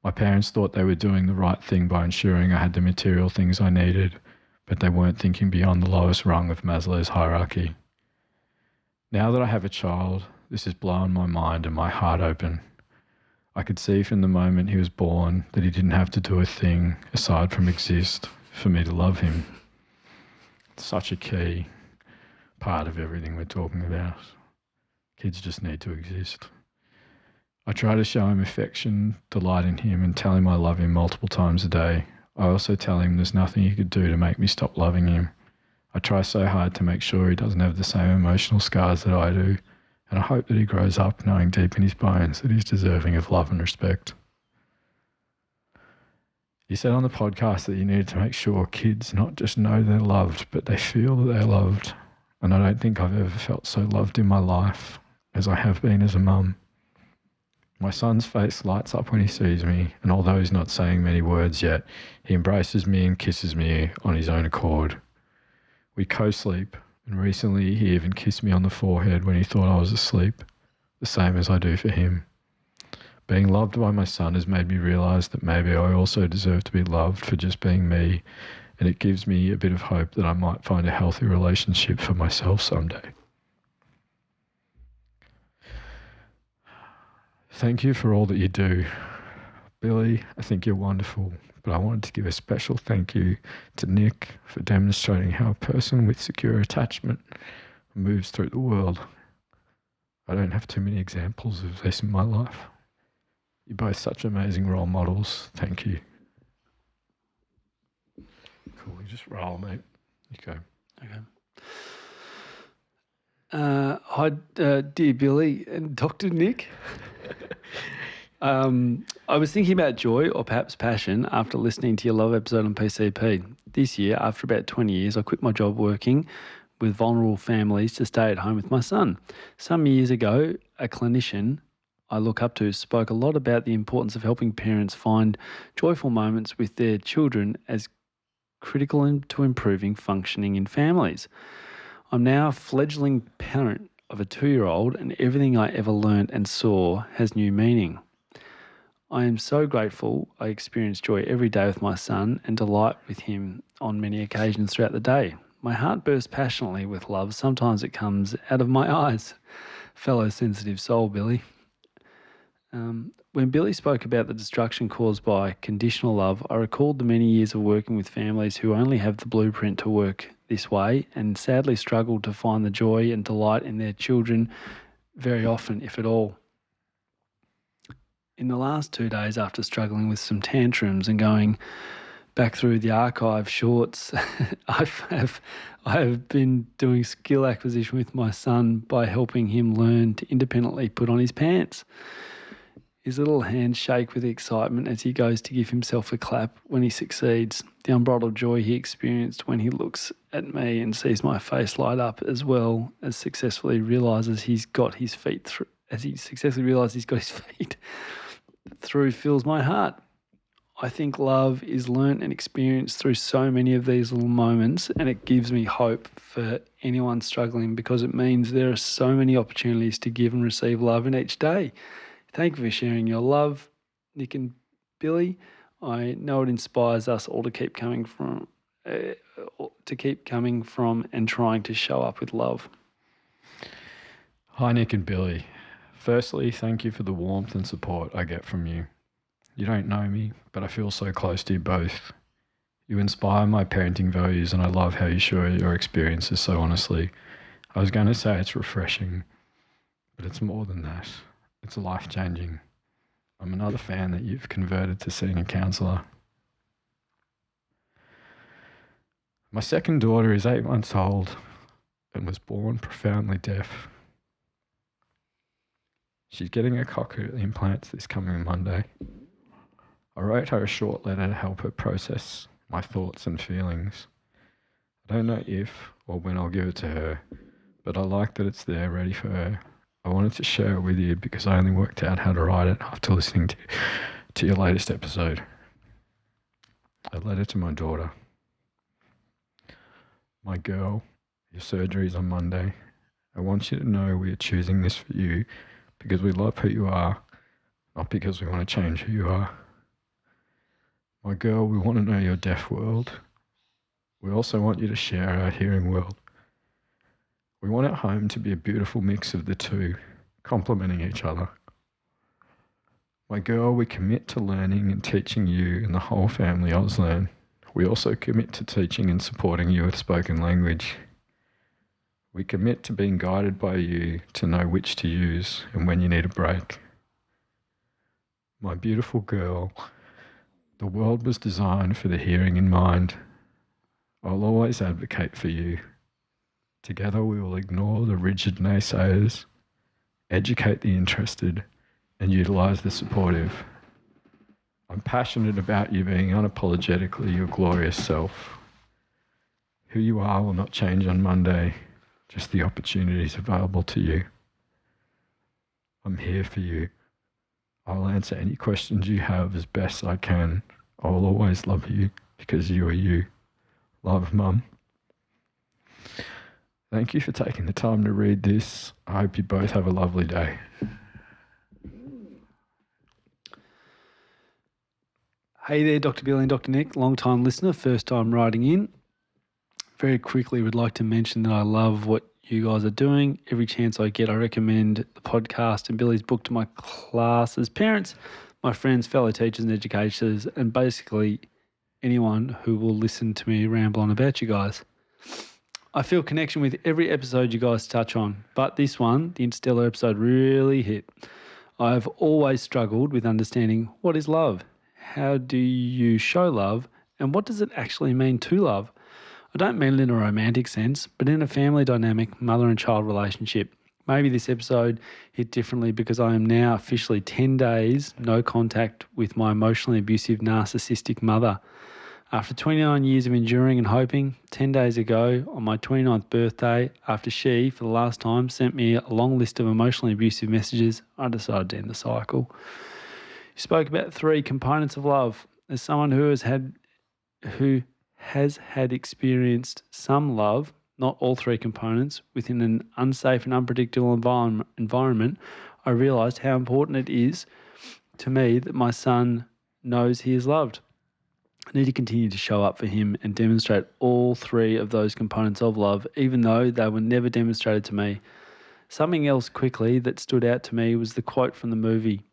My parents thought they were doing the right thing by ensuring I had the material things I needed, but they weren't thinking beyond the lowest rung of Maslow's hierarchy. Now that I have a child, this has blown my mind and my heart open. I could see from the moment he was born that he didn't have to do a thing aside from exist for me to love him. It's such a key part of everything we're talking about. Kids just need to exist. I try to show him affection, delight in him, and tell him I love him multiple times a day. I also tell him there's nothing he could do to make me stop loving him. I try so hard to make sure he doesn't have the same emotional scars that I do, and I hope that he grows up knowing deep in his bones that he's deserving of love and respect. You said on the podcast that you needed to make sure kids not just know they're loved, but they feel that they're loved. And I don't think I've ever felt so loved in my life as I have been as a mum. My son's face lights up when he sees me, and although he's not saying many words yet, he embraces me and kisses me on his own accord. We co-sleep, and recently he even kissed me on the forehead when he thought I was asleep, the same as I do for him. Being loved by my son has made me realise that maybe I also deserve to be loved for just being me, and it gives me a bit of hope that I might find a healthy relationship for myself someday. Thank you for all that you do. Billy, I think you're wonderful, but I wanted to give a special thank you to Nick for demonstrating how a person with secure attachment moves through the world. I don't have too many examples of this in my life. You're both such amazing role models. Thank you. Cool, you just roll, mate. You go. Okay. Hi, dear Billy and Dr. Nick. I was thinking about joy or perhaps passion after listening to your love episode on PCP. This year, after about 20 years, I quit my job working with vulnerable families to stay at home with my son. Some years ago, a clinician I look up to spoke a lot about the importance of helping parents find joyful moments with their children as critical to improving functioning in families. I'm now a fledgling parent of a 2-year-old, and everything I ever learnt and saw has new meaning. I am so grateful I experience joy every day with my son and delight with him on many occasions throughout the day. My heart bursts passionately with love. Sometimes it comes out of my eyes. Fellow sensitive soul, Billy. When Billy spoke about the destruction caused by conditional love, I recalled the many years of working with families who only have the blueprint to work this way and sadly struggle to find the joy and delight in their children very often, if at all. In the last 2 days, after struggling with some tantrums and going back through the archive shorts, I have been doing skill acquisition with my son by helping him learn to independently put on his pants. His little hands shake with excitement as he goes to give himself a clap when he succeeds. The unbridled joy he experienced when he looks at me and sees my face light up, as well as successfully realises he's got his feet through fills my heart. I think love is learnt and experienced through so many of these little moments, and it gives me hope for anyone struggling because it means there are so many opportunities to give and receive love in each day. Thank you for sharing your love, Nick and Billy. I know it inspires us all to keep coming from and trying to show up with love. Hi, Nick and Billy. Firstly, thank you for the warmth and support I get from you. You don't know me, but I feel so close to you both. You inspire my parenting values, and I love how you share your experiences so honestly. I was going to say it's refreshing, but it's more than that. It's life-changing. I'm another fan that you've converted to seeing a counsellor. My second daughter is 8 months old and was born profoundly deaf. She's getting her cochlear implants this coming Monday. I wrote her a short letter to help her process my thoughts and feelings. I don't know if or when I'll give it to her, but I like that it's there ready for her. I wanted to share it with you because I only worked out how to write it after listening to your latest episode. A letter to my daughter. My girl, your surgery is on Monday. I want you to know we are choosing this for you because we love who you are, not because we want to change who you are. My girl, we want to know your deaf world. We also want you to share our hearing world. We want our home to be a beautiful mix of the two, complementing each other. My girl, we commit to learning and teaching you and the whole family Auslan. We also commit to teaching and supporting you with spoken language. We commit to being guided by you to know which to use and when you need a break. My beautiful girl, the world was designed for the hearing in mind. I'll always advocate for you. Together we will ignore the rigid naysayers, educate the interested, and utilise the supportive. I'm passionate about you being unapologetically your glorious self. Who you are will not change on Monday, just the opportunities available to you. I'm here for you. I'll answer any questions you have as best I can. I'll always love you because you are you. Love, Mum. Thank you for taking the time to read this. I hope you both have a lovely day. Hey there, Dr. Billy and Dr. Nick, long-time listener, first time writing in. Very quickly, would like to mention that I love what you guys are doing. Every chance I get, I recommend the podcast and Billy's book to my classes, parents, my friends, fellow teachers and educators, and basically anyone who will listen to me ramble on about you guys. I feel connection with every episode you guys touch on, but this one, the Interstellar episode, really hit. I've always struggled with understanding what is love. How do you show love, and what does it actually mean to love? I don't mean it in a romantic sense, but in a family dynamic, mother and child relationship. Maybe this episode hit differently because I am now officially 10 days no contact with my emotionally abusive, narcissistic mother. After 29 years of enduring and hoping, 10 days ago, on my 29th birthday, after she, for the last time, sent me a long list of emotionally abusive messages, I decided to end the cycle. You spoke about 3 components of love. As someone who has had experienced some love, not all 3 components, within an unsafe and unpredictable environment, I realised how important it is to me that my son knows he is loved. I need to continue to show up for him and demonstrate all 3 of those components of love, even though they were never demonstrated to me. Something else quickly that stood out to me was the quote from the movie,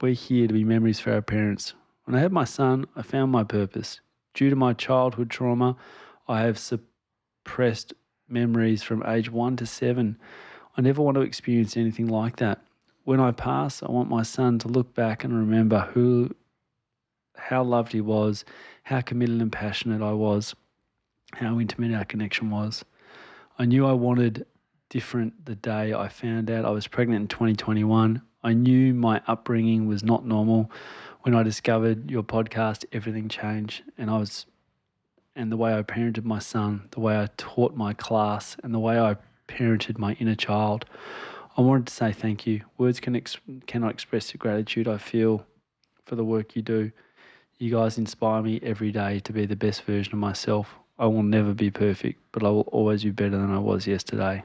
"We're here to be memories for our parents." When I had my son, I found my purpose. Due to my childhood trauma, I have suppressed memories from age 1 to 7. I never want to experience anything like that. When I pass, I want my son to look back and remember how loved he was, how committed and passionate I was, how intimate our connection was. I knew I wanted different the day I found out I was pregnant in 2021. I knew my upbringing was not normal. When I discovered your podcast, everything changed, and the way I parented my son, the way I taught my class, and the way I parented my inner child. I wanted to say thank you. Words cannot express the gratitude I feel. for the work you do. You guys inspire me every day to be the best version of myself. I will never be perfect, but I will always be better than I was yesterday.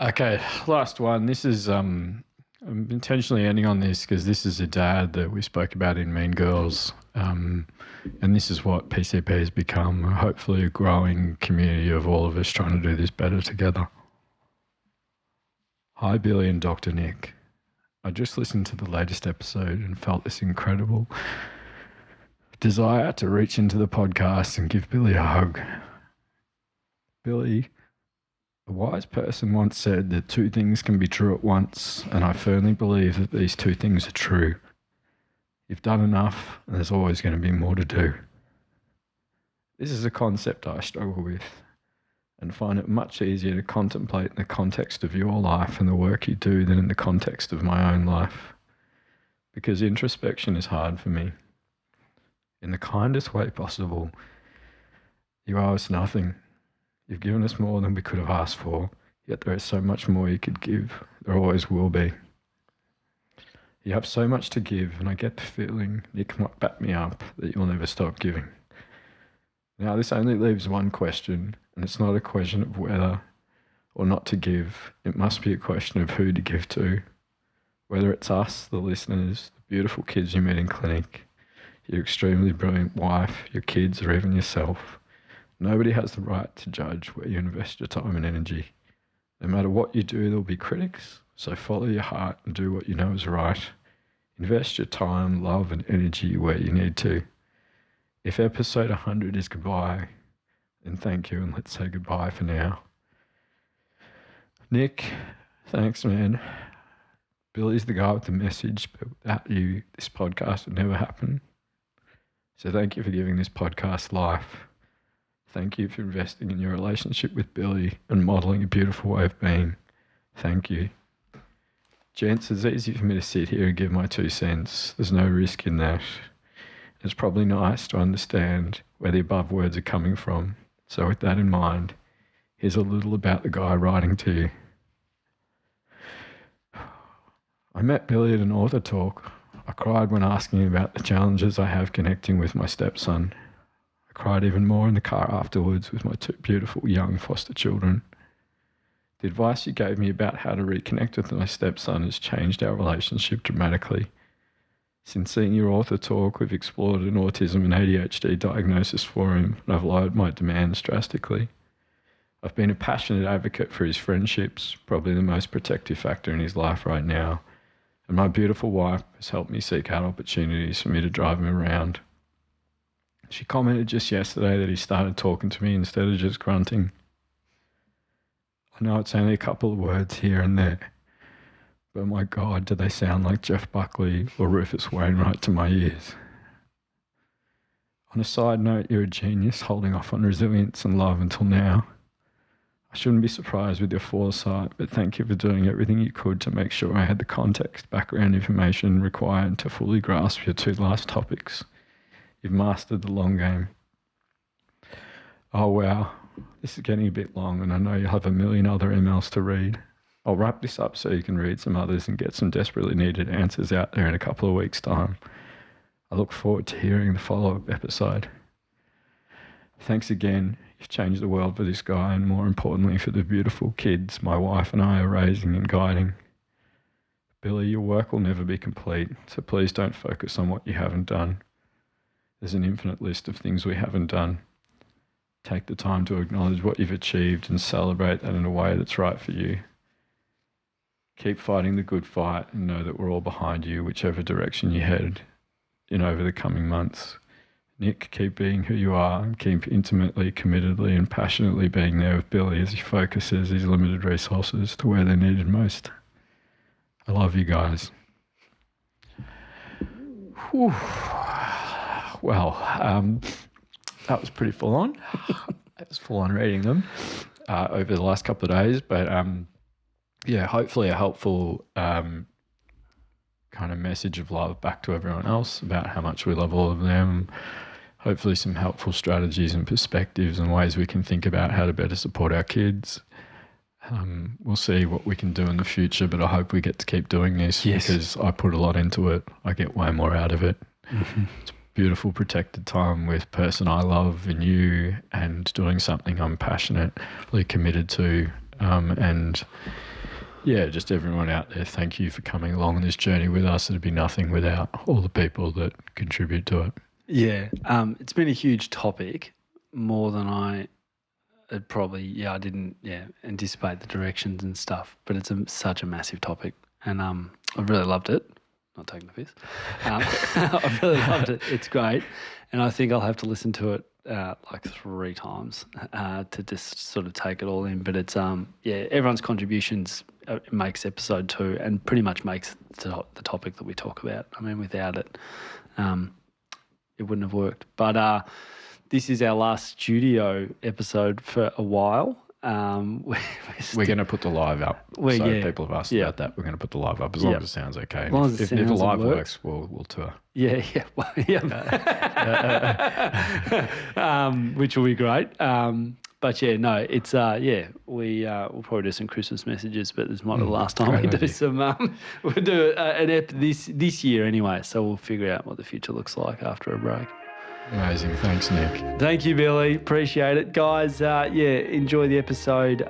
Okay, last one. This is I'm intentionally ending on this because this is a dad that we spoke about in Mean Girls, and this is what PCP has become. Hopefully, a growing community of all of us trying to do this better together. Hi, Billy and Dr. Nick. I just listened to the latest episode and felt this incredible desire to reach into the podcast and give Billy a hug. Billy, a wise person once said that two things can be true at once, and I firmly believe that these two things are true. You've done enough, and there's always going to be more to do. This is a concept I struggle with and find it much easier to contemplate in the context of your life and the work you do than in the context of my own life, because introspection is hard for me. In the kindest way possible, you owe us nothing. You've given us more than we could have asked for, yet there is so much more you could give. There always will be. You have so much to give, and I get the feeling, Nick might back me up, that you'll never stop giving. Now, this only leaves one question, and it's not a question of whether or not to give. It must be a question of who to give to. Whether it's us, the listeners, the beautiful kids you met in clinic, your extremely brilliant wife, your kids, or even yourself. Nobody has the right to judge where you invest your time and energy. No matter what you do, there will be critics, so follow your heart and do what you know is right. Invest your time, love, and energy where you need to. If episode 100 is goodbye, then thank you, and let's say goodbye for now. Nick, thanks, man. Billy's the guy with the message, but without you, this podcast would never happen. So thank you for giving this podcast life. Thank you for investing in your relationship with Billy and modelling a beautiful way of being. Thank you. Gents, it's easy for me to sit here and give my 2 cents. There's no risk in that. It's probably nice to understand where the above words are coming from. So with that in mind, here's a little about the guy writing to you. I met Billy at an author talk. I cried when asking about the challenges I have connecting with my stepson. I cried even more in the car afterwards with my 2 beautiful young foster children. The advice you gave me about how to reconnect with my stepson has changed our relationship dramatically. Since seeing your author talk, we've explored an autism and ADHD diagnosis for him, and I've lowered my demands drastically. I've been a passionate advocate for his friendships, probably the most protective factor in his life right now, and my beautiful wife has helped me seek out opportunities for me to drive him around. She commented just yesterday that he started talking to me instead of just grunting. I know it's only a couple of words here and there, but my God, do they sound like Jeff Buckley or Rufus Wainwright to my ears. On a side note, you're a genius holding off on resilience and love until now. I shouldn't be surprised with your foresight, but thank you for doing everything you could to make sure I had the context, background information required to fully grasp your 2 last topics. You've mastered the long game. Oh wow, this is getting a bit long, and I know you'll have a million other emails to read. I'll wrap this up so you can read some others and get some desperately needed answers out there in a couple of weeks' time. I look forward to hearing the follow-up episode. Thanks again. You've changed the world for this guy, and more importantly for the beautiful kids my wife and I are raising and guiding. Billy, your work will never be complete, so please don't focus on what you haven't done. There's an infinite list of things we haven't done. Take the time to acknowledge what you've achieved and celebrate that in a way that's right for you. Keep fighting the good fight and know that we're all behind you, whichever direction you head in over the coming months. Nick, keep being who you are and keep intimately, committedly and passionately being there with Billy as he focuses his limited resources to where they're needed most. I love you guys. Whew. Well, that was pretty full on. It was full on reading them over the last couple of days, but yeah, hopefully a helpful kind of message of love back to everyone else about how much we love all of them. Hopefully some helpful strategies and perspectives and ways we can think about how to better support our kids. We'll see what we can do in the future, but I hope we get to keep doing this because I put a lot into it. I get way more out of it. It's a beautiful, protected time with person I love and you, and doing something I'm passionately committed to. And yeah, just everyone out there, thank you for coming along on this journey with us. It'd be nothing without all the people that contribute to it. Yeah, it's been a huge topic, more than I didn't anticipate the directions and stuff, but it's such a massive topic, and I've really loved it. Not taking the piss. I've really loved it. It's great, and I think I'll have to listen to it like 3 times to just sort of take it all in. But it's everyone's contributions makes episode 2 and pretty much makes the topic that we talk about. I mean, without it, it wouldn't have worked. But this is our last studio episode for a while. We're going to put the live up. People have asked about that. We're going to put the live up as long as it sounds okay. If the live works, we'll tour. Which will be great. But yeah, no, it's we'll probably do some Christmas messages, but this might be the last time we do some. We'll do an ep this year anyway, so we'll figure out what the future looks like after a break. Amazing. Thanks, Nick. Thank you, Billy. Appreciate it. Guys, enjoy the episode.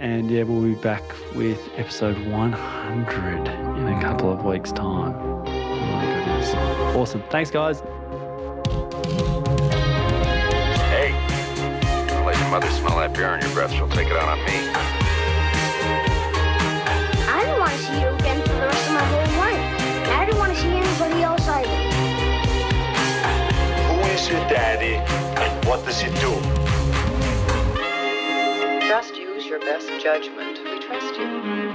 And we'll be back with episode 100 in a couple of weeks' time. Oh, my goodness. Awesome. Thanks, guys. Hey, don't let your mother smell that beer on your breath. She'll take it out on me. I don't want to see you again for the rest of my whole life. And I don't want to see anybody else either. Who is your daddy and what does he do? Just use your best judgment. We trust you.